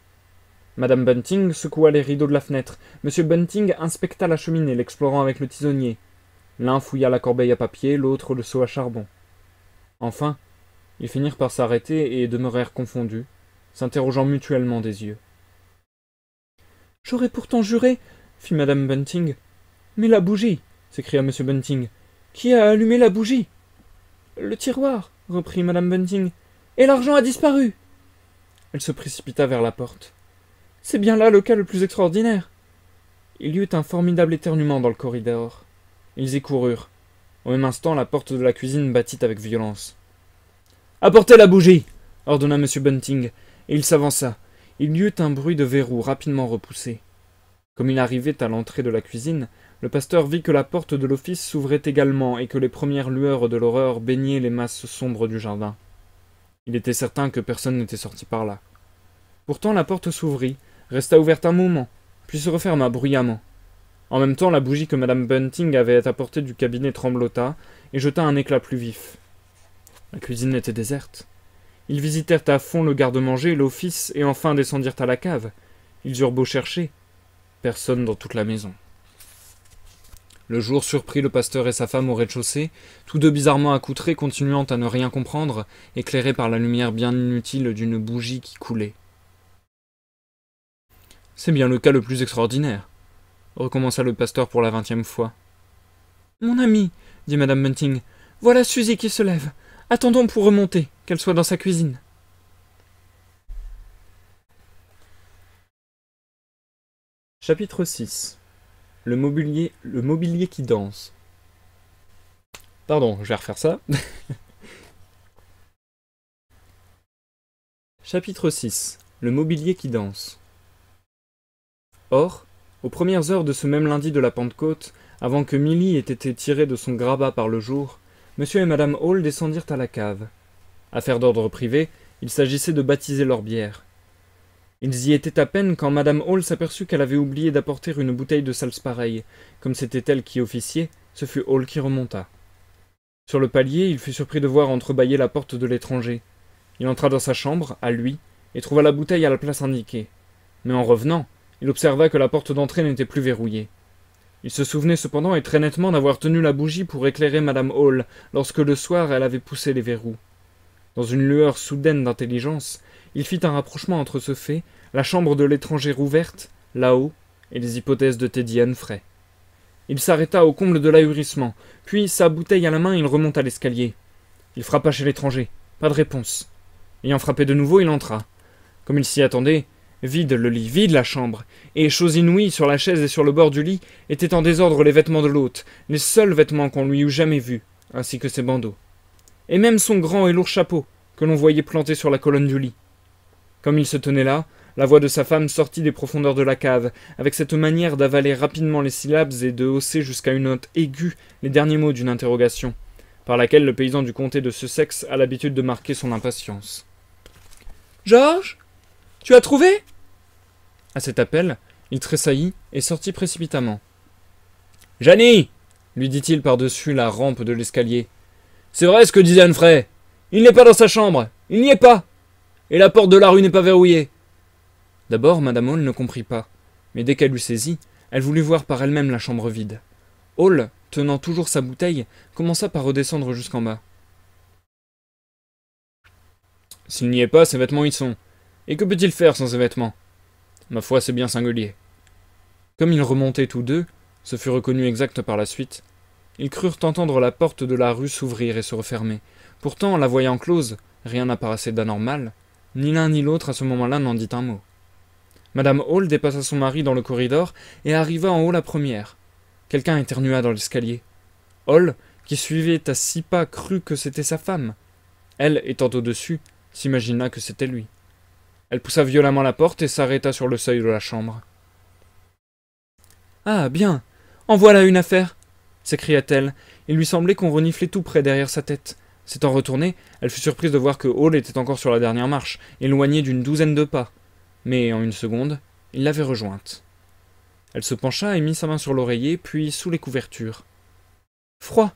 Madame Bunting secoua les rideaux de la fenêtre. M. Bunting inspecta la cheminée, l'explorant avec le tisonnier. L'un fouilla la corbeille à papier, l'autre le seau à charbon. Enfin, ils finirent par s'arrêter et demeurèrent confondus, s'interrogeant mutuellement des yeux. « J'aurais pourtant juré, » fit Madame Bunting. « Mais la bougie » s'écria M. Bunting. « Qui a allumé la bougie ?»« Le tiroir, » reprit Madame Bunting. « Et l'argent a disparu !» Elle se précipita vers la porte. « C'est bien là le cas le plus extraordinaire !» Il y eut un formidable éternuement dans le corridor. Ils y coururent. Au même instant, la porte de la cuisine battit avec violence. « Apportez la bougie !» ordonna M. Bunting, et il s'avança. Il y eut un bruit de verrou rapidement repoussé. Comme il arrivait à l'entrée de la cuisine, le pasteur vit que la porte de l'office s'ouvrait également et que les premières lueurs de l'aurore baignaient les masses sombres du jardin. Il était certain que personne n'était sorti par là. Pourtant la porte s'ouvrit, resta ouverte un moment, puis se referma bruyamment. En même temps, la bougie que Madame Bunting avait apportée du cabinet tremblota et jeta un éclat plus vif. La cuisine était déserte. Ils visitèrent à fond le garde-manger, l'office, et enfin descendirent à la cave. Ils eurent beau chercher. Personne dans toute la maison. Le jour surprit le pasteur et sa femme au rez-de-chaussée, tous deux bizarrement accoutrés, continuant à ne rien comprendre, éclairés par la lumière bien inutile d'une bougie qui coulait. « C'est bien le cas le plus extraordinaire, » recommença le pasteur pour la 20e fois. « Mon ami, » dit Madame Bunting, « voilà Suzy qui se lève. Attendons pour remonter, qu'elle soit dans sa cuisine. » Chapitre 6. Le mobilier qui danse. Pardon, je vais refaire ça. Chapitre 6. Le mobilier qui danse. Or, aux premières heures de ce même lundi de la Pentecôte, avant que Milly ait été tirée de son grabat par le jour, M. et Mme Hall descendirent à la cave. Affaire d'ordre privé, il s'agissait de baptiser leur bière. Ils y étaient à peine quand Mme Hall s'aperçut qu'elle avait oublié d'apporter une bouteille de salse pareille. Comme c'était elle qui officiait, ce fut Hall qui remonta. Sur le palier, il fut surpris de voir entrebâiller la porte de l'étranger. Il entra dans sa chambre, à lui, et trouva la bouteille à la place indiquée. Mais en revenant, il observa que la porte d'entrée n'était plus verrouillée. Il se souvenait cependant et très nettement d'avoir tenu la bougie pour éclairer Madame Hall lorsque le soir elle avait poussé les verrous. Dans une lueur soudaine d'intelligence, il fit un rapprochement entre ce fait, la chambre de l'étranger rouverte, là-haut, et les hypothèses de Teddy Humphrey. Il s'arrêta au comble de l'ahurissement, puis, sa bouteille à la main, il remonta l'escalier. Il frappa chez l'étranger. Pas de réponse. Ayant frappé de nouveau, il entra. Comme il s'y attendait, vide le lit, vide la chambre, et, chose inouïe, sur la chaise et sur le bord du lit, étaient en désordre les vêtements de l'hôte, les seuls vêtements qu'on lui eût jamais vus, ainsi que ses bandeaux. Et même son grand et lourd chapeau, que l'on voyait planté sur la colonne du lit. Comme il se tenait là, la voix de sa femme sortit des profondeurs de la cave, avec cette manière d'avaler rapidement les syllabes et de hausser jusqu'à une note aiguë les derniers mots d'une interrogation, par laquelle le paysan du comté de Sussex a l'habitude de marquer son impatience. « Georges, tu as trouvé ?» À cet appel, il tressaillit et sortit précipitamment. « Janie !» lui dit-il par-dessus la rampe de l'escalier. « C'est vrai ce que disait Humphrey. Il n'est pas dans sa chambre. Il n'y est pas. Et la porte de la rue n'est pas verrouillée. » D'abord, Madame Hall ne comprit pas, mais dès qu'elle eut saisi, elle voulut voir par elle-même la chambre vide. Hall, tenant toujours sa bouteille, commença par redescendre jusqu'en bas. « S'il n'y est pas, ses vêtements y sont. Et que peut-il faire sans ses vêtements ? Ma foi, c'est bien singulier. » Comme ils remontaient tous deux, ce fut reconnu exact par la suite, ils crurent entendre la porte de la rue s'ouvrir et se refermer. Pourtant, la voyant close, rien n'apparaissait d'anormal. Ni l'un ni l'autre à ce moment-là n'en dit un mot. Madame Hall dépassa son mari dans le corridor et arriva en haut la première. Quelqu'un éternua dans l'escalier. Hall, qui suivait à 6 pas, crut que c'était sa femme. Elle, étant au-dessus, s'imagina que c'était lui. Elle poussa violemment la porte et s'arrêta sur le seuil de la chambre. « Ah, bien, en voilà une affaire !» s'écria-t-elle. Il lui semblait qu'on reniflait tout près derrière sa tête. S'étant retournée, elle fut surprise de voir que Hall était encore sur la dernière marche, éloigné d'une douzaine de pas. Mais en une seconde, il l'avait rejointe. Elle se pencha et mit sa main sur l'oreiller, puis sous les couvertures. « Froid.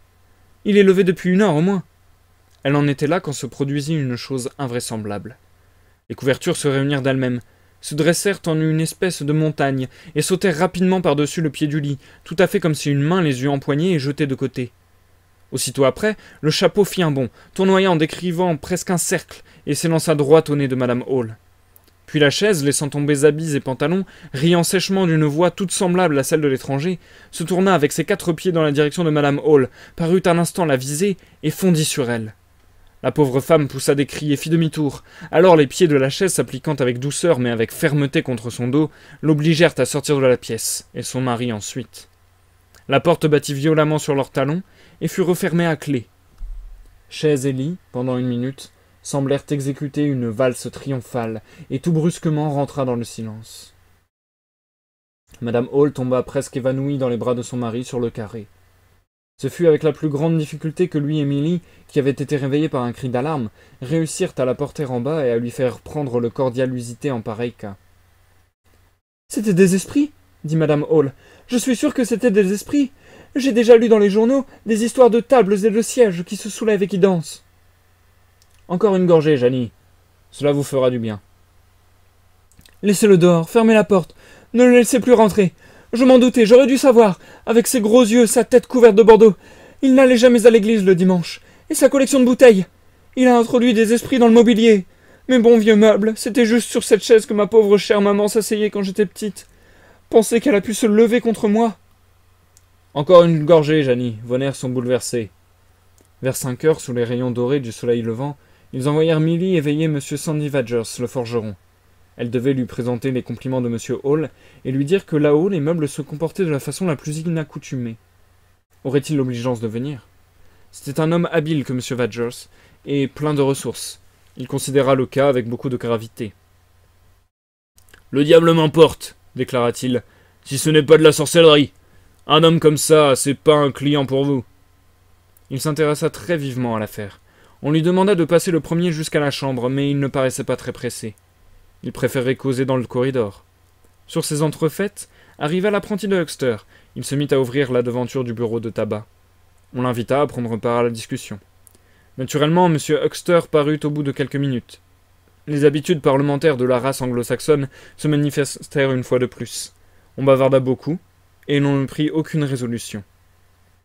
Il est levé depuis 1 heure au moins. » Elle en était là quand se produisit une chose invraisemblable. Les couvertures se réunirent d'elles-mêmes, se dressèrent en une espèce de montagne, et sautèrent rapidement par-dessus le pied du lit, tout à fait comme si une main les eût empoignées et jetées de côté. Aussitôt après, le chapeau fit un bond, tournoya en décrivant presque un cercle, et s'élança droit au nez de Madame Hall. Puis la chaise, laissant tomber habits et pantalons, riant sèchement d'une voix toute semblable à celle de l'étranger, se tourna avec ses 4 pieds dans la direction de Madame Hall, parut un instant la viser, et fondit sur elle. La pauvre femme poussa des cris et fit demi-tour. Alors les pieds de la chaise, s'appliquant avec douceur mais avec fermeté contre son dos, l'obligèrent à sortir de la pièce, et son mari ensuite. La porte battit violemment sur leurs talons, et fut refermée à clé. Chaise et lit, pendant 1 minute, semblèrent exécuter une valse triomphale, et tout brusquement rentra dans le silence. Madame Hall tomba presque évanouie dans les bras de son mari sur le carré. Ce fut avec la plus grande difficulté que lui et Milly, qui avaient été réveillés par un cri d'alarme, réussirent à la porter en bas et à lui faire prendre le cordial usité en pareil cas. « C'était des esprits !» dit Madame Hall. « Je suis sûre que c'était des esprits. J'ai déjà lu dans les journaux des histoires de tables et de sièges qui se soulèvent et qui dansent. » « Encore une gorgée, Janie. Cela vous fera du bien. »« Laissez-le dehors, fermez la porte. Ne le laissez plus rentrer. Je m'en doutais, j'aurais dû savoir. Avec ses gros yeux, sa tête couverte de bordeaux. Il n'allait jamais à l'église le dimanche. Et sa collection de bouteilles. Il a introduit des esprits dans le mobilier. Mes bons vieux meubles, c'était juste sur cette chaise que ma pauvre chère maman s'asseyait quand j'étais petite. Pensez qu'elle a pu se lever contre moi. »« Encore une gorgée, Janie. Vos nerfs sont bouleversés. » Vers 5 heures, sous les rayons dorés du soleil levant, ils envoyèrent Milly éveiller M. Sandy Vadgers, le forgeron. Elle devait lui présenter les compliments de M. Hall et lui dire que là-haut, les meubles se comportaient de la façon la plus inaccoutumée. Aurait-il l'obligeance de venir? C'était un homme habile que M. Vadgers, et plein de ressources. Il considéra le cas avec beaucoup de gravité. « Le diable m'emporte, déclara-t-il, si ce n'est pas de la sorcellerie. Un homme comme ça, c'est pas un client pour vous. » Il s'intéressa très vivement à l'affaire. On lui demanda de passer le premier jusqu'à la chambre, mais il ne paraissait pas très pressé. Il préférait causer dans le corridor. Sur ces entrefaites, arriva l'apprenti de Huckster. Il se mit à ouvrir la devanture du bureau de tabac. On l'invita à prendre part à la discussion. Naturellement, M. Huxter parut au bout de quelques minutes. Les habitudes parlementaires de la race anglo-saxonne se manifestèrent une fois de plus. On bavarda beaucoup, et l'on ne prit aucune résolution.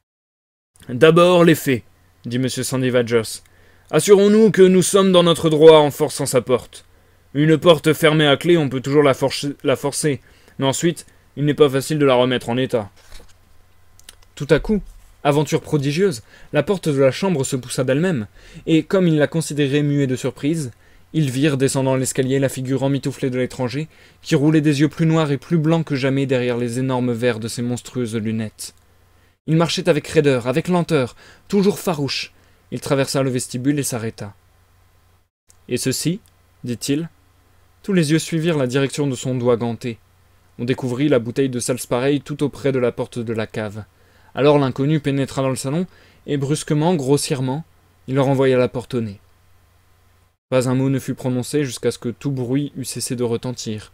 « D'abord les faits, dit M. Sandy Vadgers. Assurons-nous que nous sommes dans notre droit en forçant sa porte. Une porte fermée à clé, on peut toujours la forcer, mais ensuite, il n'est pas facile de la remettre en état. » Tout à coup, aventure prodigieuse, la porte de la chambre se poussa d'elle-même, et comme ils la considéraient muet de surprise, ils virent descendant l'escalier la figure emmitouflée de l'étranger, qui roulait des yeux plus noirs et plus blancs que jamais derrière les énormes verres de ses monstrueuses lunettes. Il marchait avec raideur, avec lenteur, toujours farouche. Il traversa le vestibule et s'arrêta. « Et ceci » dit-il. Tous les yeux suivirent la direction de son doigt ganté. On découvrit la bouteille de salse-pareil tout auprès de la porte de la cave. Alors l'inconnu pénétra dans le salon, et brusquement, grossièrement, il leur envoya la porte au nez. Pas un mot ne fut prononcé jusqu'à ce que tout bruit eût cessé de retentir.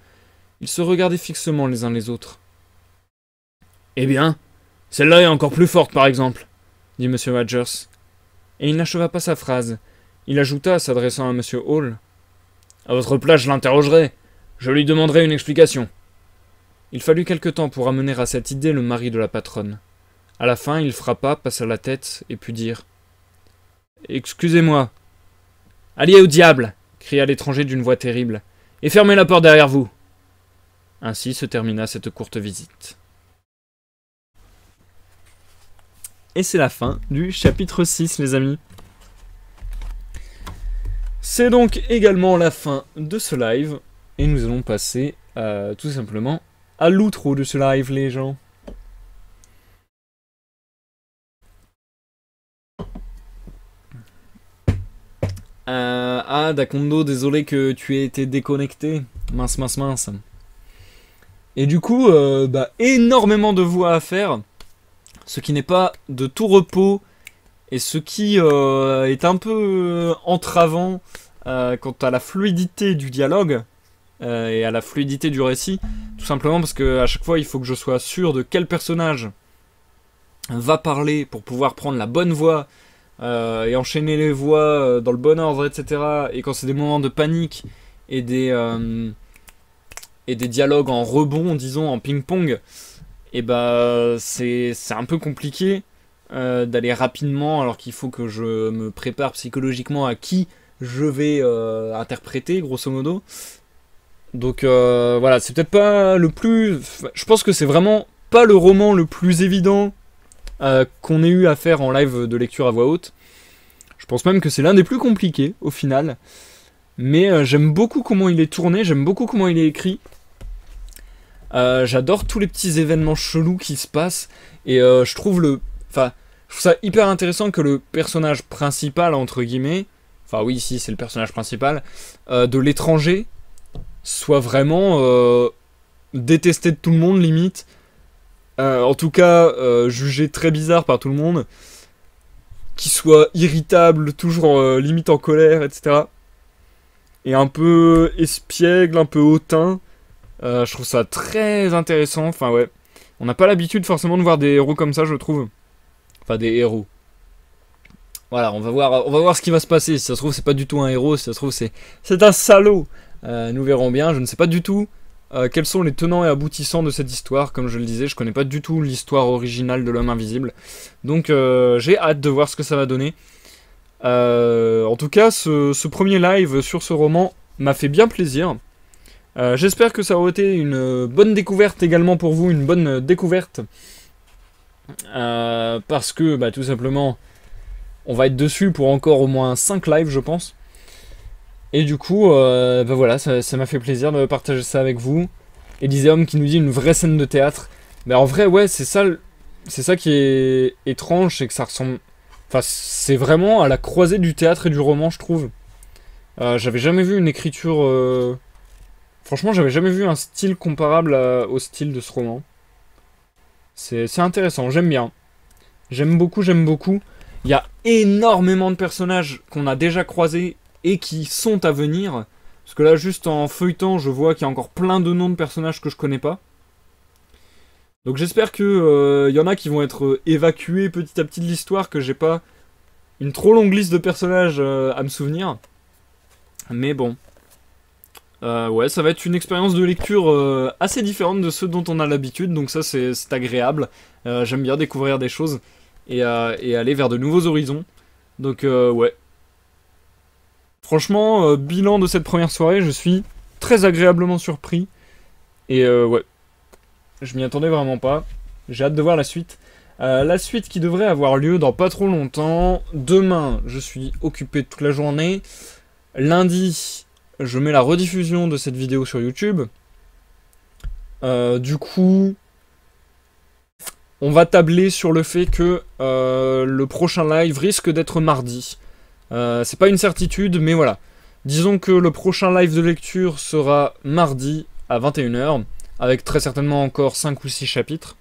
Ils se regardaient fixement les uns les autres. « Eh bien, celle-là est encore plus forte, par exemple, » dit M. Vadgers. Et il n'acheva pas sa phrase. Il ajouta, s'adressant à M. Hall. « À votre place, je l'interrogerai. Je lui demanderai une explication. » Il fallut quelque temps pour amener à cette idée le mari de la patronne. À la fin, il frappa, passa la tête, et put dire « Excusez-moi. »« Allez au diable !» cria l'étranger d'une voix terrible. « Et fermez la porte derrière vous !» Ainsi se termina cette courte visite. Et c'est la fin du chapitre 6, les amis. C'est donc également la fin de ce live, et nous allons passer tout simplement à l'outro de ce live, les gens. Dakondo, désolé que tu aies été déconnecté. Mince. Et du coup, énormément de voix à faire. Ce qui n'est pas de tout repos. Et ce qui est un peu entravant quant à la fluidité du dialogue. Et à la fluidité du récit. Tout simplement parce que à chaque fois, il faut que je sois sûr de quel personnage va parler pour pouvoir prendre la bonne voix. Et enchaîner les voix dans le bon ordre, etc. Et quand c'est des moments de panique et des dialogues en rebond, disons, en ping-pong, et c'est un peu compliqué d'aller rapidement alors qu'il faut que je me prépare psychologiquement à qui je vais interpréter, grosso modo. Donc voilà, c'est peut-être pas le plus... Je pense que c'est vraiment pas le roman le plus évident qu'on ait eu à faire en live de lecture à voix haute. Je pense même que c'est l'un des plus compliqués au final. Mais j'aime beaucoup comment il est tourné, j'aime beaucoup comment il est écrit. J'adore tous les petits événements chelous qui se passent. Et je trouve ça hyper intéressant que le personnage principal, entre guillemets, enfin oui, si c'est le personnage principal, de l'étranger, soit vraiment détesté de tout le monde, limite. En tout cas, jugé très bizarre par tout le monde, qui soit irritable, toujours limite en colère, etc. Et un peu espiègle, un peu hautain. Je trouve ça très intéressant. Enfin ouais, on n'a pas l'habitude forcément de voir des héros comme ça, je trouve. Enfin des héros. Voilà, on va voir ce qui va se passer. Si ça se trouve, c'est pas du tout un héros. Si ça se trouve, c'est un salaud. Nous verrons bien. Je ne sais pas du tout. Quels sont les tenants et aboutissants de cette histoire? Comme je le disais, je connais pas du tout l'histoire originale de l'homme invisible. Donc j'ai hâte de voir ce que ça va donner. En tout cas, ce premier live sur ce roman m'a fait bien plaisir. J'espère que ça aura été une bonne découverte également pour vous, une bonne découverte. Parce que, tout simplement, on va être dessus pour encore au moins 5 lives, je pense. Et du coup, voilà, ça m'a fait plaisir de partager ça avec vous. Elysium qui nous dit une vraie scène de théâtre. Mais en vrai, ouais, c'est ça qui est étrange, c'est que ça ressemble... Enfin, c'est vraiment à la croisée du théâtre et du roman, je trouve. J'avais jamais vu une écriture... Franchement, j'avais jamais vu un style comparable au style de ce roman. C'est intéressant, j'aime bien. J'aime beaucoup. Il y a énormément de personnages qu'on a déjà croisés et qui sont à venir. Parce que là, juste en feuilletant, je vois qu'il y a encore plein de noms de personnages que je connais pas. Donc j'espère que y en a qui vont être évacués petit à petit de l'histoire, que j'ai pas une trop longue liste de personnages à me souvenir. Mais bon. Ouais, ça va être une expérience de lecture assez différente de ceux dont on a l'habitude, donc ça c'est agréable. J'aime bien découvrir des choses et aller vers de nouveaux horizons. Donc ouais. Franchement, bilan de cette première soirée, je suis très agréablement surpris. Et ouais, je m'y attendais vraiment pas. J'ai hâte de voir la suite. La suite qui devrait avoir lieu dans pas trop longtemps. Demain, je suis occupé toute la journée. Lundi, je mets la rediffusion de cette vidéo sur YouTube. Du coup, on va tabler sur le fait que le prochain live risque d'être mardi. C'est pas une certitude, mais voilà. Disons que le prochain live de lecture sera mardi à 21h, avec très certainement encore 5 ou 6 chapitres.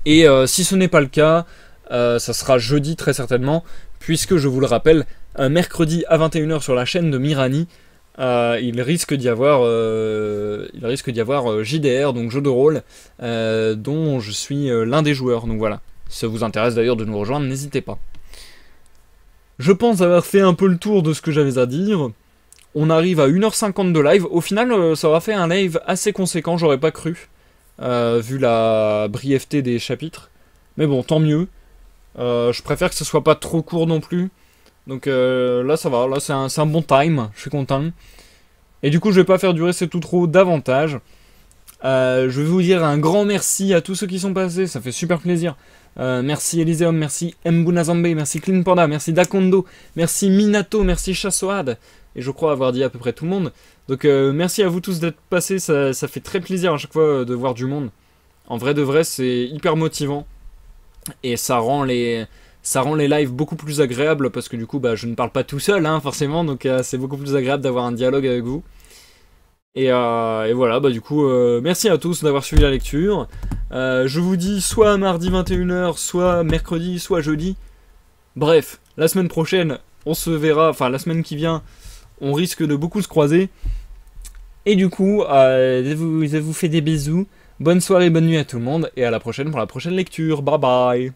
Et si ce n'est pas le cas, ça sera jeudi très certainement, puisque je vous le rappelle, mercredi à 21h sur la chaîne de Mirani, il risque d'y avoir JDR, donc jeu de rôle, dont je suis l'un des joueurs. Donc voilà, si ça vous intéresse d'ailleurs de nous rejoindre, n'hésitez pas. Je pense avoir fait un peu le tour de ce que j'avais à dire. On arrive à 1h50 de live. Au final, ça aura fait un live assez conséquent, j'aurais pas cru, vu la brièveté des chapitres. Mais bon, tant mieux. Je préfère que ce soit pas trop court non plus. Donc là, ça va. Là, c'est un bon time. Je suis content. Et du coup, je vais pas faire durer cet outro davantage. Je vais vous dire un grand merci à tous ceux qui sont passés. Ça fait super plaisir. Merci Elysium, merci Mbunazambe, merci Clean Panda, merci Dakondo, merci Minato, merci Chassoad. Et je crois avoir dit à peu près tout le monde. Donc merci à vous tous d'être passés, ça fait très plaisir à chaque fois de voir du monde. En vrai de vrai, c'est hyper motivant. Et ça rend les lives beaucoup plus agréables, parce que du coup bah, je ne parle pas tout seul hein, forcément, donc c'est beaucoup plus agréable d'avoir un dialogue avec vous. Et voilà, bah du coup, merci à tous d'avoir suivi la lecture. Je vous dis soit mardi 21h, soit mercredi, soit jeudi. Bref, la semaine prochaine, on se verra, enfin la semaine qui vient, on risque de beaucoup se croiser. Et du coup, je vous fais des bisous. Bonne soirée, bonne nuit à tout le monde, et à la prochaine pour la prochaine lecture. Bye bye.